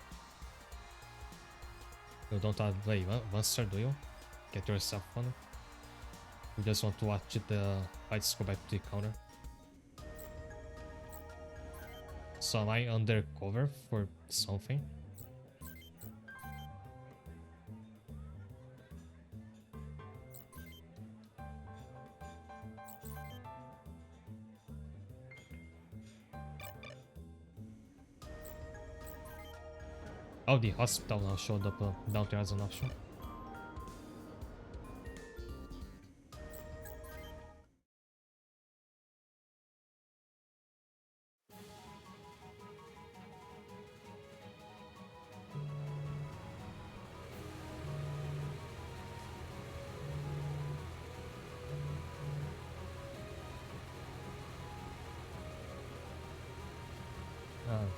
You don't have a monster, do you? Get yourself one. You just want to watch the fights go back to the counter. So am I undercover for something? Oh, the hospital now showed up down there as an option.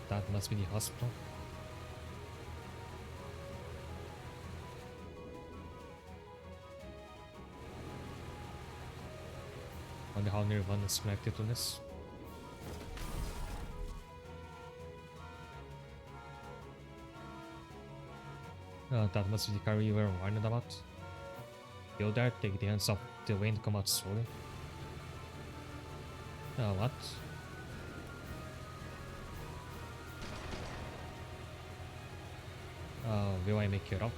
That must be the hospital. Wonder how Nirvana is connected to this. That must be the car we were warned about. Go there, take the hands off the way and come out slowly. What? Will I make it out?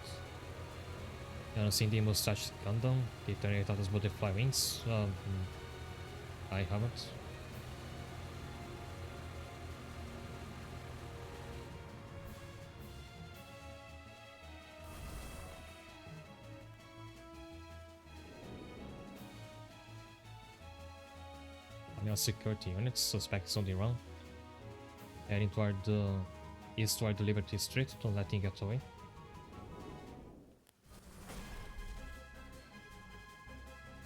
You haven't seen the mustache Gundam? They turn it out as butterfly wings? I haven't. Now security units, suspects on the run. Heading toward the east toward the Liberty Street, don't let him get away.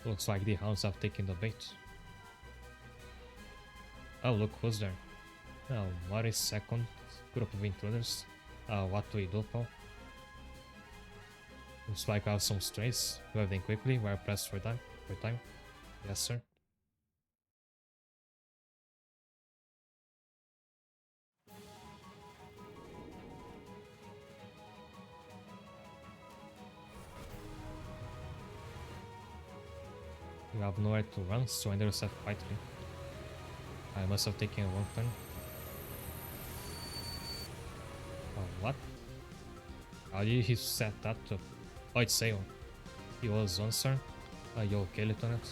Looks like the hounds have taken the bait. Oh, look who's there. Oh, what a second group of intruders. What do we do, Paul? Looks like I have some strays. Grab them quickly, we're pressed for time. Yes, sir. You have nowhere to run, so enter yourself quietly. I must have taken a wrong turn. What? How did he set that up? Oh, it's Sail. He was on, sir. You okay, Lieutenant?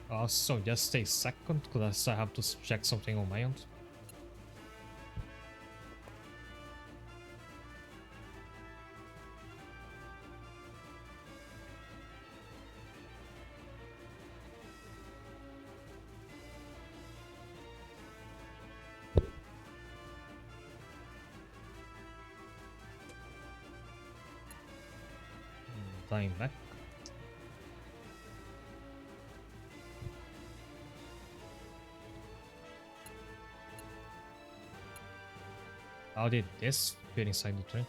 Also, just a second, because I have to check something on my end. Time back. How did this fit inside the tree?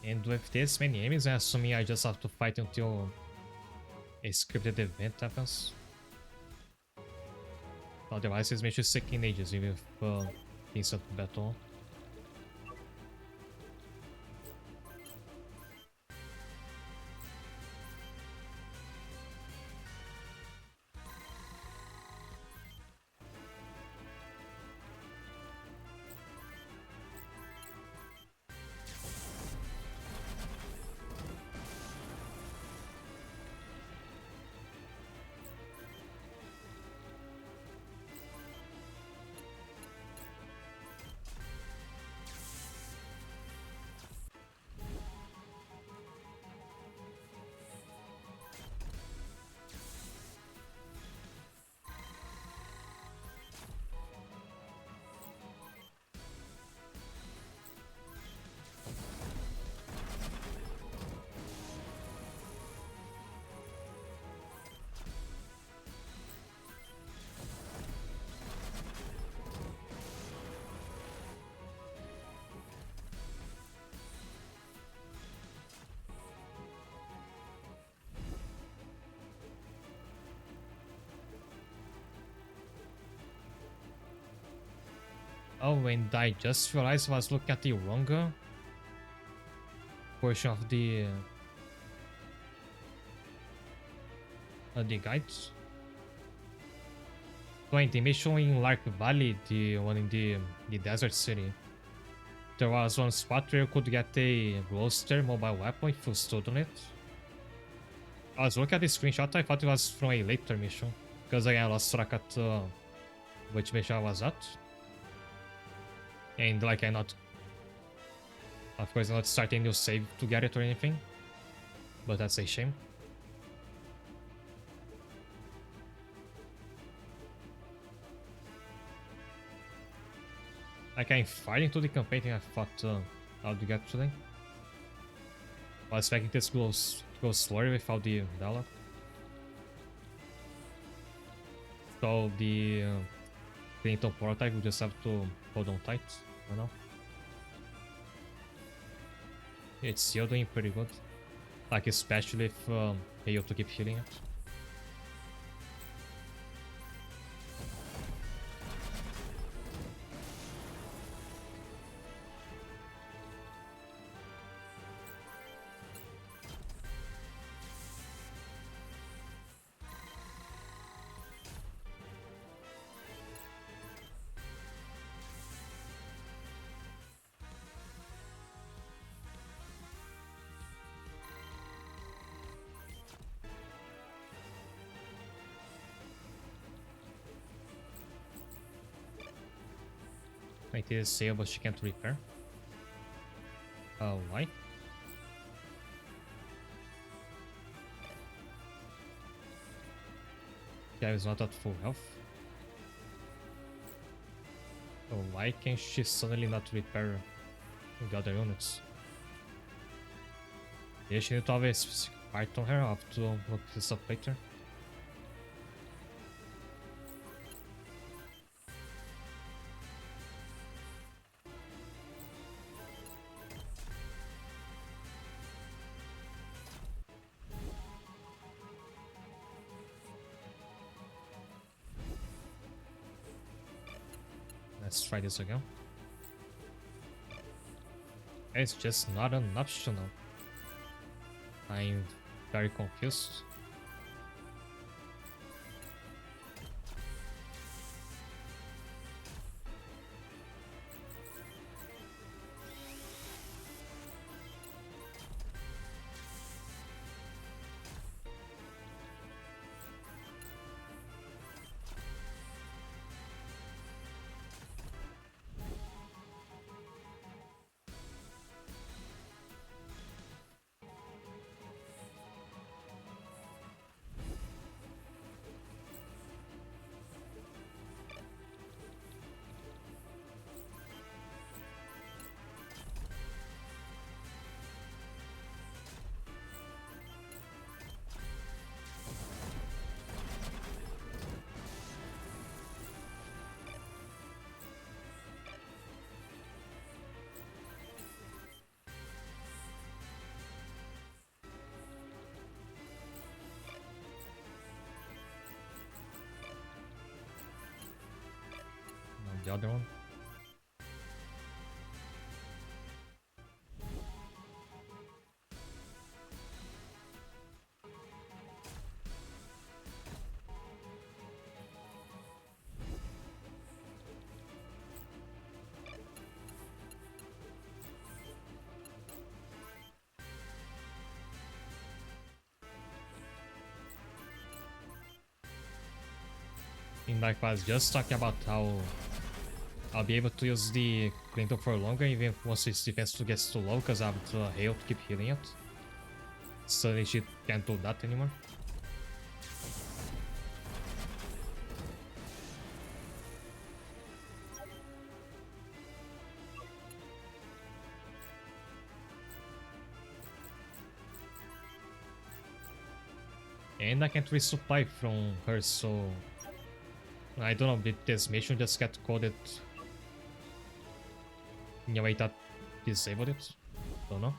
And with this many enemies, I'm assuming I just have to fight until a scripted event happens. Otherwise, it's mission taking ages, even if instant battle. Oh, and I just realized I was looking at the wrong portion of the guides. So in the mission in Lark Valley, the one in the desert city, there was one spot where you could get a roaster mobile weapon if you stood on it. I was looking at the screenshot, I thought it was from a later mission, because again I lost track at which mission I was at. And like I not, of course, not starting a new save to get it or anything, but that's a shame. Like I'm fighting into the campaign thing I thought I would get today. I was expecting this goes slower without the dialogue. So the Clinton prototype we just have to hold on tight for now. It's still doing pretty good. Like especially if you have to keep healing it. It is sale, but she can't repair. Why? Yeah, is not at full health. So why can she suddenly not repair the other units? Yeah, she need to have a specific part on her. I'll have to look this up later. Let's try this again. It's just not an optional. I'm very confused. the other one. In like I was just talking about how I'll be able to use the Clinton for longer even once its defense gets too low because I have the hail to keep healing it. Suddenly she can't do that anymore. And I can't resupply from her, so I don't know, did this mission just get coded in a way that disabled it? Don't know.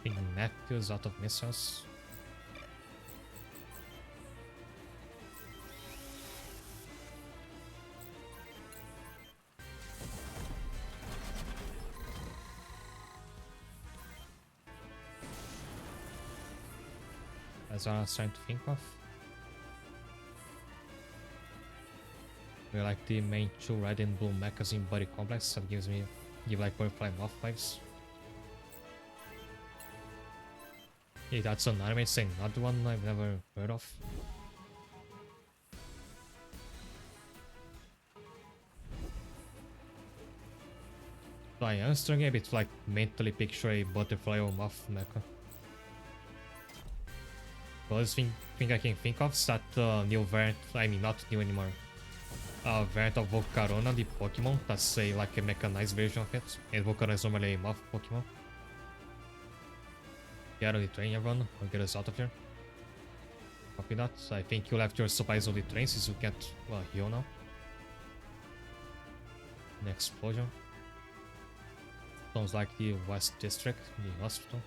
The map is out of missiles. That's what I was trying to think of. We're like the main two red and blue mechas in Body Complex that give like butterfly moth vibes. Yeah, that's an anime thing, not the one I've never heard of. So I am struggling a bit to like mentally picture a butterfly or moth mecha. The only thing I can think of is that new variant, I mean not new anymore, variant of Volcarona, the Pokemon, that's like a mechanized version of it, and Volcarona is normally a moth Pokemon. Get out of the train, everyone, or get us out of here. Copy that. I think you left your supplies on the train since you can't, well, heal now. An explosion. Sounds like the West District, the hospital.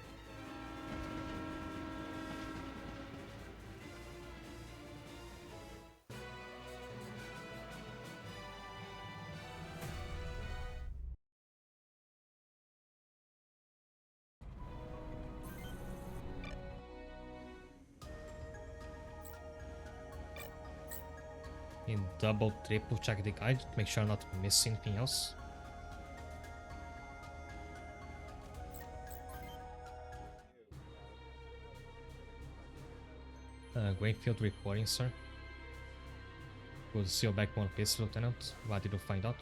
In double, triple check the guide to make sure I'm not missing anything else. Greenfield reporting, sir. Good to see you back one piece, Lieutenant. What did you find out?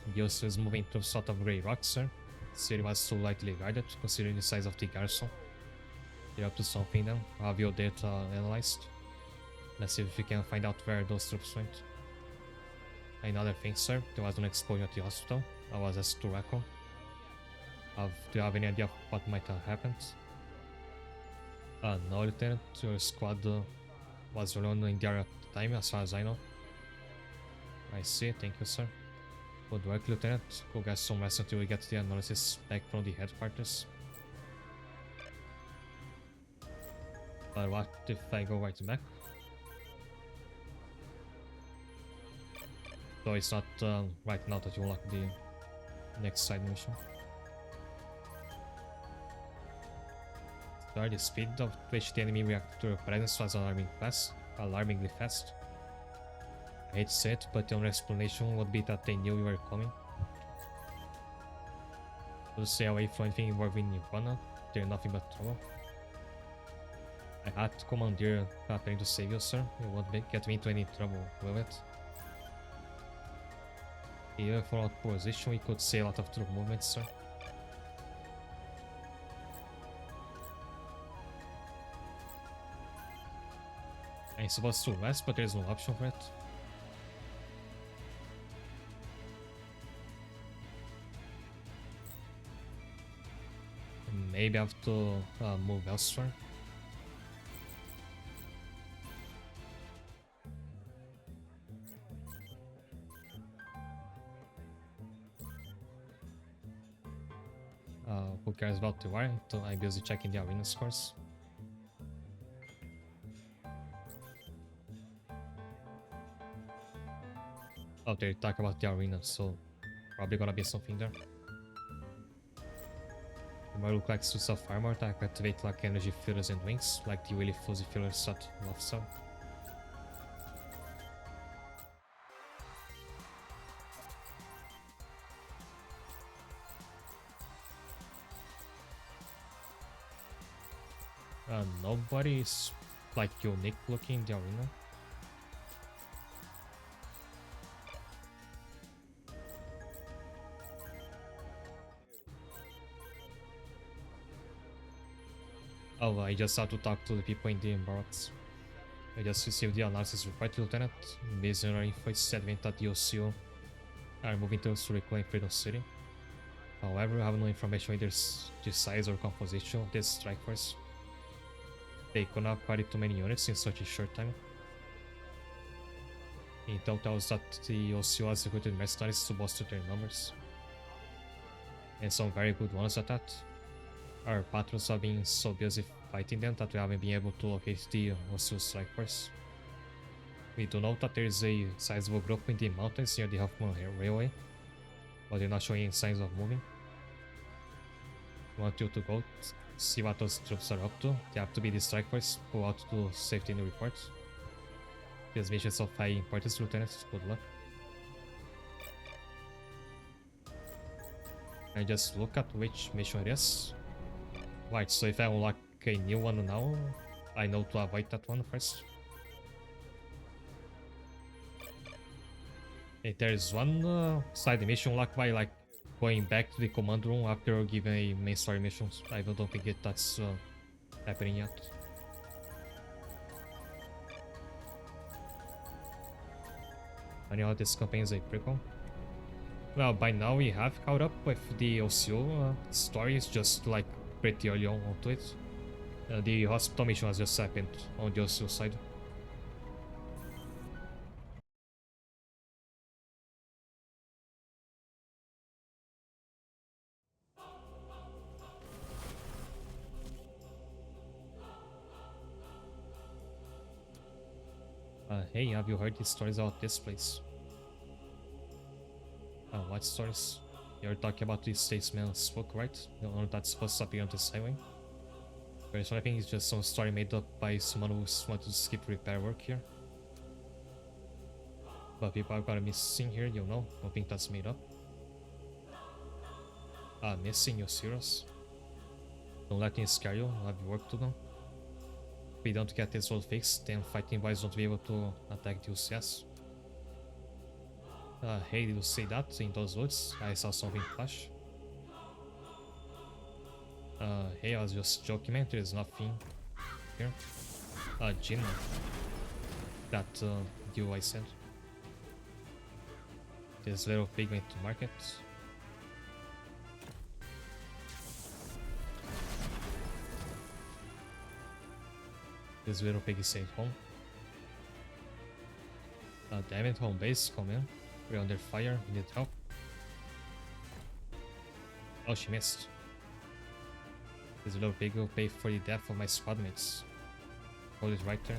The Ghost is moving to sort of grey rock, sir. The city was too lightly guarded, considering the size of the garrison. You're up to something then. I'll have your data analyzed. Let's see if we can find out where those troops went. Another thing, sir, there was an explosion at the hospital. I was asked to reckon. Do you have any idea of what might have happened? No, Lieutenant. Your squad was alone in the area at the time, as far as I know. I see, thank you, sir. Good work, Lieutenant. Go get some rest until we get the analysis back from the headquarters. But what if I go right back? So it's not right now that you unlock the next side mission. Sorry, the speed of which the enemy reacted to your presence was alarmingly fast. I hate to say it, but the only explanation would be that they knew you were coming. To stay away from anything involving Nirvana, they're nothing but trouble. I had to commandeer trying to save you, sir. You won't get me into any trouble, will it? Even from our position, we could see a lot of troop movements, sir. I'm supposed to rest, but there's no option for it. Maybe I have to move elsewhere. Who cares about the war? I'm busy checking the arena scores. Oh, they talk about the arena, so probably gonna be something there. It might look like suits of armor that activate like energy fillers and wings, like the really fuzzy fillers at Lofstar. Nobody is like unique looking in the arena. Oh, I just had to talk to the people in the barracks. I just received the analysis report, Lieutenant. Based on our info, it's evident that the OCO are moving to reclaim Freedom City. However, we have no information either the size or composition of this strike force. They could not acquire too many units in such a short time. Intel tells that the OCO has recruited mercenaries to bolster their numbers. And some very good ones at that. Our patrols have been so busy fighting them that we haven't been able to locate the OCO strike force. We do know that there is a sizable group in the mountains near the Huffman Railway, but they're not showing any signs of moving. We want you to go see what those troops are up to. They have to be the strike force. Go out to safety in the report. These missions of high importance, Lieutenant. Good luck. I just look at which mission it is. Right, so if I unlock a new one now, I know to avoid that one first. Hey, there is one side mission unlocked by like going back to the command room after giving a main story mission. I don't think that's happening yet. Anyhow, this campaign is a prequel. Well, by now we have caught up with the OCO story. It's just like pretty early on onto it. The hospital mission has just happened on the OCO side. Hey, have you heard these stories about this place? What stories? You're talking about the statesman's book, right? The one that's supposed to appear on this highway? Personally, I think it's just some story made up by someone who wanted to skip repair work here. But people are gonna missing here, you know? Don't think that's made up. Missing, you serious? Don't let me scare you, I'll have work to do. If we don't get this road fixed, then fighting boys won't be able to attack the UCS. Hey, did you see that in those woods? I saw something flash. Hey, I was just joking, man. There's nothing here. Gina. That deal I said. This little pig went to market. This little pig is safe home. Damn it, home base, come in. We're under fire, we need help. Oh, she missed. This little pig will pay for the death of my squad mates. Hold it right there.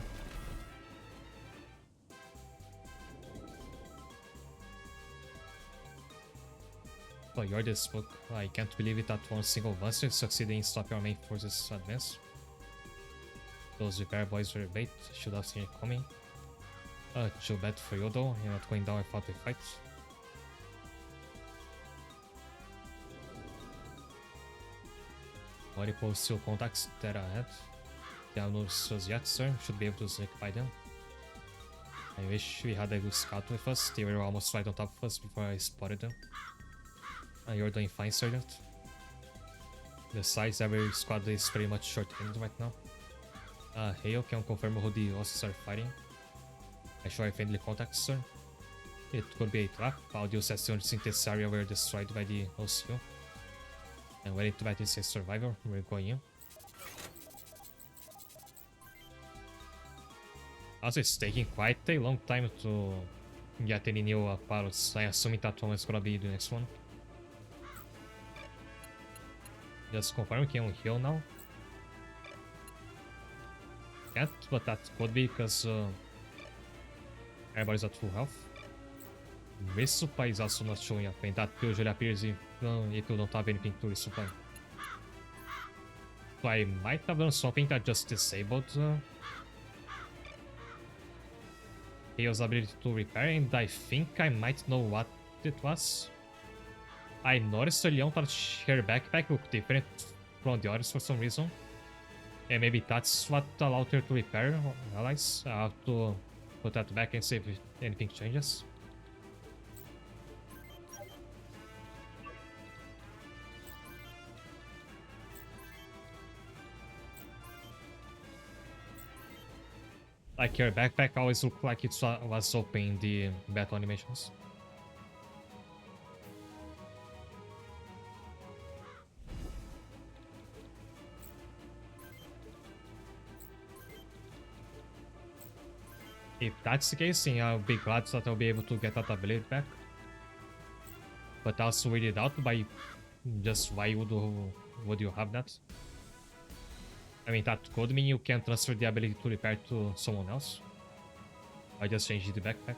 Oh, you're this book. I can't believe it that one single monster succeeded in stopping our main forces' advance. Those repair boys were bait, should have seen it coming. Too bad for you though, you're not going down without a fight. multiple steel contacts that I had. They haven't noticed us yet, sir. Should be able to sneak by them. I wish we had a good scout with us. They were almost right on top of us before I spotted them. You're doing fine, Sergeant. Besides, every squad is pretty much short-handed right now. Hale, can you confirm who the hostiles are fighting? I show friendly contacts, sir. It could be a trap. Audios as soon as in this area were destroyed by the OCO. And waiting to fight is a survivor. We're going in. Also, it's taking quite a long time to get any new pilots. I assume that one is gonna be the next one. Just confirm we can heal now. Can't, but that could be because everybody's at full health. Resupply is also not showing up, and that usually appears if you don't have anything to resupply. So I might have done something that just disabled Hale's ability to repair, and I think I might know what it was. I noticed early on that her backpack looked different from the others for some reason. And maybe that's what allowed her to repair allies. I have to put that back and see if anything changes. Like her backpack always looked like it was open in the battle animations. If that's the case, then I'll be glad that I'll be able to get that ability back. But also weighed it out by just why would you have that? I mean, that could mean you can transfer the ability to repair to someone else. I just changed the backpack.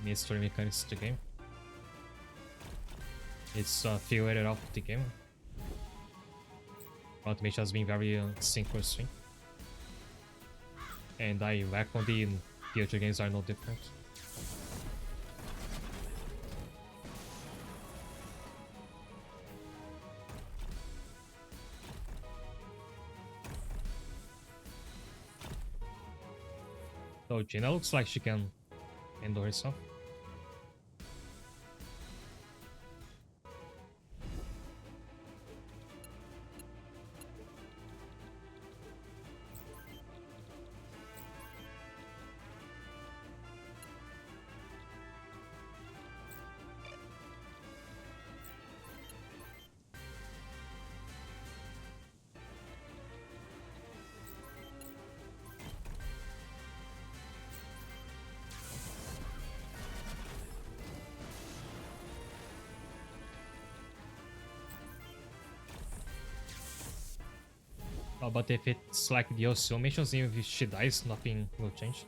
Mystery mechanics of the game. It's figured out the game. Automation has been very synchronous, and I reckon the future games are no different. So Gina looks like she can handle herself. Oh, but if it's like the OCO missions, even if she dies, nothing will change.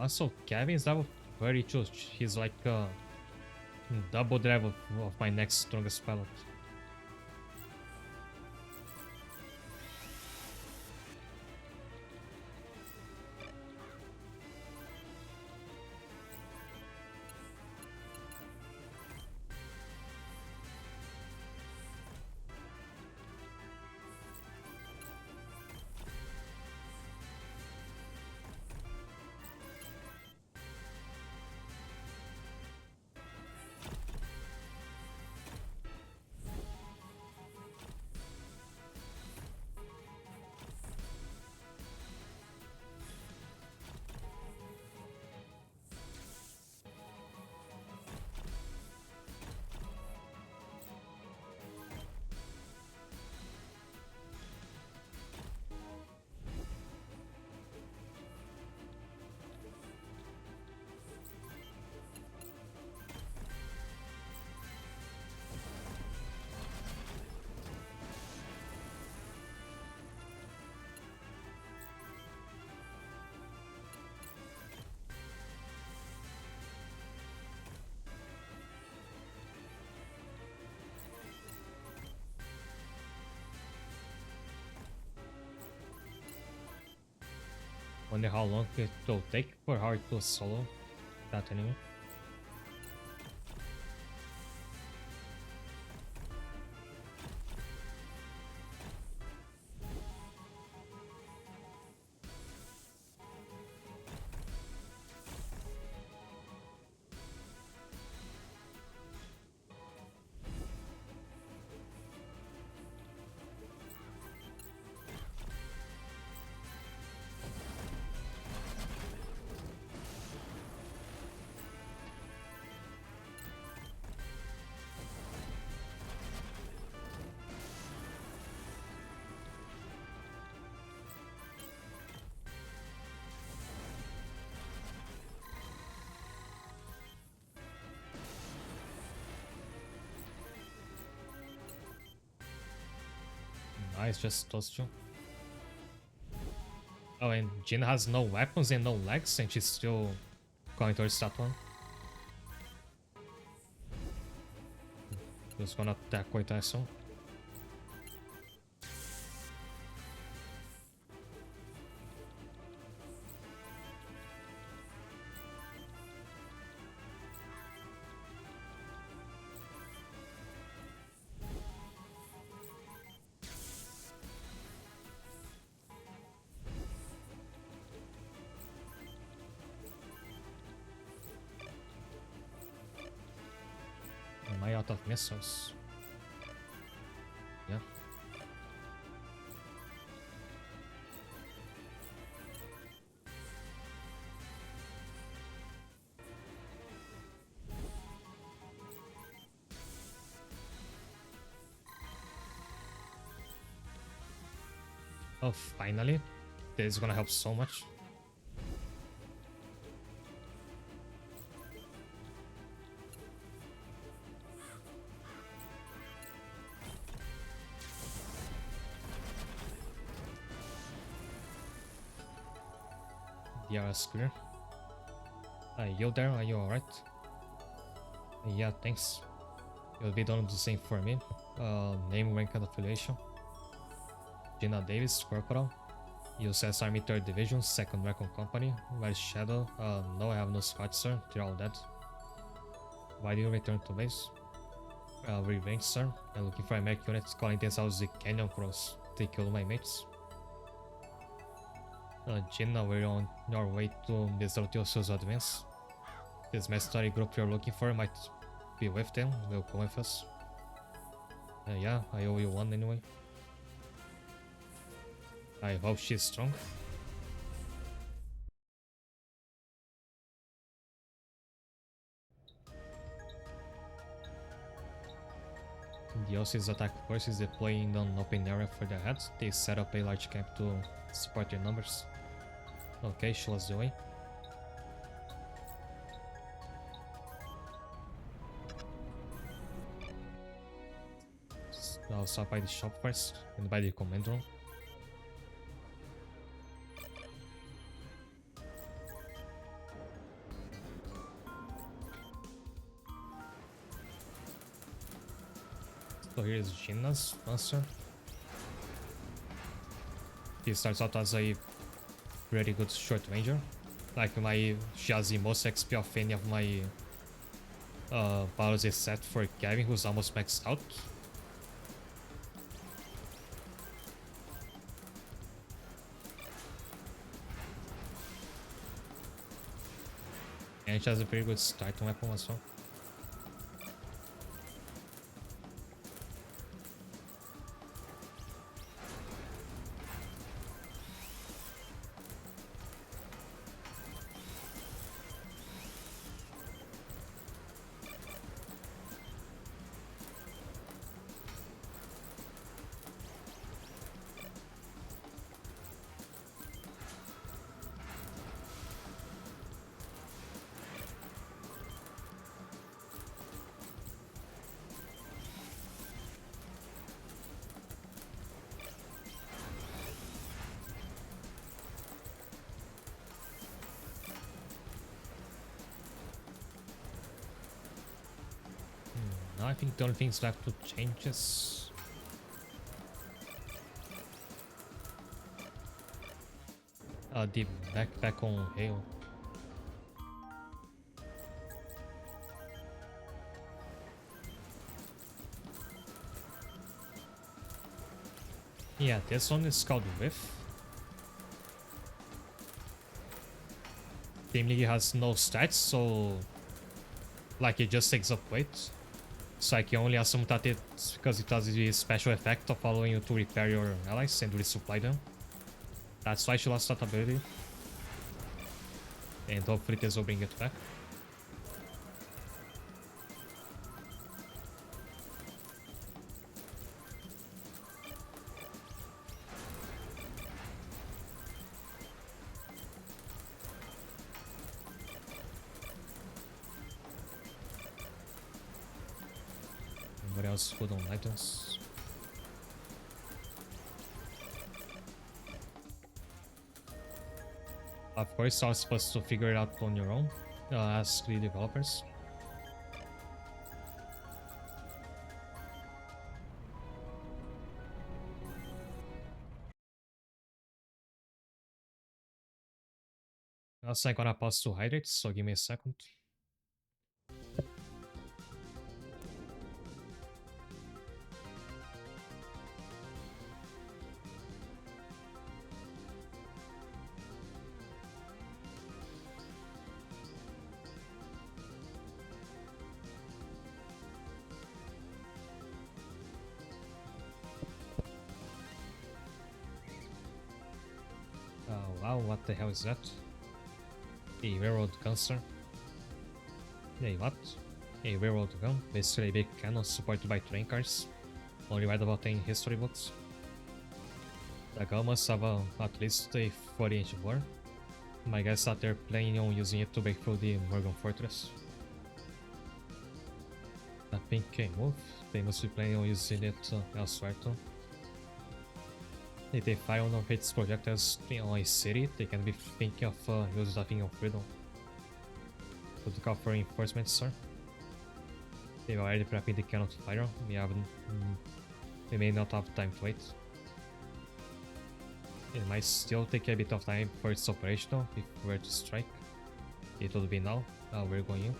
Also, Kevin's level 32. He's like double the level of my next strongest pilot. Wonder how long it will take for her to solo that anyway. Nice, just those two. Oh, and Jin has no weapons and no legs, and she's still going towards that one. Just gonna attack quite soon. Am I out of missiles? Yeah. Oh, finally. This is gonna help so much. DRS clear. You there? Are you alright? Yeah, thanks. You'll be done the same for me. Name, rank, and affiliation. Gina Davis, Corporal. USS Army 3rd Division, 2nd Recon Company. Where's Shadow? No, I have no squad, sir. They're all dead. Why do you return to base? Revenge, sir. I'm looking for a mech unit calling themselves the Canyon Cross. They killed my mates. Gina, we're on your way to Desertioso's advance. This mercenary group you're looking for might be with them. Will come with us. Yeah, I owe you one anyway. I hope she's strong. The OC's attack force is deploying on an open area for their heads. They set up a large camp to support their numbers. Okay, show us the way. I'll stop by the shop first and by the command room. So here is Gina's monster. He starts out as a pretty good short ranger. Like she has the most XP of any of my battles except for Gavin, who's almost maxed out. And she has a pretty good starting weapon as well. Now I think the only things left to change is The backpack on Hail. Yeah, this one is called Whiff. Team League has no stats, so like it just takes up weight. So I can only assume that it's because it has the special effect of allowing you to repair your allies and resupply them. That's why she lost that ability. And hopefully this will bring it back. What else good on items? Of course, I was supposed to figure it out on your own. Ask the developers. Also, I'm gonna pause to hydrate, so give me a second. Wow, what the hell is that? A railroad gunster. Hey, what? A railroad gun, basically a big cannon supported by train cars. Only read about in history books. The gun must have at least a 40-inch bore. My guess that they're planning on using it to break through the Morgan Fortress. A pink can move. They must be planning on using it elsewhere too. If they fire one of its projectiles on a city, they can be thinking of using the thing of freedom. To look out for reinforcements, sir. They're already prepping the cannon to fire. We may not have time to wait. It might still take a bit of time for its operational if we were to strike. It will be now. We're going in.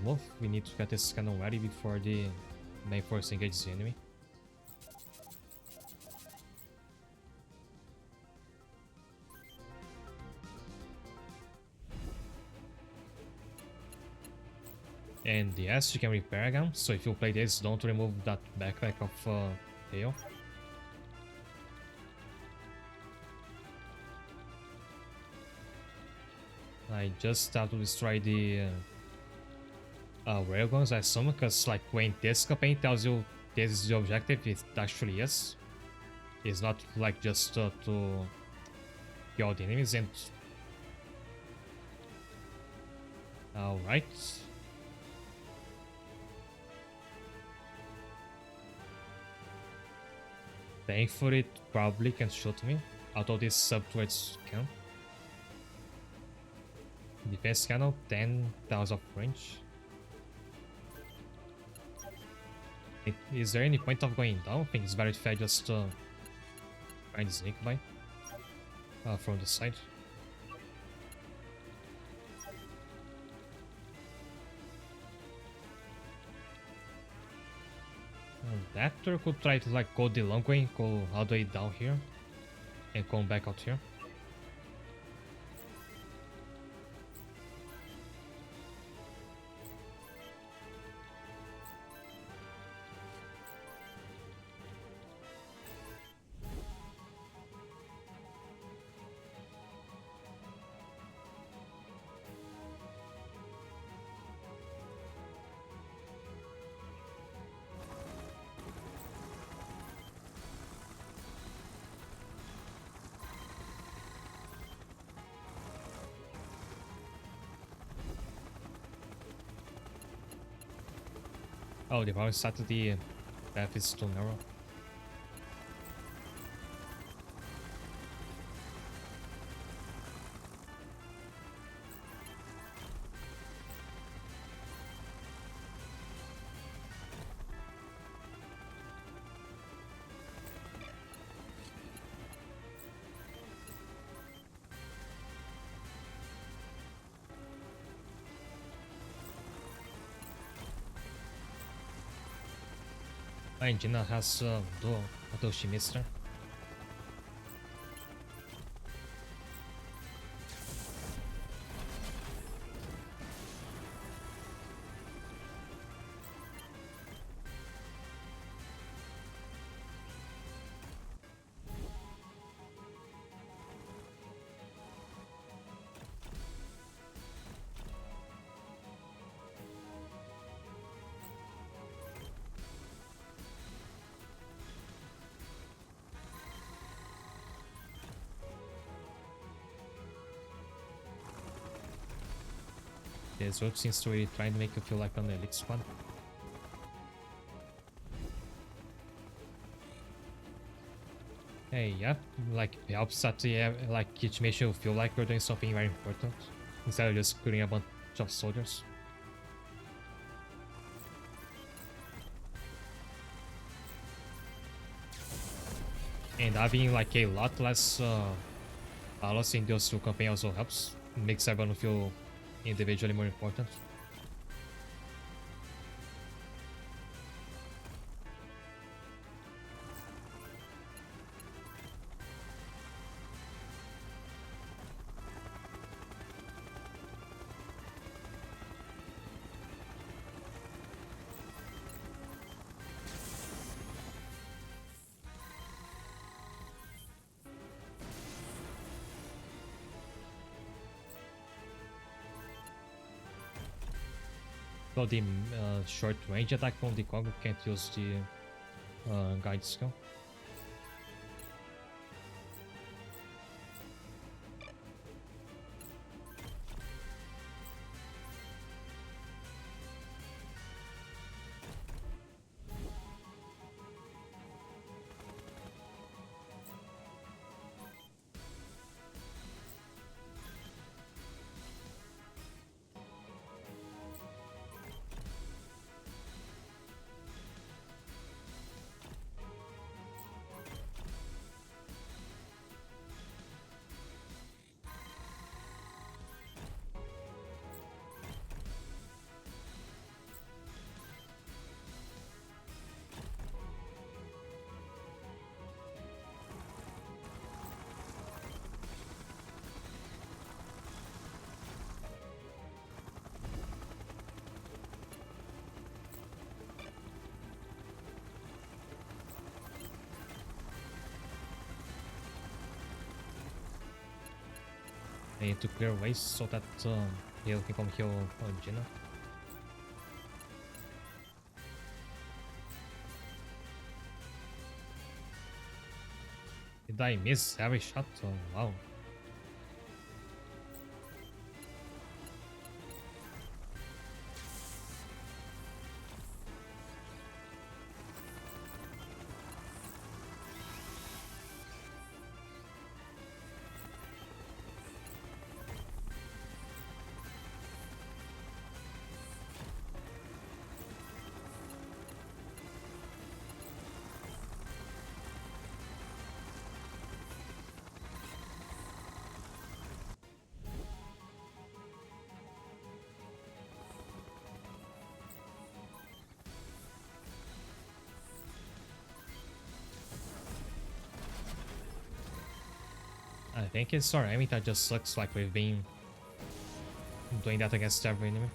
Move. We need to get this cannon ready before the main force engages the enemy. And yes, you can repair again, so if you play this, don't remove that backpack of Hail. I just have to destroy the railguns, I assume, because like when this campaign tells you this is the objective, it actually is. It's not like just to kill the enemies and... Alright. Thankfully, it probably can shoot me, although this subtweets can. Defense cannon, 10,000 of range. Is there any point of going down? I think it's better if I just try and sneak by from the side. That or could try to like go the long way, go all the way down here, and come back out here. Oh, the problem is that the path is too narrow. A engine has dual auto shimister. The Zord seems to really trying to make you feel like on the elite squad. Hey, yeah, like it helps that like it makes you feel like you're doing something very important instead of just killing a bunch of soldiers. And having like a lot less balance in those two campaigns also helps. Makes everyone feel individually more important. So the short range attack from the Kogu can't use the guide skill. I need to clear ways so that he'll can come heal Gina. Did I miss every shot? Oh, wow. I think it's our enemy that just looks like we've been doing that against every enemy.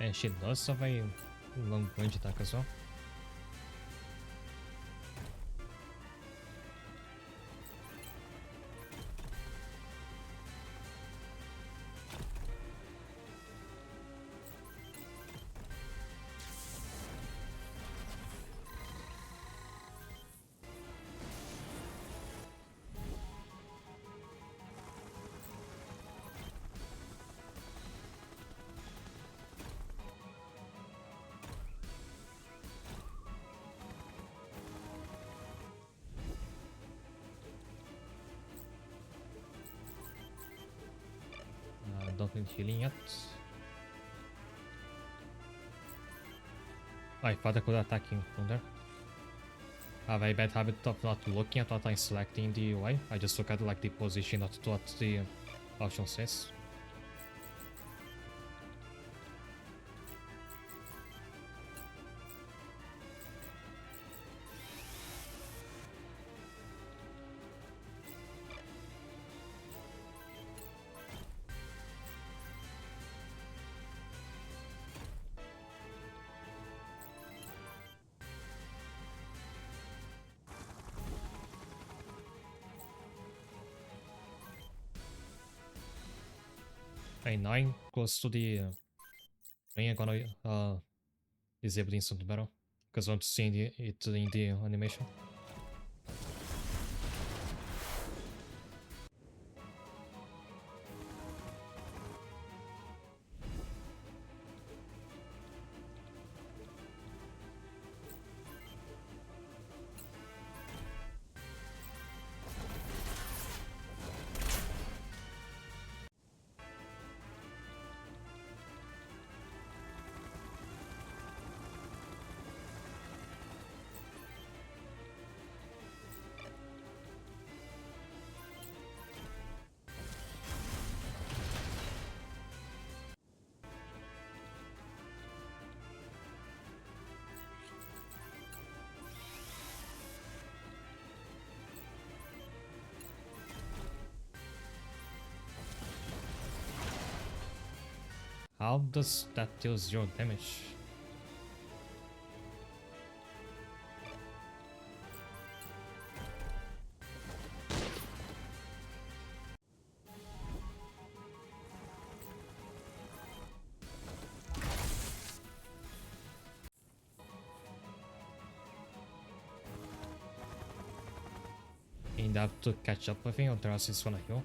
And she does have a long range attack as well. don't need healing yet. I thought I could attack him from there. I have a bad habit of not looking at what I'm selecting in the UI. I just look at like the position, not what the option says. And 9 close to the ring, I'm gonna disable the instant battle because I want to see it in the animation. How does that deal 0 damage? And I have to catch up with him, or else he's gonna heal.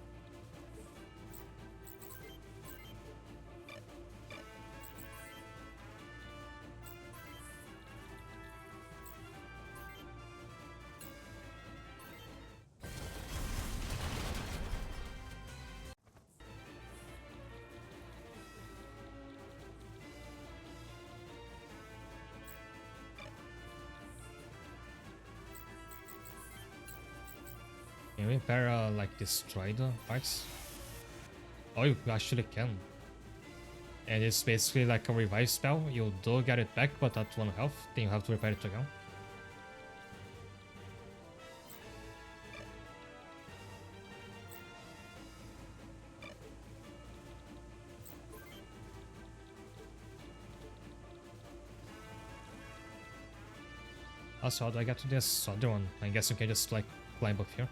Can we repair like destroy the parts? Oh, you actually can. And it's basically like a revive spell. You do get it back, but at 1 health. Then you have to repair it again. Also, how do I get to this other one? I guess you can just like climb up here.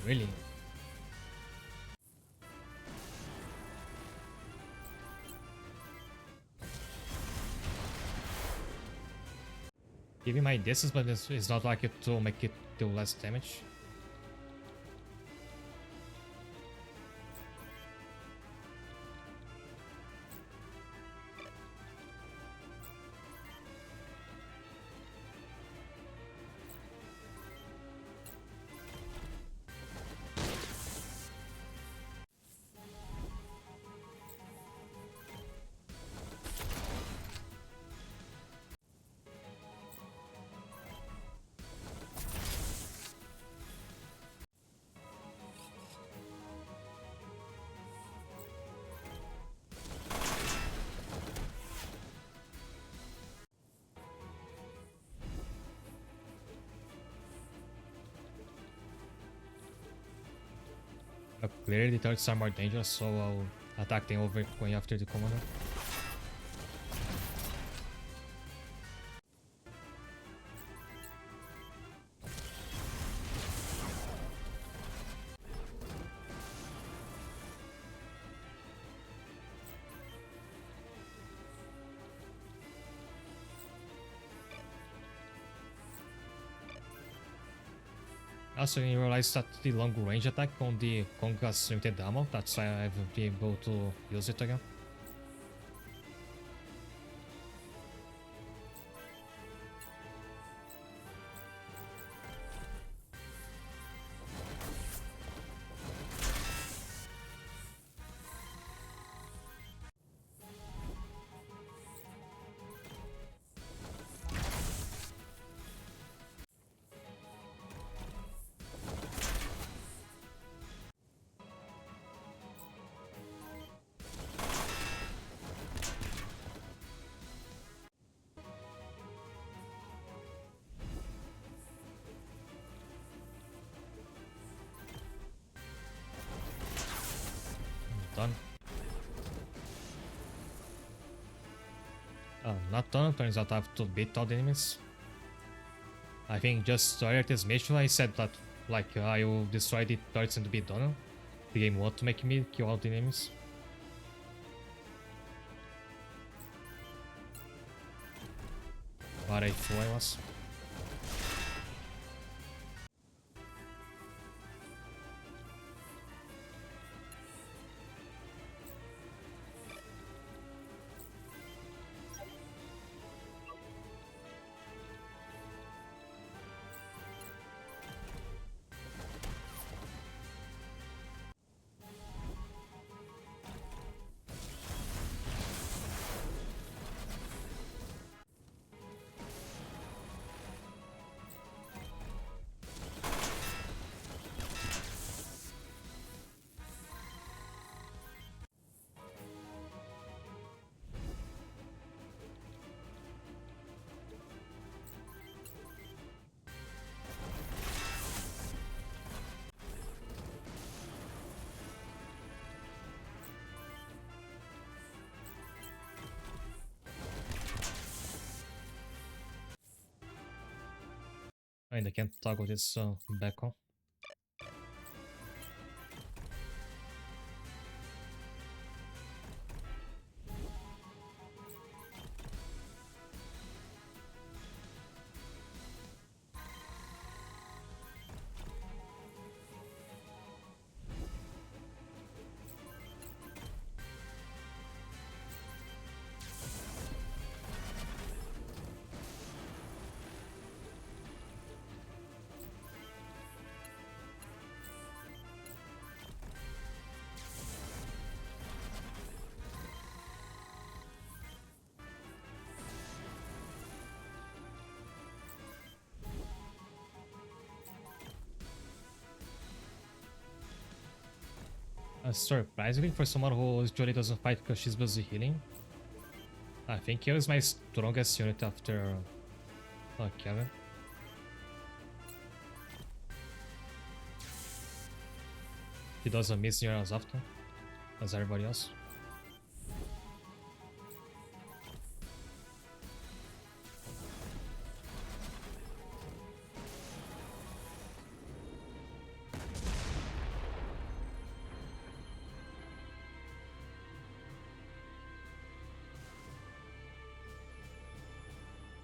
Oh, really? Give me my distance, but it's not like it to make it do less damage. Clearly the turrets are more dangerous, so I'll Attack tem over going after the commander. Also, you realize that the long range attack on the Kong has limited ammo, that's why I've been able to use it again. Done. Not done. Turns out I have to beat all the enemies. I think just earlier this mission I said that like I will destroy the turrets and be done. The game wants to make me kill all the enemies. What a fool I was. And I can't toggle this back on. Surprisingly, for someone who usually doesn't fight because she's busy healing, I think he was my strongest unit after Kevin. He doesn't miss near as often as everybody else.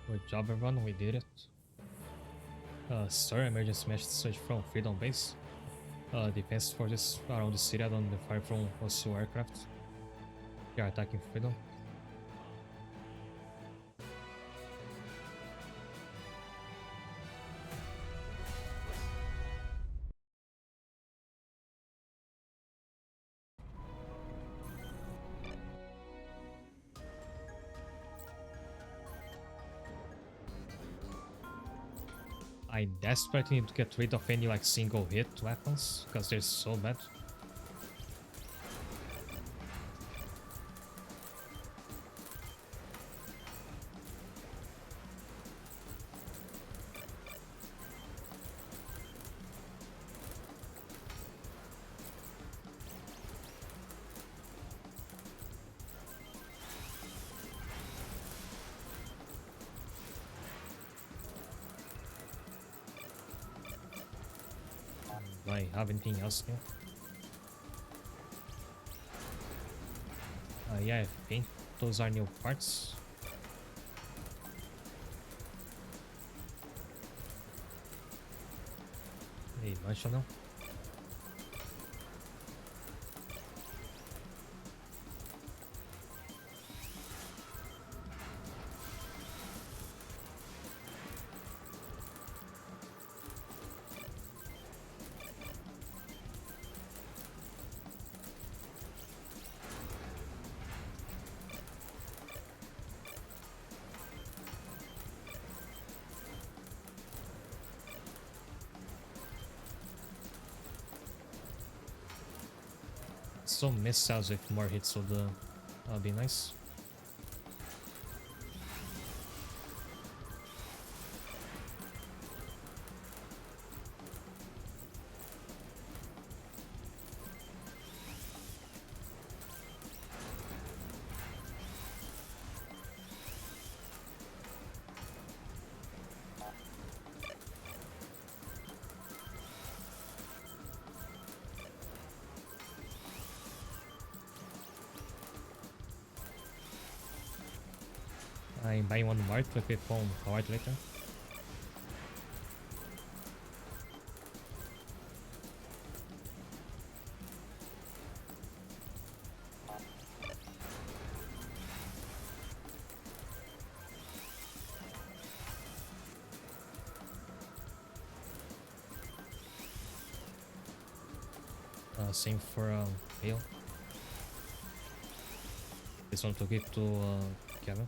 Good job everyone, we did it. Sir, emergency message from Freedom Base. Defense forces around the city on the fire from hostile aircraft. They are attacking Freedom. I desperately need to get rid of any like single hit weapons because they're so bad. Do I have anything else new? Yeah, I think those are new parts. A bunch of them. Some missiles with more hits would be nice. I'm buying one more to equip on hard later. Same for Hale. This one to give to Kevin.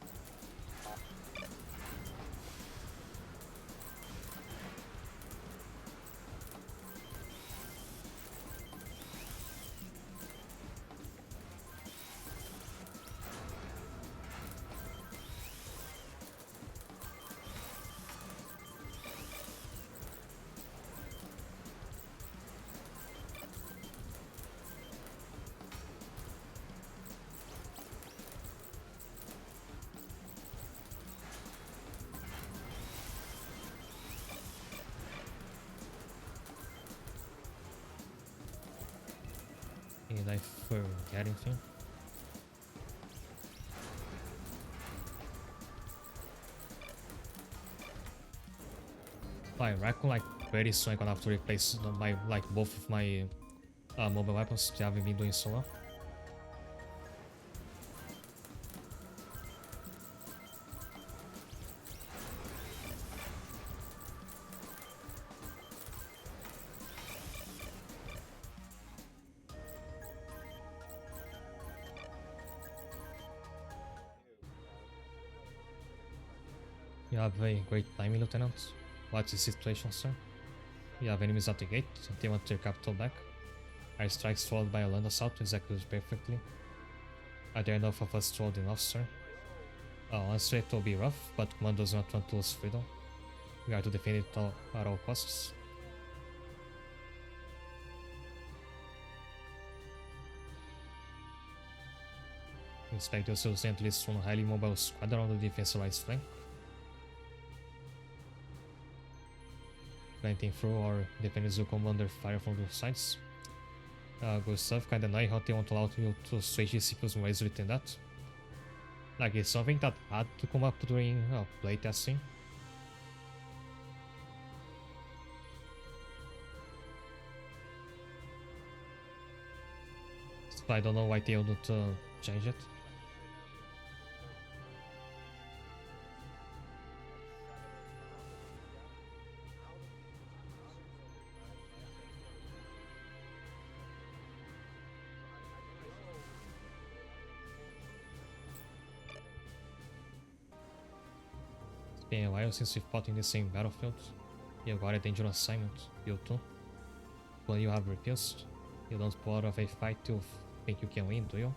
And I forget anything. I reckon like very soon I'm gonna have to replace my both of my mobile weapons. They haven't been doing so well. You have a great timing, Lieutenant. What's the situation, sir? You have enemies at the gate. They want their capital back. Our strikes followed by a land assault executed perfectly. Are there enough of us to hold enough, sir? Honestly, it will be rough, but command does not want to lose freedom. We are to defend it at all costs. Inspect yourselves at least one highly mobile squadron on the defensive right flank. Planting through, our defenders will come under fire from both sides. Good stuff, kinda annoying how they won't allow you to switch the CPUs more easily than that. Like, it's something that had to come up during playtesting. So I don't know why they wouldn't change it. It's been a while since we fought in the same battlefield. You got a dangerous assignment, you too. When you have refused, you don't pull out of a fight you think you can win, do you?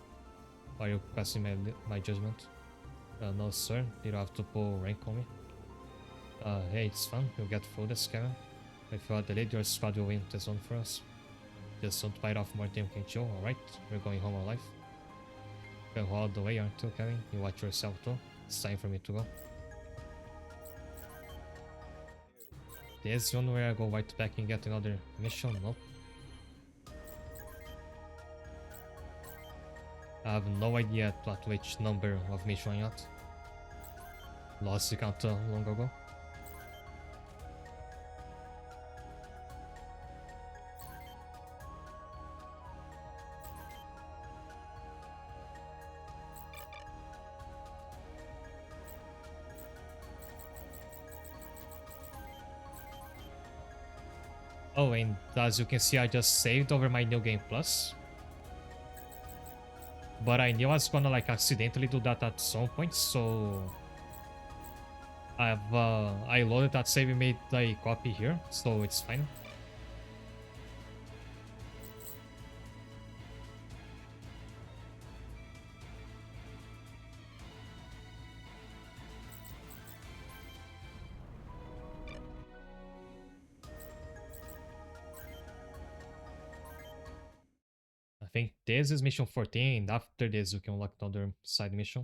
Or are you questioning my judgment? No sir, you don't have to pull rank on me. Hey, it's fun, you'll get through this, Kevin. If you are delayed, your squad will win this one for us. Just don't bite off more than you can chew, alright? We're going home alive. You're all the way, aren't you, Kevin? You watch yourself too. It's time for me to go. There's one where I go right back and get another mission. Nope. I have no idea at which number of mission I'm at. Lost the count long ago. Oh, and as you can see, I just saved over my New Game Plus. But I knew I was gonna like accidentally do that at some point, so I loaded that save and made a copy here, so it's fine. I think this is mission 14, and after this you can unlock another side mission.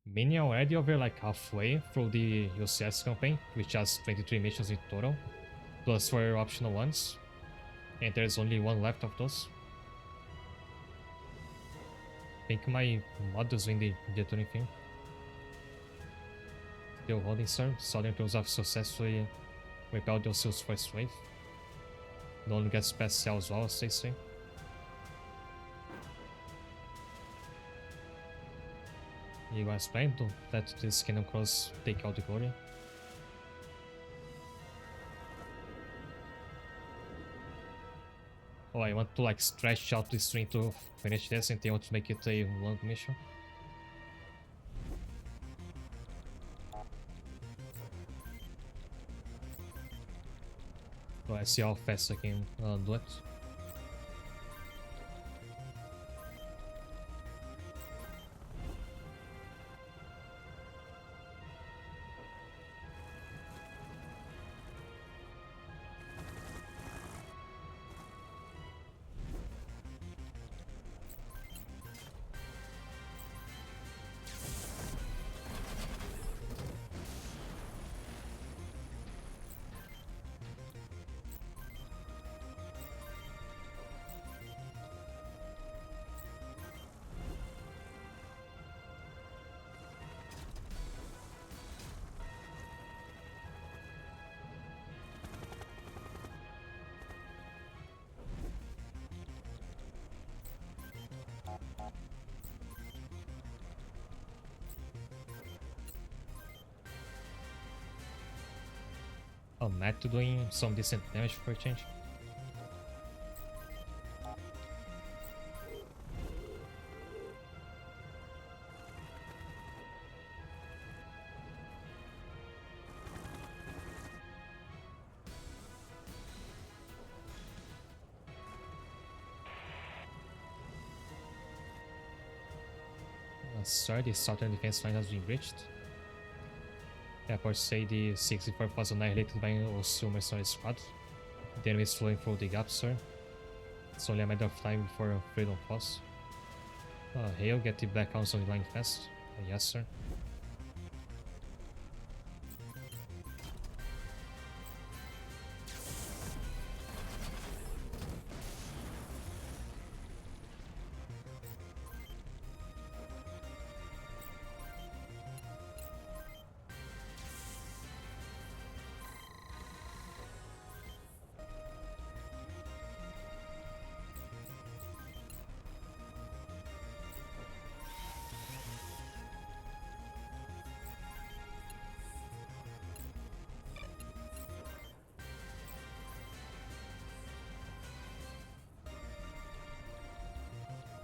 Meaning already over like halfway through the UCS campaign, which has 23 missions in total, plus 4 optional ones, and there's only one left of those. I think my mod is doing the tuning thing. Still holding, sir. Southern Troops have successfully repelled the Osil's first wave. No one gets past Cell as well, as they say. You guys plan to let this Kingdom Cross take out the glory? Oh, I want to like stretch out the string to finish this and they want to make it a long mission. So I see how fast I can do it. Oh, Matt doing some decent damage for a change. Sorry, the southern defense line has been breached. Airports say the 64th was annihilated by an Osil mercenary squad. The enemy is flowing through the gap, sir. It's only a matter of time before freedom falls. Hail, get the Black Hounds on the line fast. Yes, sir.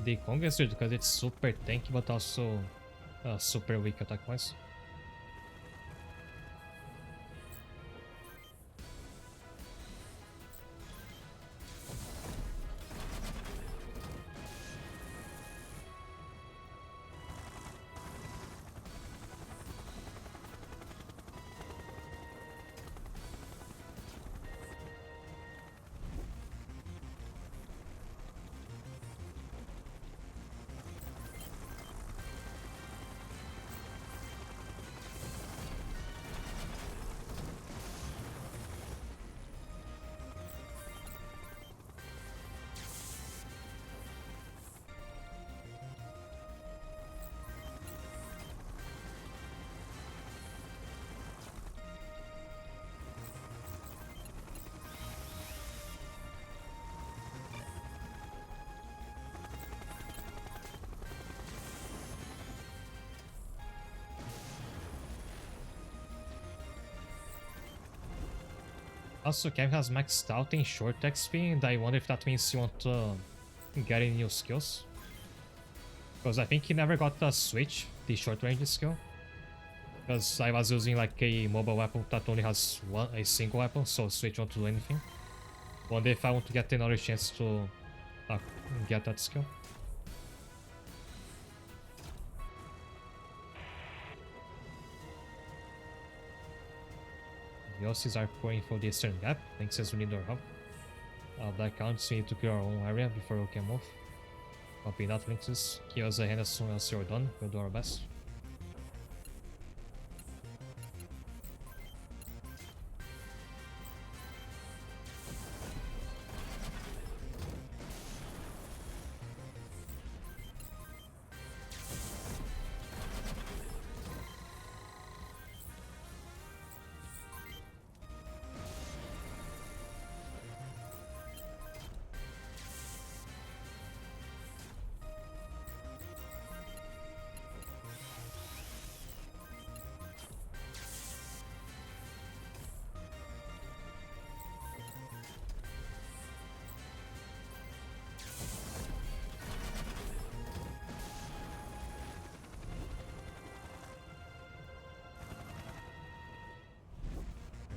The Kong is good because it's super tanky but also super weak attack wise. Also, Kev has maxed out in short XP, and I wonder if that means you want to get any new skills. Because I think he never got the switch, the short range skill. Because I was using like a mobile weapon that only has a single weapon, so switch won't do anything. Wonder if I want to get another chance to get that skill. The Aussies are pouring for the eastern gap. Link says we need our help. Black counts, we need to clear our own area before we can move. Copy that, Link says. Give us a hand as soon as you're done. We'll do our best.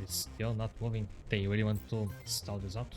It's still not moving. They really want to stall this out.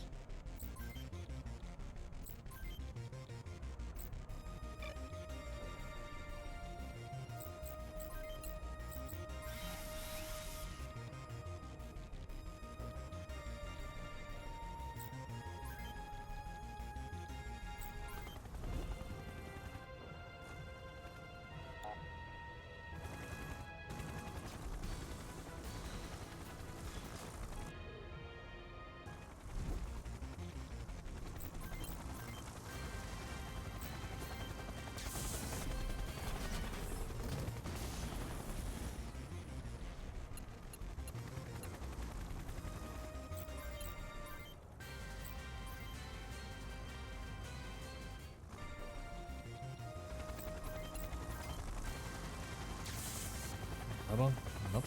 Come on, nope.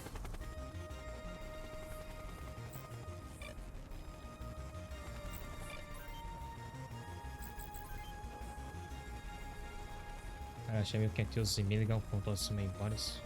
Cara, achei meio que aqui os minigun com todos os main bodies.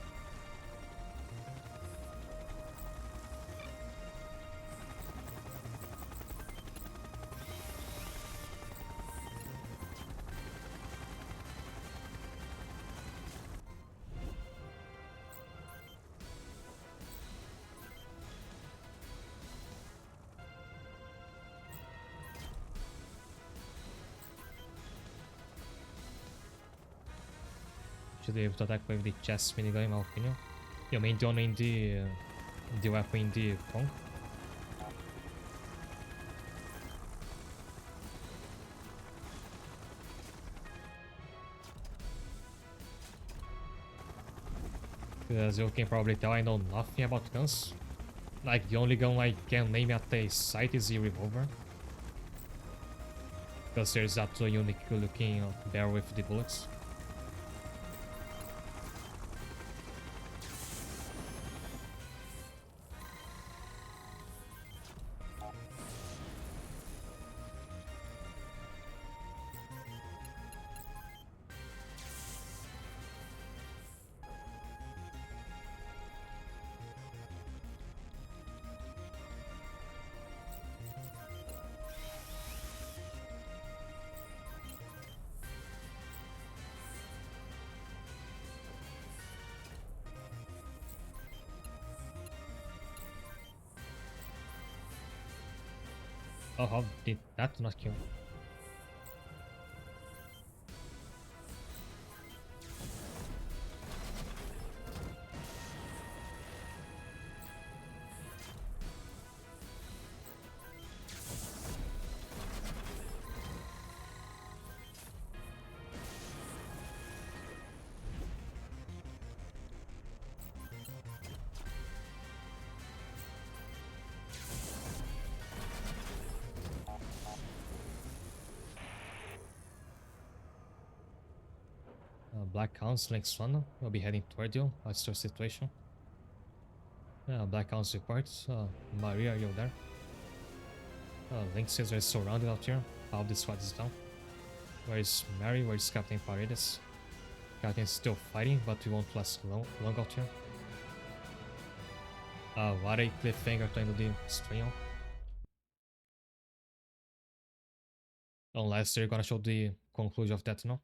Should be able to attack with the chest minigun in my opinion. You mean donning the weapon in the Kong? As you can probably tell, I know nothing about guns. Like, the only gun I can name at the site is the revolver. Because there's that unique looking barrel with the bullets. Oh, how did that not kill? Black Council next one. We'll be heading toward you. What's your situation? Black Council reports. Maria, are you there? Link says we're surrounded out here. Half the squad is down. Where is Mary? Where is Captain Paredes? Captain's still fighting, but we won't last long out here. What a cliffhanger to end the stream. Unless they're gonna show the conclusion of that, no?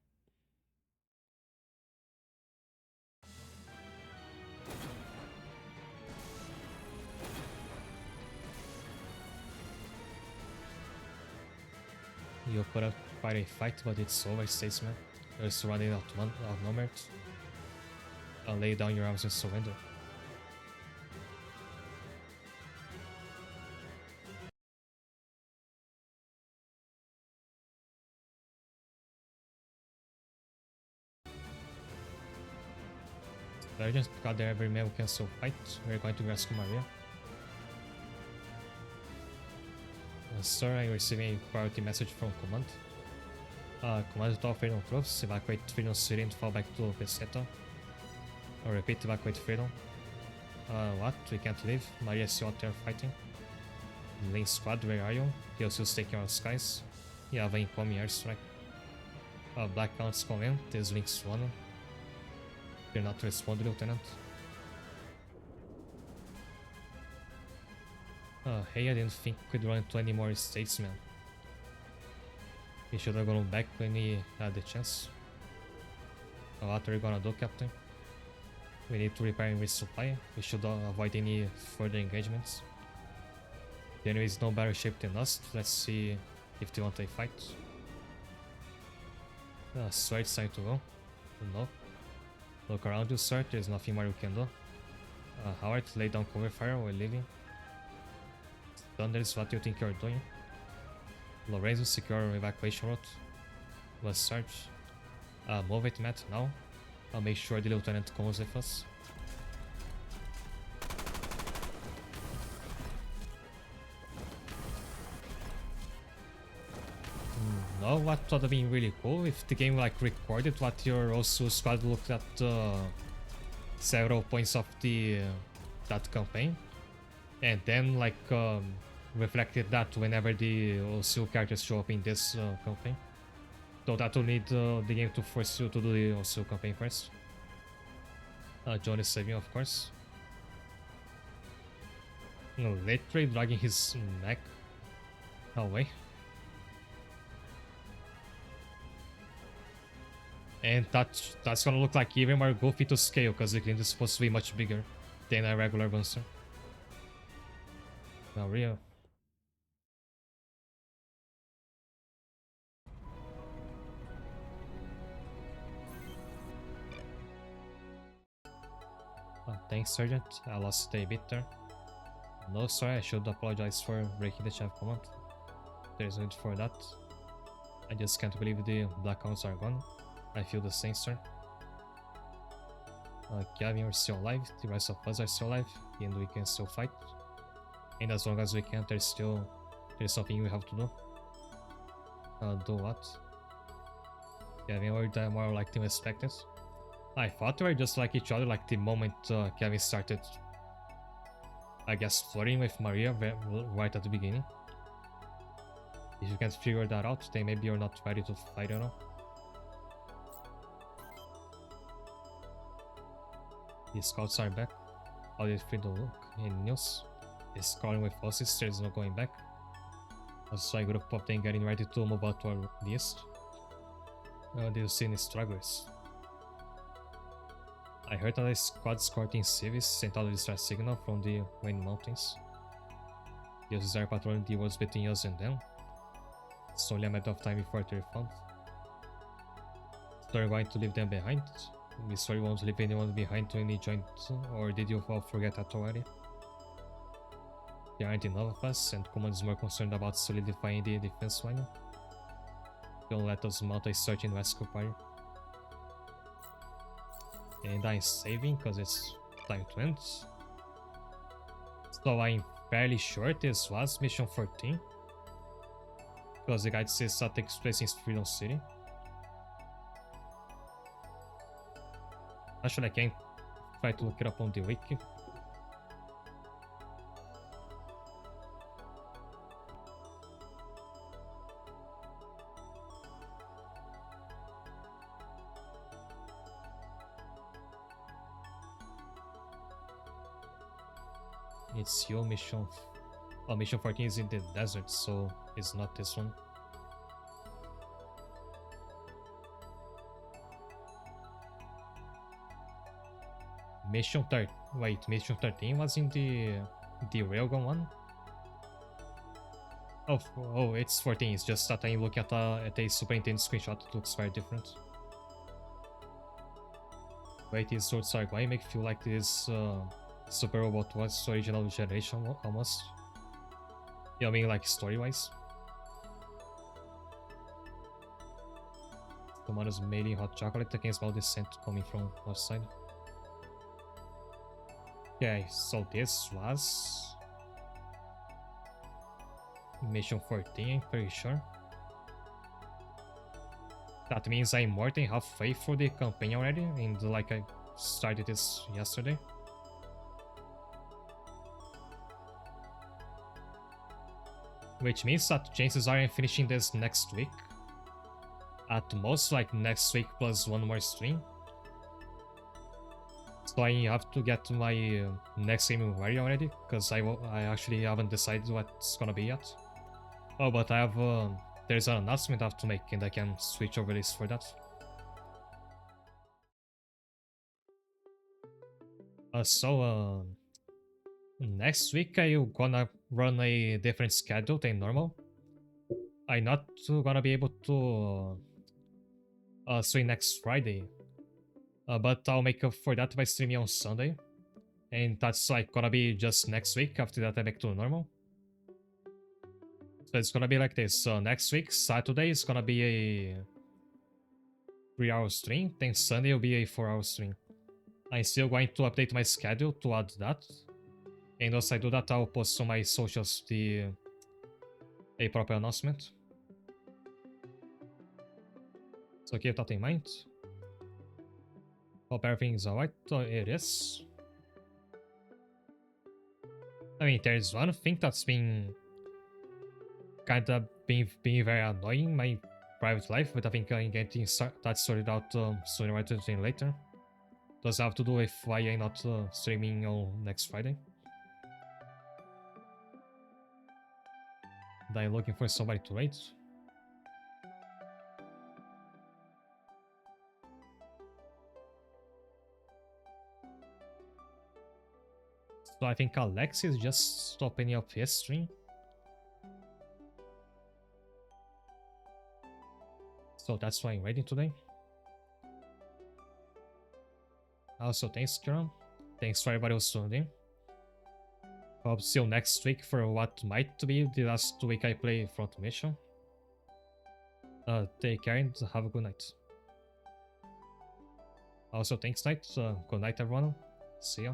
You put up quite a fight, but it's over, statesman. You're surrounded outnumbered. Lay down your arms and surrender. Legends got there, every man who can still fight. We're going to rescue Maria. Sir, I'm receiving a priority message from Command. Command to all Freedom troops, evacuate Freedom City and fall back to Peseta. I'll repeat, evacuate Freedom. What? We can't leave? Maria is still out there fighting. Link squad, where are you? PLC's taking our skies. You have an incoming airstrike. Black Count's command, this Link's one. You're not responding, Lieutenant. Hey, I didn't think we'd run into any more statesmen. We should have gone back when we had the chance. What are we gonna do, Captain? We need to repair and resupply. We should avoid any further engagements. The enemy is no better shape than us. Let's see if they want a fight. Sir, it's time to go. No. Look around you, sir. There's nothing more you can do. Howard, lay down cover fire. We're leaving. Thunder is what you think you're doing. Lorenzo, secure evacuation route. Was search. Move it, Matt, now. I'll make sure the lieutenant comes with us. No, what would have been really cool if the game like recorded what your also squad looked at several points of the that campaign, and then like reflected that whenever the OCU characters show up in this campaign. So that will need the game to force you to do the OCU campaign first. John is saving, of course. No, literally dragging his neck away. And that's gonna look like even more goofy to scale, because the clip is supposed to be much bigger than a regular monster. Now, real. Thanks, Sergeant. I lost a bit there. No, sorry, I should apologize for breaking the chain of command. There's no need for that. I just can't believe the Black Hounds are gone. I feel the same, sir. Gavin, we're still alive. The rest of us are still alive, and we can still fight. And as long as we can, there's something we have to do. Do what? Gavin, we're die more like than expected. I thought we were just like each other like the moment Kevin started, I guess, flirting with Maria right at the beginning. If you can't figure that out, then maybe you're not ready to fight at all. The scouts are back. How did Fredo look? Any news? He's calling with forces, there's no going back. I saw a group of them getting ready to move out toward the east. Did you see any stragglers? I heard that a squad escorting civils sent out a distress signal from the Wayne Mountains. The others are patrolling the woods between us and them. It's only a matter of time before they're found. So you're going to leave them behind? We sorry won't leave anyone behind to any joint, or did you all forget that already? There aren't enough of us, and Command is more concerned about solidifying the defense line. Don't let us mount a search and rescue party. And I'm saving because it's time to end. So I'm fairly sure this was mission 14. Because the guide says that takes place in Freedom City. Actually, I can try to look it up on the wiki. It's your mission. Oh, mission 14 is in the desert, so it's not this one. Mission 13. Wait, mission 13 was in the railgun one? Oh, it's 14. It's just that I look at a superintendent screenshot. It looks very different. Wait, these swords are going to make feel like this Super Robot was original generation almost. Yeah, I mean like story-wise. Tomatoes made in hot chocolate. I can smell the scent coming from outside. Okay, so this was mission 14, I'm pretty sure. That means I'm more than halfway through the campaign already, and like I started this yesterday. Which means that chances are I'm finishing this next week. At most, like next week plus one more stream. So I have to get my next game ready already, because I actually haven't decided what's gonna be yet. Oh, but I have there's an announcement I have to make, and I can switch over this for that. Next week I'm gonna run a different schedule than normal. I'm not gonna be able to stream next Friday, but I'll make up for that by streaming on Sunday, and that's like gonna be just next week. After that I back to normal. So it's gonna be like this. Next week, Saturday is gonna be a 3-hour stream, then Sunday will be a 4-hour stream. I'm still going to update my schedule to add that. And once I do that, I'll post on my socials a proper announcement. So keep that in mind. Hope everything is alright. It is. I mean, there's one thing that's been kinda being very annoying in my private life, but I think I'm getting that sorted out sooner rather than later. Does have to do with why I'm not streaming on next Friday. And I'm looking for somebody to raid. So I think Alex is just opening up his stream. So that's why I'm raiding today. Also, thanks, Kieran. Thanks for everybody who's tuned in. Hope see you next week for what might be the last week I play Front Mission. Take care and have a good night. Also, thanks, Night. Good night, everyone. See ya.